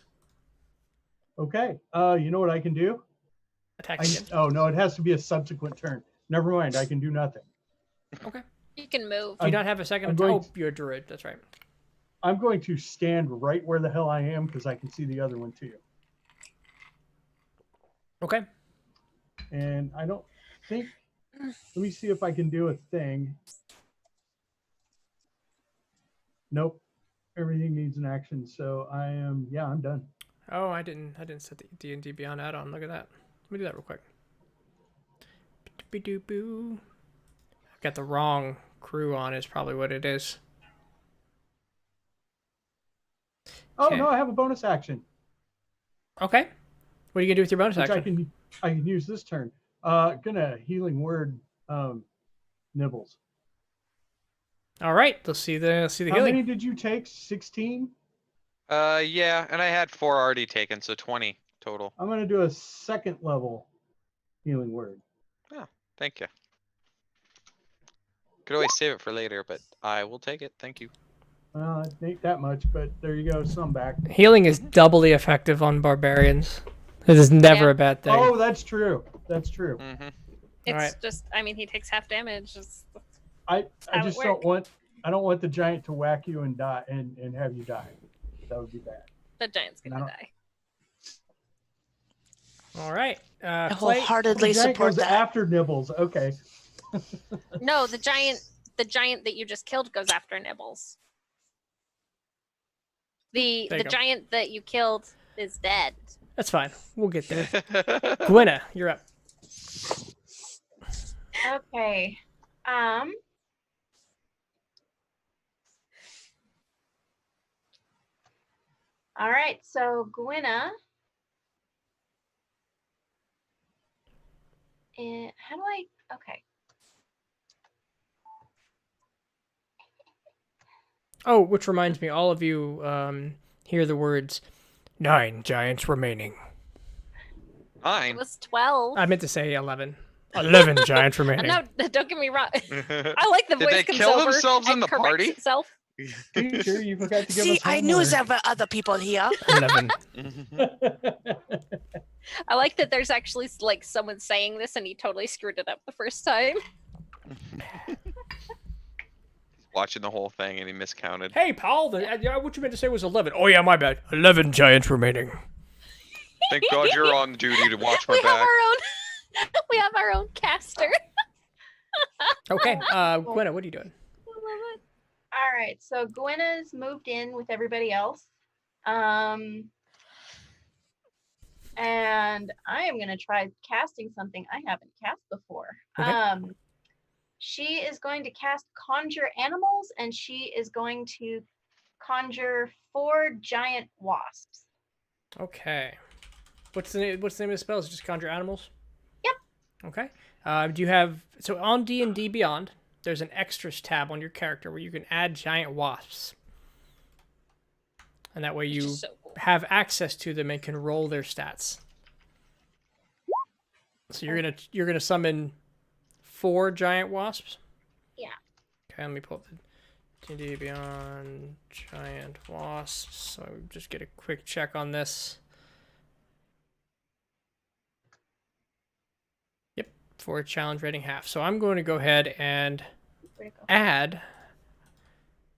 Okay. You know what I can do? Attack again. Oh no, it has to be a subsequent turn. Never mind. I can do nothing. Okay. You can move. Do you not have a second? Oh, you're a druid. That's right. I'm going to stand right where the hell I am because I can see the other one too. Okay. And I don't think. Let me see if I can do a thing. Nope. Everything needs an action. So I am. Yeah, I'm done. Oh, I didn't set the D&D Beyond add-on. Look at that. Let me do that real quick. Boo. I've got the wrong crew on is probably what it is. Oh Okay. no, I have a bonus action. Okay. What are you gonna do with your bonus Which action? I can use this turn. Gonna healing word nibbles. All right. Let's see the How healing. many did you take? 16? Yeah, and I had 4 already taken, so 20 total. I'm gonna do a second level healing word. Oh, thank you. Could always save it for later, but I will take it. Thank you. It ain't that much, but there you go. Some back. Healing is doubly effective on barbarians. It is never Yeah. a bad thing. Oh, that's true. That's true. Mm-hmm. It's Alright. just, I mean, he takes half damage. I how it just works. I don't want the giant to whack you and die and have you die. That would be bad. The giant's I gonna don't- die. All right. I Clay. wholeheartedly The giant support goes that. after Nibbles. Okay. No, the giant that you just killed goes after Nibbles. The There you go. giant that you killed is dead. That's fine. We'll get there. Gwenna, you're up. Okay. All right. So Gwenna. How do I? Okay. Oh, which reminds me, all of you hear the words 9 giants remaining. It 9. was 12. I meant to say 11. 11 giants remaining. No, don't get me wrong. I like the Did voice they comes kill over themselves and in the corrects party? itself. Teacher, you forgot to give See, us I knew homework. there were other people here. 11. I like that there's actually like someone saying this and he totally screwed it up the first time. Watching the whole thing and he miscounted. Hey, Paul, what you meant to say was 11. Oh, yeah, my bad. 11 giants remaining. Thank God you're on duty to watch my we have back. our own. We have our own caster. Okay, Gwenna, what are you doing? All right. So Gwenna's moved in with everybody else. And I am gonna try casting something I haven't cast before. Okay. She is going to cast Conjure Animals, and she is going to conjure 4 giant wasps. Okay. What's the name of the spell? Is it just conjure animals? Yep. Okay. Do you have... So on D&D Beyond, there's an extras tab on your character where you can add giant wasps. And that way Which you is so cool. have access to them and can roll their stats. So you're gonna summon 4 giant wasps? Yeah. Okay, let me pull up the D&D Beyond giant wasps. So just get a quick check on this. Yep, 4 challenge rating half. So I'm going to go ahead and Where'd it go? add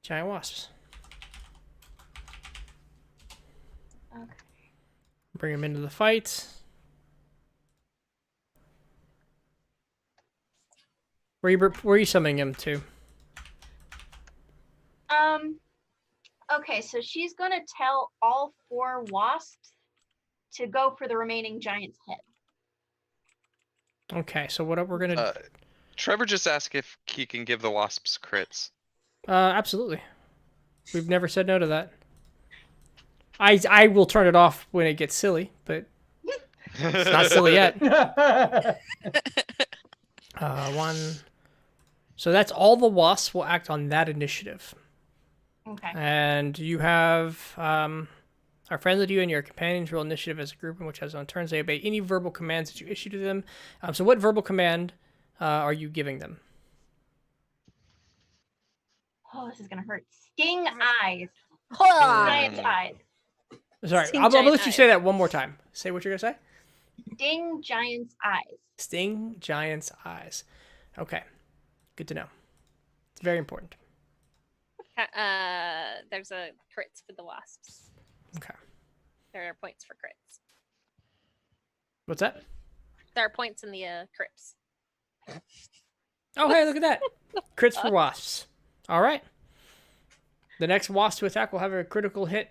giant wasps. Okay. Bring them into the fight. Where are you summoning him to? Okay, so she's gonna tell all 4 wasps to go for the remaining giant's head. Okay, so what we're gonna Trevor just asked if he can give the wasps crits. absolutely. We've never said no to that. I will turn it off when it gets silly, but it's not silly yet. One. So that's all the wasps will act on that initiative. Okay. And you have our friends with you and your companions roll initiative as a group in which has on turns they obey any verbal commands that you issue to them. So what verbal command are you giving them? Oh, this is gonna hurt. Sting eyes. Hold Giant eyes. Sorry, Sting I'll let giant you eyes. say that one more time. Say what you're gonna say. Sting giant's eyes. Sting giant's eyes. Okay, good to know. It's very important. There's a crits for the wasps. Okay. There are points for crits. What's that? There are points in the crypts. Oh, hey, look at that. Crits for wasps. All right. The next wasp to attack will have a critical hit.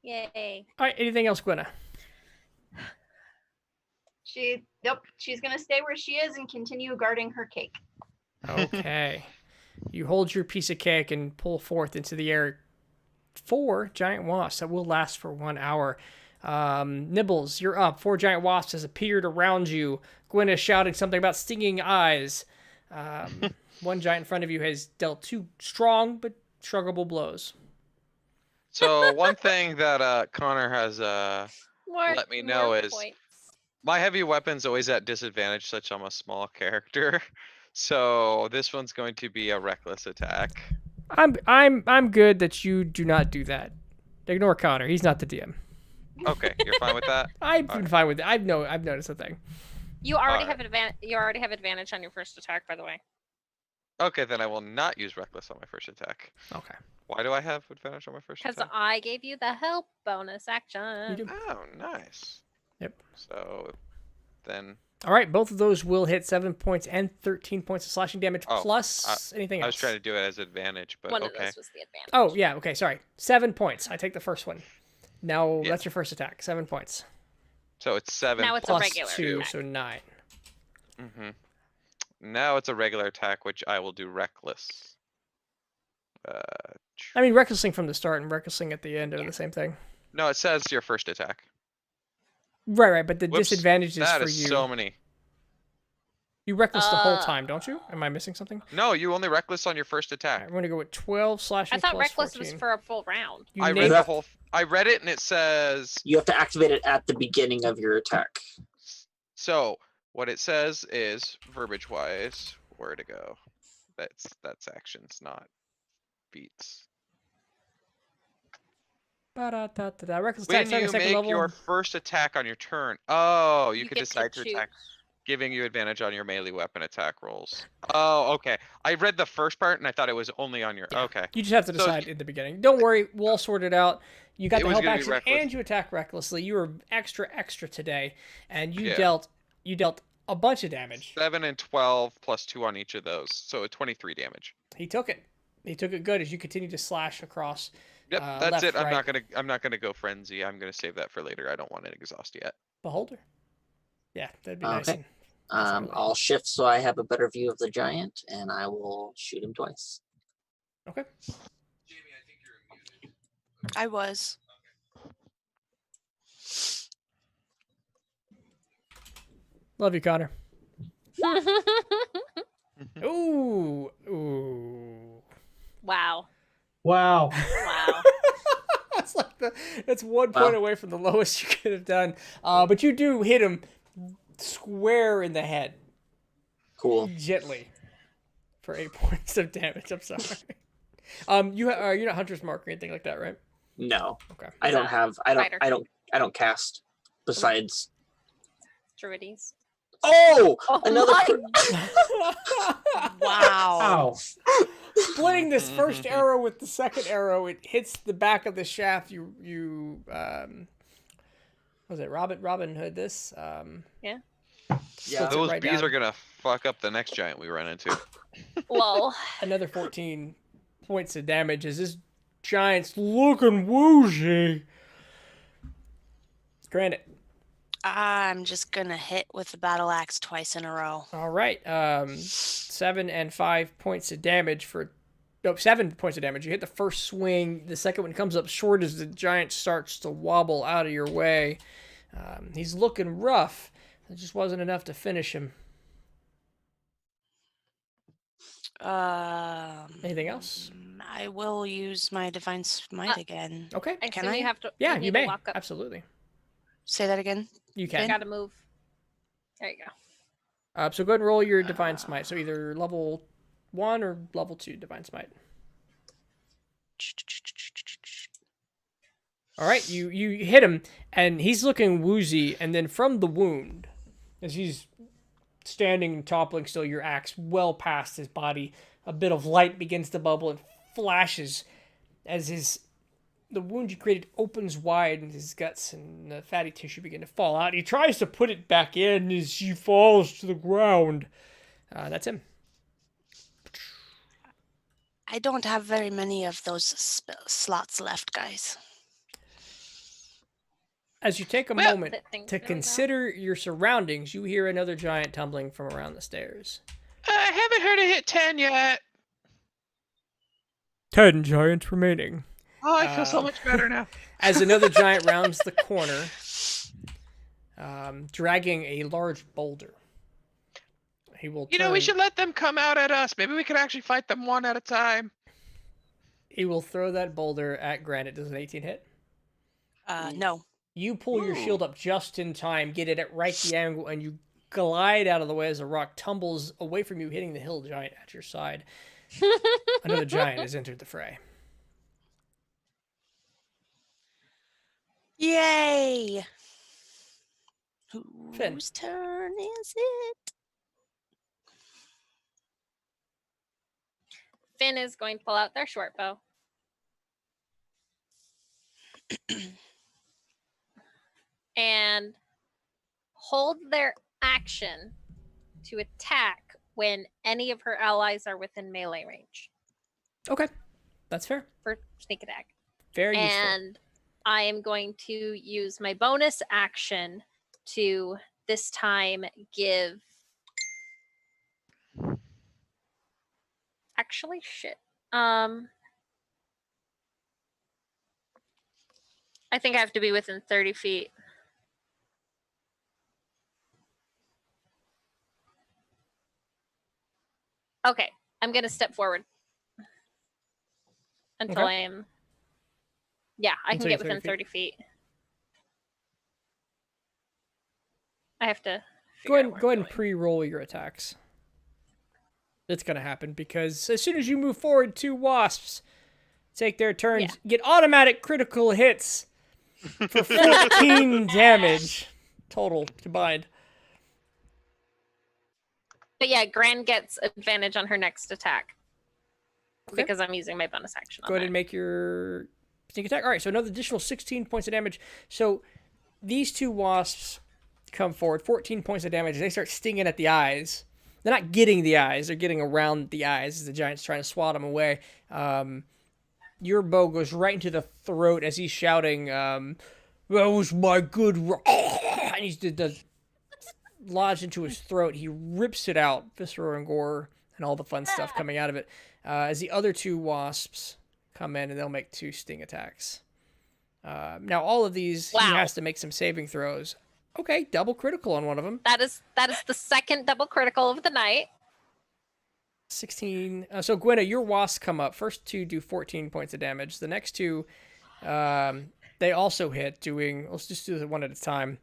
Yay. All right, anything else, Gwenna? Nope. She's gonna stay where she is and continue guarding her cake. Okay. You hold your piece of cake and pull forth into the air 4 giant wasps that will last for 1 hour. Nibbles, you're up. 4 giant wasps has appeared around you. Gwen is shouting something about stinging eyes. One giant in front of you has dealt 2 strong but struggleable blows. So one thing that Connor has let me know is points. my heavy weapon's always at disadvantage, such I'm a small character. So this one's going to be a reckless attack. I'm good that you do not do that. Ignore Connor. He's not the DM. Okay, you're fine with that? I've been fine with it. I've noticed a thing. You already Alright. have advantage. You already have advantage on your first attack, by the way. Okay, then I will not use reckless on my first attack. Okay. Why do I have advantage on my first Because attack? I gave you the help bonus action. You do. Oh, nice. Yep. So then All right, both of those will hit 7 points and 13 points of slashing damage Oh, plus anything else. I was trying to do it as advantage, but One of okay. those was the advantage. Oh, yeah, okay, sorry. 7 points. I take the first one. Now, Yeah. that's your first attack. 7 points. So it's 7 Now it's a Plus regular 2, attack. so 9. Mm-hmm. Now it's a regular attack, which I will do reckless. I mean, recklessing from the start and recklessing at the end are the same thing. No, it says your first attack. Right, but the Whoops, disadvantage is that for is you. so many. You reckless the whole time, don't you? Am I missing something? No, you only reckless on your first All attack. right, we're going to go with 12 slashing I thought plus reckless 14. was for a full round. You I read named- the whole. I read it and it says. You have to activate it at the beginning of your attack. So what it says is verbiage wise, where to go. That's actions, not beats. Ba-da-da-da-da. Reckless When attack, second, you second make level. your first attack on your turn, oh, you You could get to decide to choose. attack, giving you advantage on your melee weapon attack rolls. Oh, okay. I read the first part and I thought it was only on your. Yeah. Okay. You just have to So- decide in the beginning. Don't worry, we'll all sort it out. You got It the was help gonna be action reckless. and you attack recklessly. You were extra today, and you Yeah. dealt a bunch of damage. 7 and 12 plus 2 on each of those, so 23 damage. He took it. He took it good as you continue to slash across. Yep, that's left, it. I'm right. not gonna go frenzy. I'm gonna save that for later. I don't want to exhaust yet. Beholder. Yeah, that'd be nice. Okay. And I'll shift so I have a better view of the giant, and I will shoot him twice. okay. I was. Love you, Connor. Ooh. Wow. Wow. Wow. That's like that's 1 point away from the lowest you could have done. But you do hit him square in the head. Cool. Gently. For 8 points of damage. I'm sorry. You're not Hunter's Mark or anything like that, right? No, Okay. I don't have. I don't. Fighter. I don't cast. Besides. Druides. Oh, Oh another. my- Wow. Wow. Splitting this first arrow with the second arrow, it hits the back of the shaft. You was it Robin Hood this? Yeah. Puts it Those right bees down. are gonna fuck up the next giant we run into. Lol. Another 14 points of damage as this giant's looking woozy. Granted. I'm just gonna hit with the battle axe twice in a row. All right. 7 and 5 points of damage for Nope, 7 points of damage. You hit the first swing. The second one comes up short as the giant starts to wobble out of your way. He's looking rough. It just wasn't enough to finish him. Anything else? I will use my divine smite again. Okay. And Can so I? you have to. Yeah, need you to may. walk up. Absolutely. Say that again. You You can. gotta move. There you go. So go ahead and roll your divine smite. So either level 1 or level 2 divine smite. All right, you hit him, and he's looking woozy, and then from the wound, as he's standing and toppling still, your axe well past his body, a bit of light begins to bubble and flashes as the wound you created opens wide, and his guts and the fatty tissue begin to fall out. He tries to put it back in as he falls to the ground. That's him. I don't have very many of those slots left, guys. As you take a Well, moment That thing's to really loud. consider your surroundings, you hear another giant tumbling from around the stairs. I haven't heard it hit 10 yet. 10 giants remaining. Oh, I feel so much better now. As another giant rounds the corner, dragging a large boulder. He will You know, we should let them come out at us. Maybe we could actually fight them one at a time. He will throw that boulder at Granite. Does an 18 hit? No. You pull your shield up just in time, get it at right the angle, and you glide out of the way as a rock tumbles away from you, hitting the hill giant at your side. Another giant has entered the fray. Yay! Finn. Whose turn is it? Finn is going to pull out their short bow. And hold their action to attack when any of her allies are within melee range Okay, that's fair. for sneak attack. Very useful. And I am going to use my bonus action to this time give. Actually, shit. I think I have to be within 30 feet. Okay, I'm gonna step forward until Okay. I am. Yeah, I Until can you're get within 30 feet. I have to. Go ahead and pre-roll your attacks. It's gonna happen because as soon as you move forward, 2 wasps take their turns, get automatic critical hits for 14 damage total combined. But yeah, Gran gets advantage on her next attack Okay. because I'm using my bonus action. Go ahead and make your sneak attack. All right, so another additional 16 points of damage. So these 2 wasps come forward, 14 points of damage. They start stinging at the eyes. They're not getting the eyes. They're getting around the eyes as the giant's trying to swat them away. Your bow goes right into the throat as he's shouting, that was my good... And he's lodged into his throat. He rips it out, viscera and gore, and all the fun stuff coming out of it. As the other 2 wasps come in, and they'll make 2 sting attacks. Now, all of these, he has to make some saving throws. Okay, double critical on one of them. That is the second double critical of the night. 16. So, Gwenna, your wasps come up. First 2 do 14 points of damage. The next 2, they also hit, doing... Let's just do it one at a time.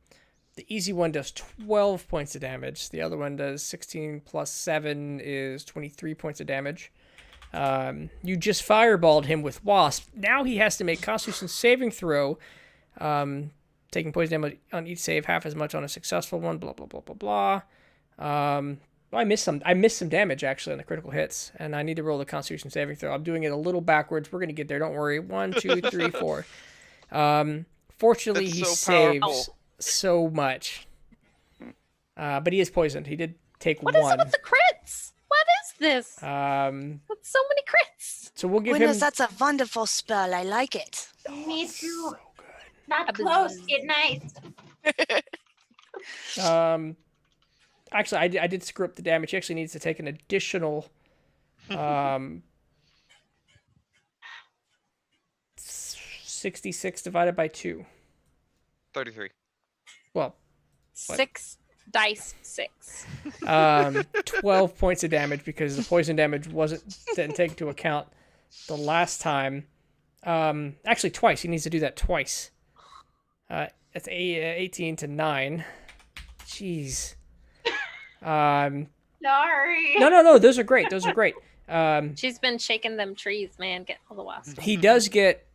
The easy one does 12 points of damage. The other one does 16 plus 7 is 23 points of damage. You just fireballed him with wasp. Now he has to make Constitution saving throw, taking poison damage on each save, half as much on a successful one. Blah blah blah blah blah. I missed some damage actually on the critical hits, and I need to roll the Constitution saving throw. I'm doing it a little backwards. We're gonna get there. Don't worry. 1, 2, 3, 4. Fortunately, That's he so saves powerful. so much. But he is poisoned. He did take What 1. is it with the crits? What is this? With so many crits. So we'll give Goodness, him. that's a wonderful spell. I like it. Me too. So Not Abuzz. close. Get nice. good. Actually, I did screw up the damage. He actually needs to take an additional 66 divided by 2. 33. Well, 6 dice 6. 12 points of damage because the poison damage didn't take into account the last time. Actually, twice. He needs to do that twice. It's 18 to 9. Jeez. Sorry. No. Those are great. Those are great. She's been shaking them trees, man. Get all the wasps. He does get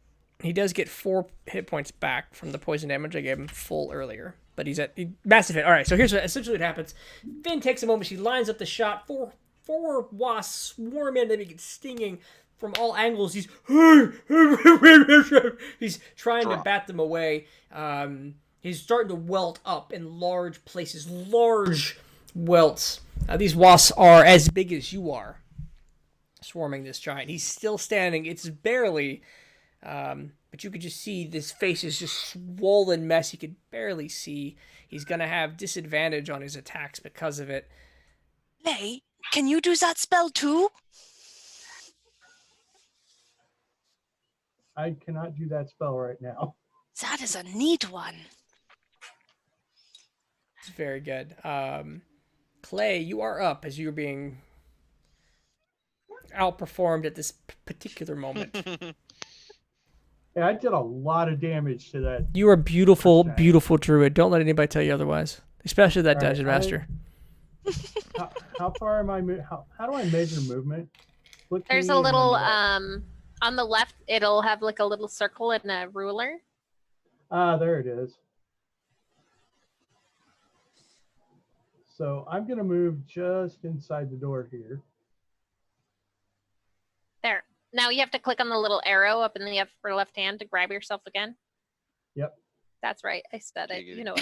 4 hit points back from the poison damage I gave him full earlier. But he's at massive hit. All right, so here's essentially what happens. Finn takes a moment. She lines up the shot. Four wasps swarm in. They begin stinging from all angles. He's trying to bat them away. He's starting to welt up in large places. Large welts. These wasps are as big as you are, swarming this giant. He's still standing. It's barely... but you could just see this face is just swollen mess. You could barely see. He's going to have disadvantage on his attacks because of it. Lay, can you do that spell too? I cannot do that spell right now. That is a neat one. It's very good. Clay, you are up as you're being outperformed at this particular moment. Yeah, I did a lot of damage to that. You are beautiful, beautiful druid. Don't let anybody tell you otherwise, especially that All right, dungeon master. How far am I? How do I measure movement? Click There's me a and little then on the left. It'll have like a little circle and a ruler. there it is. So I'm gonna move just inside the door here. There. Now you have to click on the little arrow up in the upper left hand to grab yourself again. Yep. That's right. I said it. Giggity. You know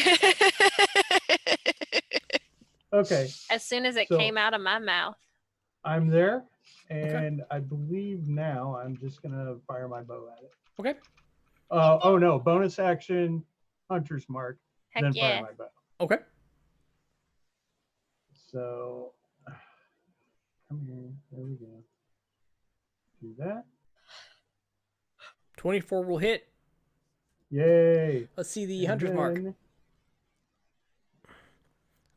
what? Okay. As soon as it So- came out of my mouth. I'm there, and I believe now I'm just gonna fire my bow at it. Okay. Oh no! Bonus action, hunter's mark, Heck then yeah. fire my bow. Okay. So, come here. There we go. Do that. 24 will hit. Yay! Let's see the And hunter's mark. then-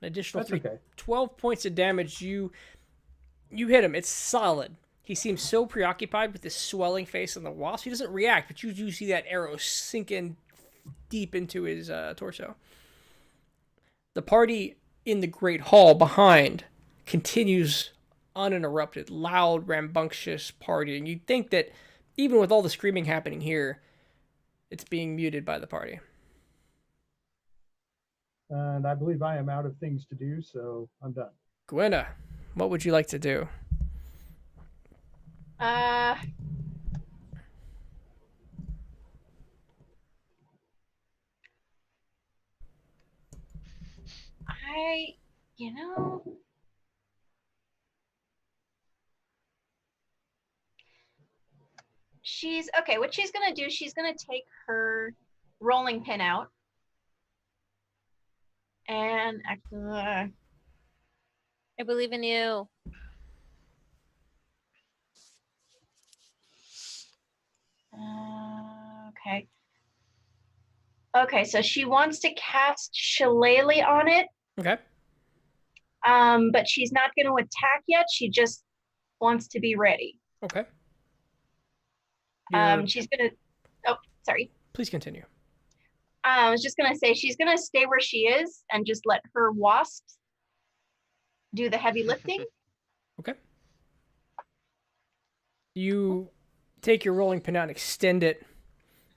An additional That's 3. okay. 12 points of damage. You hit him. It's solid. He seems so preoccupied with this swelling face and the wasp. He doesn't react, but you do see that arrow sink in deep into his torso. The party in the great hall behind continues uninterrupted, loud, rambunctious partying. You'd think that even with all the screaming happening here, it's being muted by the party. And I believe I am out of things to do, so I'm done. Gwenna, what would you like to do? You know, she's okay. What she's gonna do, she's gonna take her rolling pin out, and I believe in you. okay. Okay, so she wants to cast Shillelagh on it. Okay. But she's not going to attack yet. She just wants to be ready. Okay. She's going to. Oh, sorry. Please continue. I was just going to say she's going to stay where she is and just let her wasps do the heavy lifting. Okay. You take your rolling pin out and extend it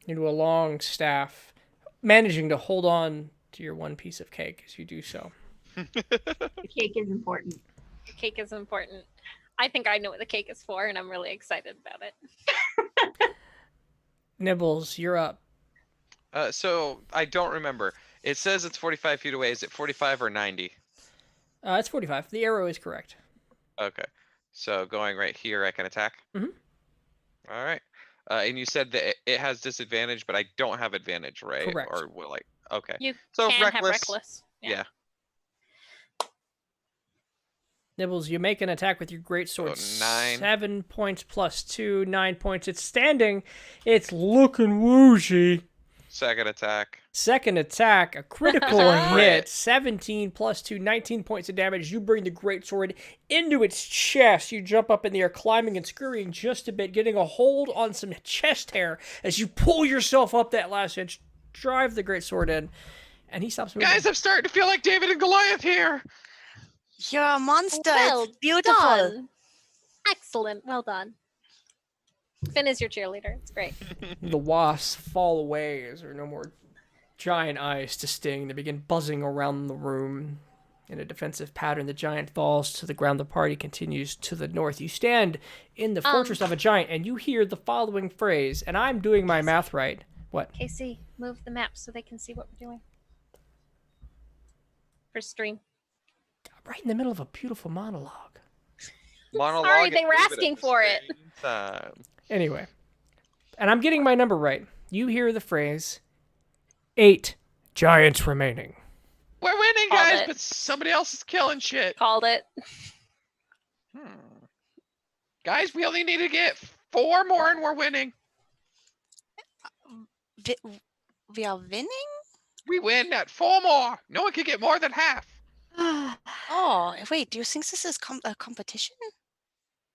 into a long staff, managing to hold on to your one piece of cake as you do so. The cake is important. The cake is important. I think I know what the cake is for, and I'm really excited about it. Nibbles, you're up. So I don't remember. It says it's 45 feet away. Is it 45 or 90? It's 45. The arrow is correct. Okay. So going right here, I can attack? Mhm. All right. And you said that it has disadvantage, but I don't have advantage, right? Correct. Or will I? Okay. You So can reckless. have reckless. Yeah. Nibbles, you make an attack with your greatsword. So 9. 7 points plus 2, 9 points. It's standing. It's looking woozy. Second attack. Second attack, a critical hit. Crit. 17 plus 2, 19 points of damage. You bring the greatsword into its chest. You jump up in the air, climbing and scurrying just a bit, getting a hold on some chest hair as you pull yourself up that last inch, drive the greatsword in, and he stops moving. Guys, I'm starting to feel like David and Goliath here. You're a monster. Well It's beautiful. done. Excellent. Well done. Finn is your cheerleader. It's great. The wasps fall away as there are no more giant eyes to sting. They begin buzzing around the room. In a defensive pattern, the giant falls to the ground. The party continues to the north. You stand in the fortress of a giant, and you hear the following phrase, and I'm doing my math right. What? Casey, move the map so they can see what we're doing. For stream. Right in the middle of a beautiful monologue. Monologue Sorry, and they were David at asking the for it. same time. Anyway, and I'm getting my number right. You hear the phrase, 8 giants remaining. We're winning, Called guys, it. but somebody else is killing shit. Called it. Guys, we only need to get 4 more and we're winning. We are winning? We win at 4 more. No one can get more than half. Oh, wait, do you think this is a competition?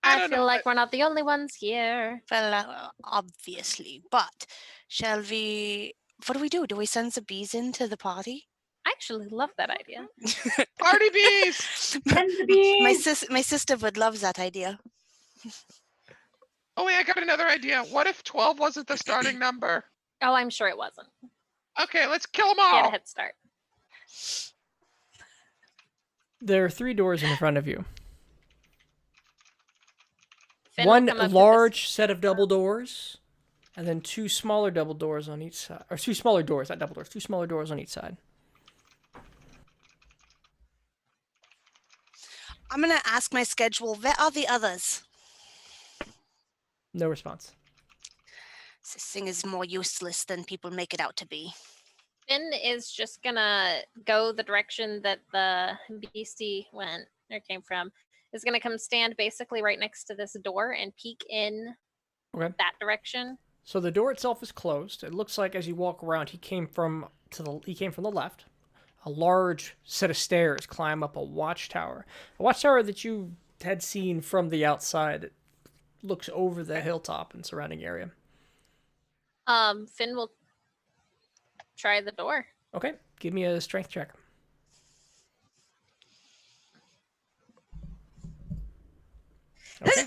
I I don't feel know, like we're not the only ones here. Well, obviously, but shall we... What do we do? Do we send the bees into the party? I actually love that idea. Party bees! Send the bees. My sister would love that idea. Oh wait, I got another idea. What if 12 wasn't the starting number? Oh, I'm sure it wasn't. Okay, let's kill them Get a all. head start. There are 3 doors in front of you. Finn will One come up to this- large set of double doors, and then 2 smaller double doors on each side. Or 2 smaller doors, not double doors. 2 smaller doors on each side. I'm gonna ask my schedule. Where are the others? No response. This thing is more useless than people make it out to be. Finn is just gonna go the direction that the beastie went or came from. Is gonna come stand basically right next to this door and peek in Okay. that direction. So the door itself is closed. It looks like as you walk around, he came from the left. A large set of stairs climb up a watchtower. A watchtower that you had seen from the outside. It looks over the hilltop and surrounding area. Finn will try the door. Okay, give me a strength check. Okay.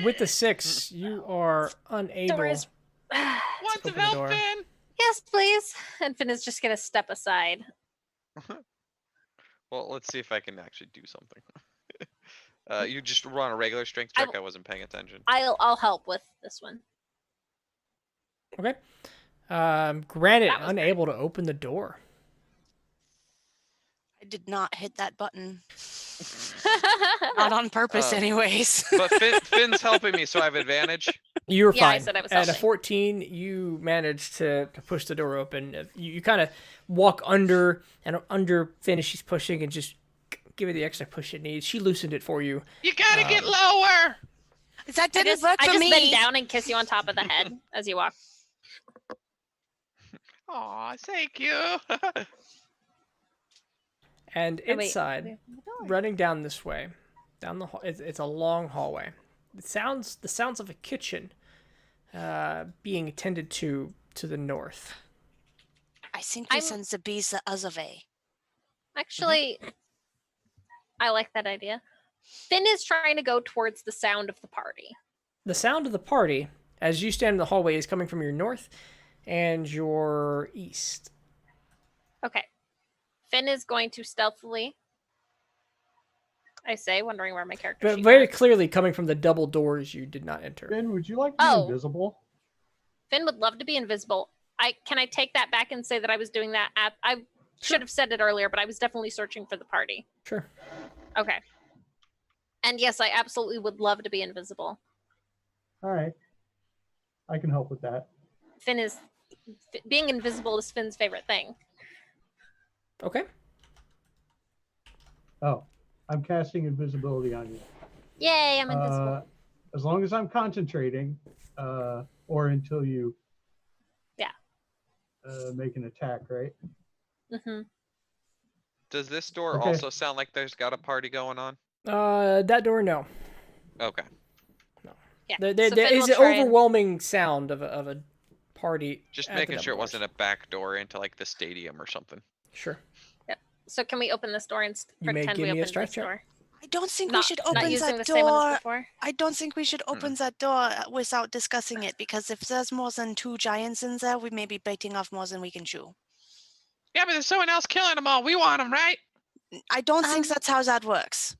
With the 6, you are unable. Door is. Want open some the help, door. Finn? Yes, please. And Finn is just gonna step aside. Well, let's see if I can actually do something. You just run a regular strength I check. I wasn't paying attention. I'll help with this one. Okay. Granted, That was unable to open the door. I did not hit that button. Not on purpose, anyways. But Finn's helping me, so I have advantage. You're Yeah, I fine. said I was At a helping. 14, you managed to push the door open. You kind of walk under, and under Finn, she's pushing, and just give it the extra push it needs. She loosened it for you. You gotta get lower. That didn't work I for just me. bend down and kiss you on top of the head as you walk. Aw, thank you. And Oh, wait, inside, we opened the door. running down this way, down the hall, it's a long hallway. The sounds of a kitchen being attended to the north. I think we I'm- send the bees the other way. Actually, I like that idea. Finn is trying to go towards the sound of the party. The sound of the party, as you stand in the hallway, is coming from your north and your east. Okay. Finn is going to stealthily, I say, wondering where my character But sheet very went. clearly coming from the double doors you did not enter. Ben, would you like to be Oh. invisible? Finn would love to be invisible. Can I take that back and say that I was doing that I should have said it earlier, but I was definitely searching for the party. Sure. Okay. And yes, I absolutely would love to be invisible. All right. I can help with that. Being invisible is Finn's favorite thing. Okay. Oh, I'm casting invisibility on you. Yay, I'm invisible. As long as I'm concentrating, or until you make an attack, right? Mm-hmm. Does this door Okay. also sound like there's got a party going on? That door, no. Okay. Yeah. There so there Finn is will an try and- overwhelming sound of a party. Just at the making sure it double doors. wasn't a back door into like the stadium or something. Sure. So can we open this door and You may pretend give we me a opened strike this check. door? I don't think we Not, should not open using that the same one as door. before? I don't think we should open that door without discussing it, because if there's more than 2 giants in there, we may be biting off more than we can chew. Yeah, but there's someone else killing them all. We want them, right? I don't think that's how that works.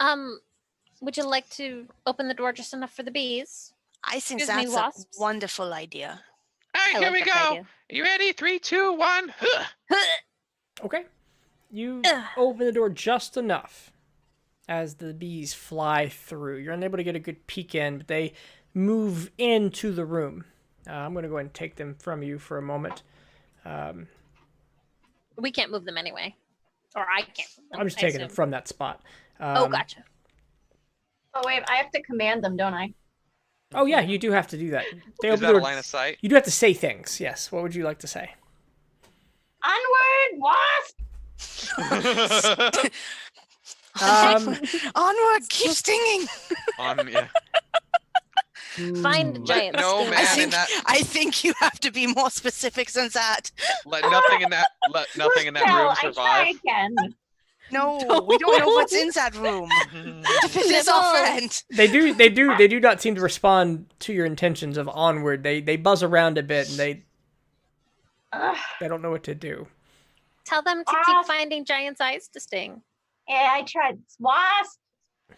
Would you like to open the door just enough for the bees? I think Excuse me, that's a wasps? wonderful idea. All right, I here like we that go. idea. You ready? 3, 2, 1. Okay. You open the door just enough as the bees fly through. You're unable to get a good peek in, but they move into the room. I'm going to go ahead and take them from you for a moment. We can't move them anyway. Or I can't move them. I'm just I taking them assume. from that spot. Oh, gotcha. Oh wait, I have to command them, don't I? Oh, yeah, you do have to do that. They Is open the that a door. line of sight? You do have to say things, yes. What would you like to say? Onward, wasp! Onward, keep stinging. Yeah. Find giant no sting. man in that. I think you have to be more specific than that. Let nothing in that. Let nothing in that Well, room I try survive. again. No, we don't know what's in that room. Defend is our friend. They do not seem to respond to your intentions of onward. They buzz around a bit and they don't know what to do. Tell them to keep finding giant's eyes to sting. Yeah, I tried. Wasp,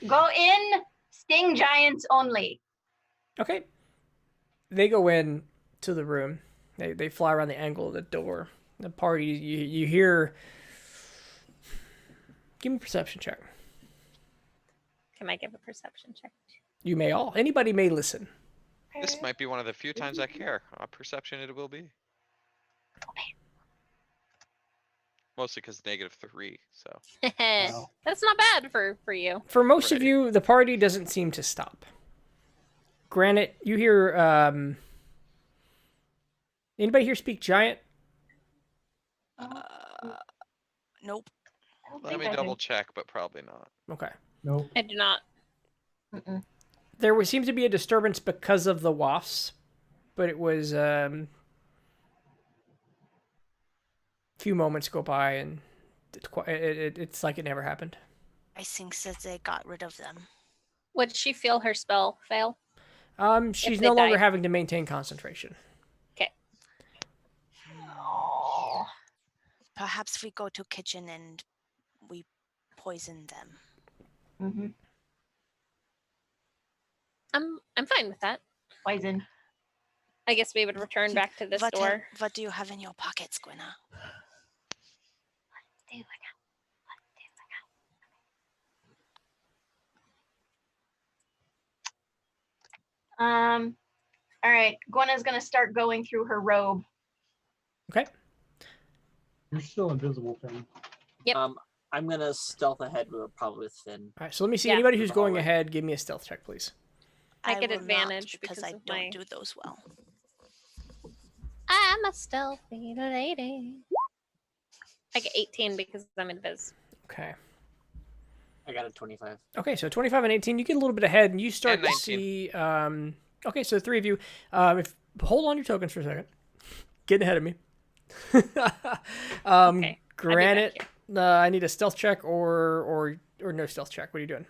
go in, sting giants only. Okay. They go in to the room. They fly around the angle of the door. The party, you hear... Give me a perception check. Can I give a perception check? You may all. Anybody may listen. This might be one of the few times I care. Perception it will be. Mostly because -3, so. That's not bad for you. For most of Right. you, the party doesn't seem to stop. Granted, you hear... Anybody here speak giant? Nope. Let me double check, but probably not. Okay. Nope. I do not. There seems to be a disturbance because of the wasps, but it was few moments go by and it's like it never happened. I think that they got rid of them. Would she feel her spell fail? She's they no longer died. having to maintain concentration. Okay. Perhaps we go to kitchen and we poison them. Mm-hmm. I'm fine with that. Poison. I guess we would return back to this door. What do you have in your pockets, Gwynna? All right, Gwenna's gonna start going through her robe. Okay. You're still invisible, Finn. Yep. I'm gonna stealth ahead with probably with Finn. All right. So let me see. Yeah. Anybody who's going Hallway. ahead, give me a stealth check, please. I get will not, advantage because because I of don't my- do those well. I'm a stealthy lady. I get 18 because I'm invis. Okay. I got a 25. Okay. So 25 and 18, you get a little bit ahead, and you start And to 19. see. Okay. So the three of you. If hold on your tokens for a second. Getting ahead of me. Okay. Granite. I need a stealth check or no stealth check. What are you doing?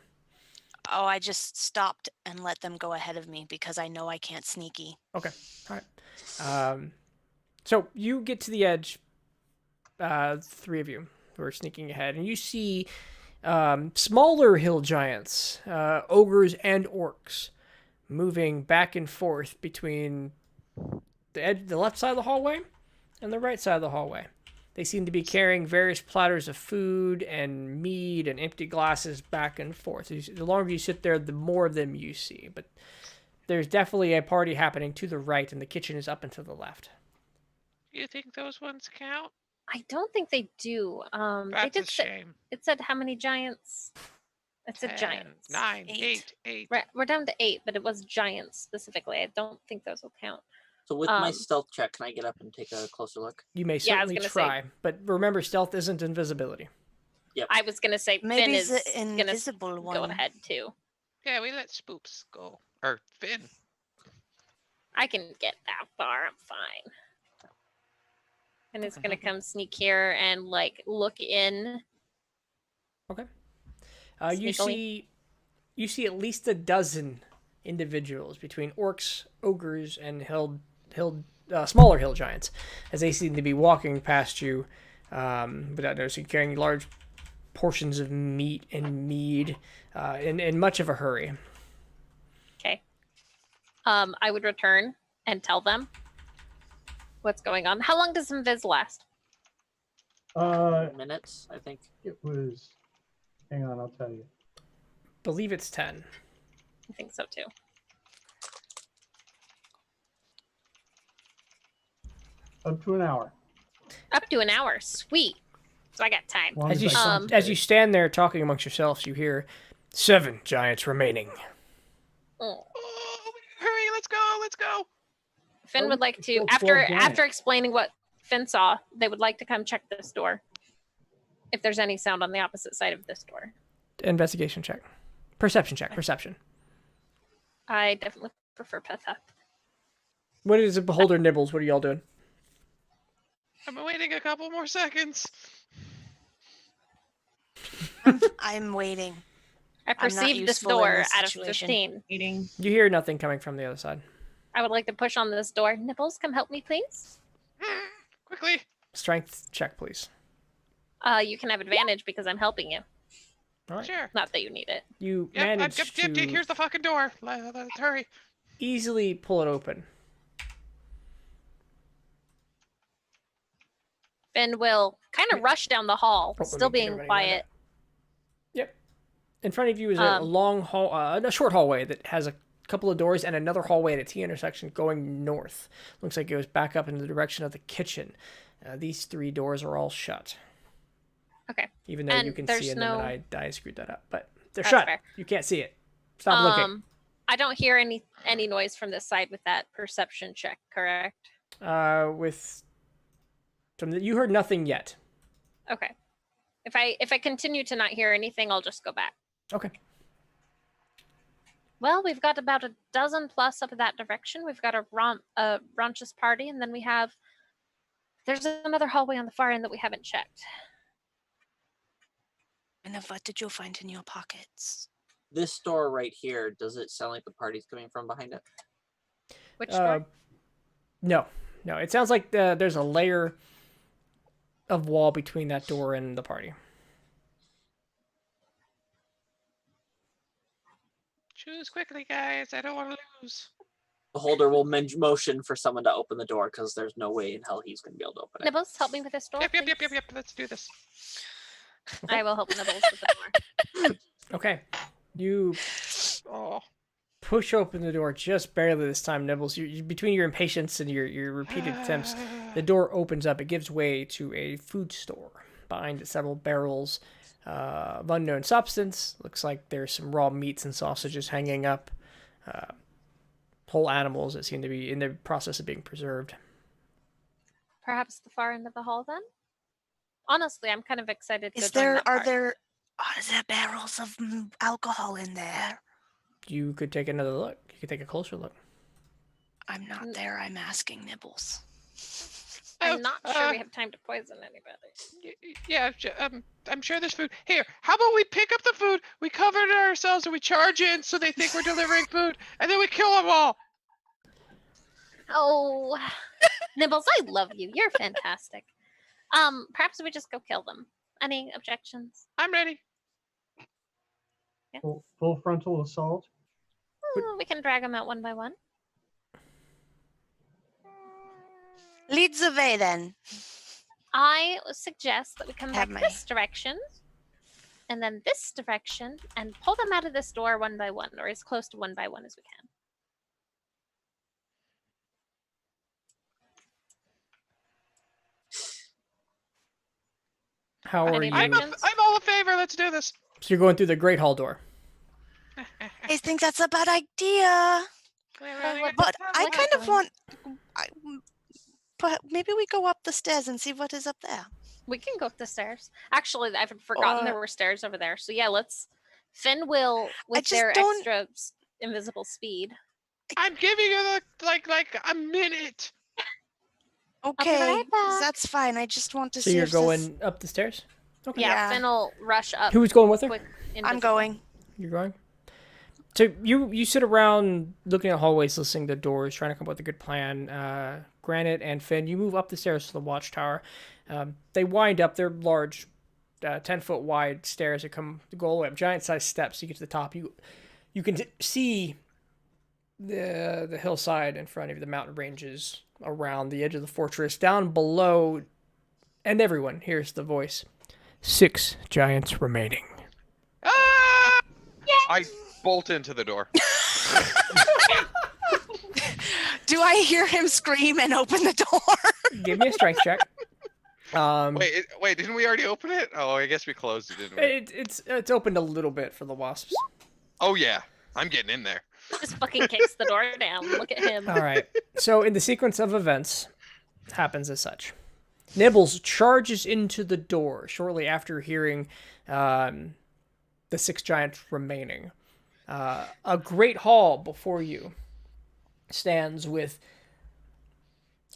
Oh, I just stopped and let them go ahead of me because I know I can't sneaky. Okay. All right. So you get to the edge, three of you who are sneaking ahead, and you see smaller hill giants, ogres and orcs, moving back and forth between the left side of the hallway and the right side of the hallway. They seem to be carrying various platters of food and mead and empty glasses back and forth. The longer you sit there, the more of them you see. But there's definitely a party happening to the right, and the kitchen is up and to the left. You think those ones count? I don't think they do. They That's did a say, shame. it said how many giants? It said 10, giants. 9, 8. 8. We're down to 8, but it was giants specifically. I don't think those will count. So with my Um, stealth check, can I get up and take a closer look? You may Yeah, I was certainly gonna say- try, but remember, stealth isn't invisibility. I was gonna say Maybe Finn is the gonna invisible one. go ahead too. Yeah, we let Spoops go. Or Finn. I can get that far. I'm fine. And it's gonna come sneak here and like look in. You Sneakily. see at least a dozen individuals between orcs, ogres, and smaller hill giants, as they seem to be walking past you without noticing, carrying large portions of meat and mead, in much of a hurry. Okay. I would return and tell them what's going on. How long does Invis last? Minutes, I think. It was. Hang on, I'll tell you. Believe it's 10. I think so too. Up to an hour. Up to an hour. Sweet. So I got time. Long As you I can as stay. you stand there talking amongst yourselves, you hear 7 giants remaining. Oh. Oh, hurry, let's go, let's go. Finn Oh, would like it's to, still 12 after giants. explaining what Finn saw, they would like to come check this door. If there's any sound on the opposite side of this door. Investigation check. Perception check. Perception. I definitely prefer Petha. What is a beholder nibbles? What are y'all doing? I'm waiting a couple more seconds. I'm waiting. I I'm not perceive this useful in door this out of situation. 15. Eating. You hear nothing coming from the other side. I would like to push on this door. Nibbles, come help me, please. Quickly. Strength check, please. You can have advantage because I'm helping you. All right. Sure. Not that you need it. You Yep, manage yep, to here's the fucking door. Let's hurry. easily pull it open. Finn will kind of rush down the hall, Oh, let still me get being everybody lined quiet. up. Yep. In front of you is a Um, long hall, a short hallway that has a couple of doors and another hallway at a T intersection going north. Looks like it goes back up in the direction of the kitchen. These 3 doors are all shut. Okay. Even though And you can there's see in them, no- and I screwed that up. But they're That's shut. fair. You can't see it. Stop looking. I don't hear any noise from this side with that perception check, correct? You heard nothing yet. Okay. If I continue to not hear anything, I'll just go back. Okay. Well, we've got about a dozen plus up in that direction. We've got a raunchous party, and then there's another hallway on the far end that we haven't checked. And what did you find in your pockets? This door right here, does it sound like the party's coming from behind it? Which door? No. It sounds like there's a layer of wall between that door and the party. Choose quickly, guys. I don't want to lose. The holder will motion for someone to open the door because there's no way in hell he's going to be able to open it. Nibbles, help me with this door. Yep. please. Let's do this. I will help Nibbles with the door. Okay. You Oh. push open the door just barely this time, Nibbles. Between your impatience and your repeated attempts, the door opens up. It gives way to a food store. Behind it, several barrels of unknown substance. Looks like there's some raw meats and sausages hanging up. Whole animals that seem to be in the process of being preserved. Perhaps the far end of the hall, then. Honestly, I'm kind of excited. To Is join there that are party. there barrels of alcohol in there? You could take another look. You could take a closer look. I'm not there. I'm asking Nibbles. I'm not sure we have time to poison anybody. Yeah, I'm sure there's food. Here, how about we pick up the food, we cover it ourselves, and we charge in so they think we're delivering food, and then we kill them all. Oh, Nibbles, I love you. You're fantastic. Perhaps we just go kill them. Any objections? I'm ready. Full frontal assault. We can drag them out one by one. Lead the way then. I suggest that we come Have back my- this direction, and then this direction, and pull them out of this door one by one, or as close to one by one as we can. How are Any you? I'm directions? all in favor. Let's do this. So you're going through the Great Hall door. I think that's a bad idea. But I kind of want. But maybe we go up the stairs and see what is up there. We can go up the stairs. Actually, I've forgotten there were stairs over there. So yeah, let's. Finn will with just their don't- extra invisible speed. I'm giving you like a minute. Okay, right back. that's fine. I just want to So see. you're if this- going up the stairs? Okay. Yeah, Yeah. Finn will rush up. Who's going with her? Quick, I'm invisible. going. You're going? So you sit around looking at hallways, listening to doors, trying to come up with a good plan. Granite and Finn, you move up the stairs to the watchtower. They wind up. They're large, 10-foot wide stairs that go all the way up, giant-sized steps. You get to the top. You can see the hillside in front of you, the mountain ranges around the edge of the fortress. Down below, and everyone hears the voice. 6 giants remaining. Ah! I bolt into the door. Do I hear him scream and open the door? Give me a strength check. Wait, didn't we already open it? Oh, I guess we closed it, didn't we? It's opened a little bit for the wasps. Oh yeah, I'm getting in there. Just fucking kicks the door down. Look at him. All right. So in the sequence of events, happens as such. Nibbles charges into the door shortly after hearing the 6 giants remaining. A great hall before you stands with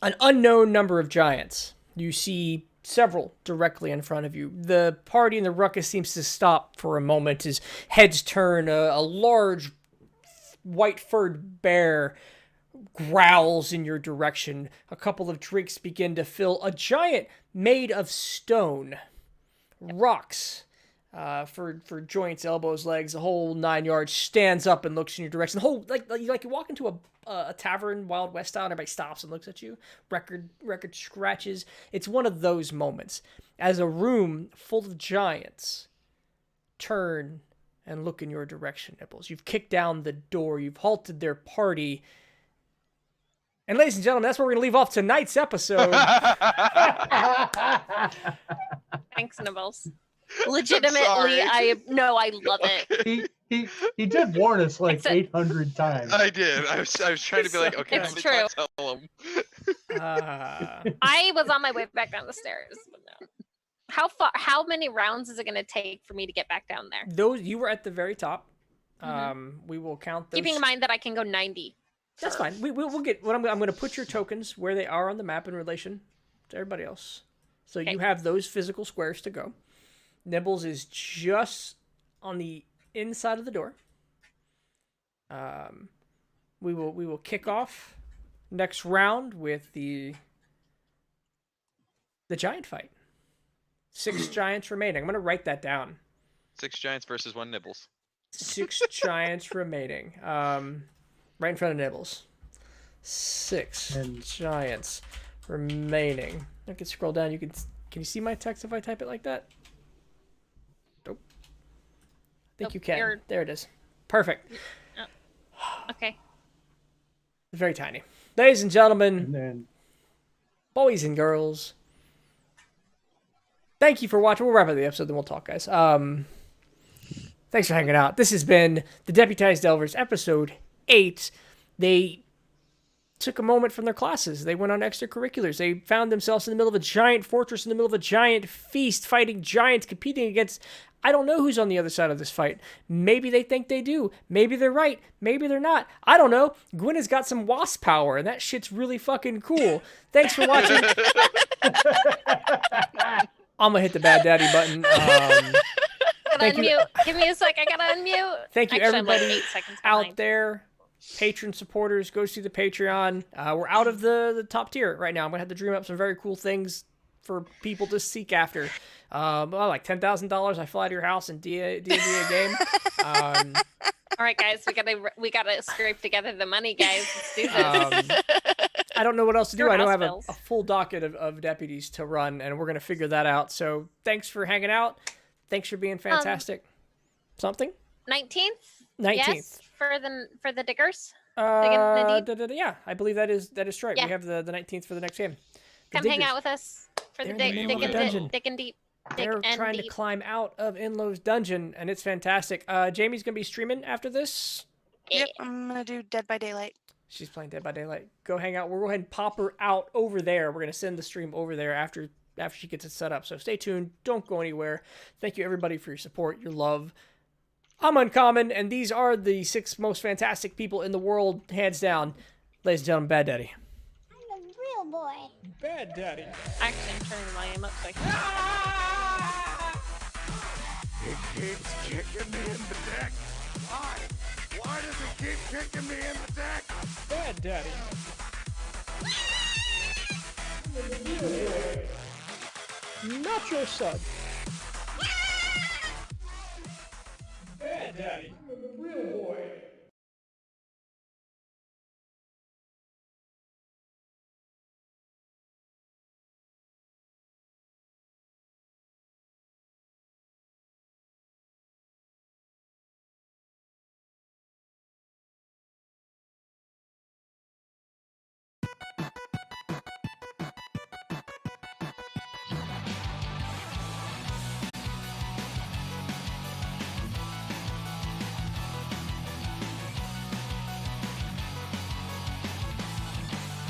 an unknown number of giants. You see several directly in front of you. The party in the ruckus seems to stop for a moment as heads turn. A large white-furred bear growls in your direction. A couple of drinks begin to fill. A giant made of stone, rocks for joints, elbows, legs, the whole 9 yards, stands up and looks in your direction. The whole like you walk into a tavern, Wild West style, and everybody stops and looks at you. Record scratches. It's one of those moments as a room full of giants turn and look in your direction, Nibbles. You've kicked down the door. You've halted their party. And ladies and gentlemen, that's where we're going to leave off tonight's episode. Thanks, Nibbles. Legitimately, I love it. He did warn us like Except- 800 times. I did. I was trying to be like, okay, It's let me not tell him. I was on my way back down the stairs. But no. How many rounds is it going to take for me to get back down there? Those you were at the very top. Mhm. We will count those. Keeping in mind that I can go 90. That's fine. We'll get. What I'm going to put your tokens where they are on the map in relation to everybody else. So Okay. you have those physical squares to go. Nibbles is just on the inside of the door. We will kick off next round with the giant fight. 6 giants remaining. I'm going to write that down. 6 giants versus 1 Nibbles. 6 giants remaining. Right in front of Nibbles. 6 giants remaining. I can scroll down. Can you see my text if I type it like that? Nope. I think Nope, you can. you're- There it is. Perfect. Okay. Very tiny. Ladies and gentlemen, And then boys and girls, thank you for watching. We'll wrap up the episode, then we'll talk, guys. Thanks for hanging out. This has been the Deputized Delvers, episode 8. They took a moment from their classes. They went on extracurriculars. They found themselves in the middle of a giant fortress, in the middle of a giant feast, fighting giants, competing against... I don't know who's on the other side of this fight. Maybe they think they do. Maybe they're right. Maybe they're not. I don't know. Gwen has got some wasp power, and that shit's really fucking cool. Thanks for watching. I'm gonna hit the bad daddy button. Thank you. Unmute. Give me a sec. I gotta unmute. Thank you, Actually, I'm like everybody 8 seconds out behind. there, patron supporters. Go see the Patreon. We're out of the top tier right now. I'm gonna have to dream up some very cool things for people to seek after. Like $10,000. I fly to your house and D&D a game. All right, guys, we gotta scrape together the money, guys. Let's do this. I don't know what else to do. Your I know I house have bills. a full docket of deputies to run, and we're gonna figure that out. So thanks for hanging out. Thanks for being fantastic. Something? 19th. 19th. Yes, for the diggers. Digging the deep? Yeah, I believe that is right. Yeah. We have the 19th for the next game. The Come hang Diggers. out with us for the They're in the middle of a dungeon. digging deep. They're trying to Andy. climb out of Inlo's dungeon, and it's fantastic. Jamie's gonna be streaming after this. Yep, I'm gonna do Dead by Daylight. She's playing Dead by Daylight. Go hang out. We'll go ahead and pop her out over there. We're gonna send the stream over there after she gets it set up. So stay tuned. Don't go anywhere. Thank you everybody for your support, your love. I'm Uncommon, and these are the 6 most fantastic people in the world, hands down. Ladies and gentlemen, Bad Daddy. I'm a real boy. Bad Daddy. Actually, I'm turning the volume up so I can. It keeps kicking me in the deck. Why? Why does it keep kicking me in the deck? Bad Daddy. Not your son. Bad Daddy.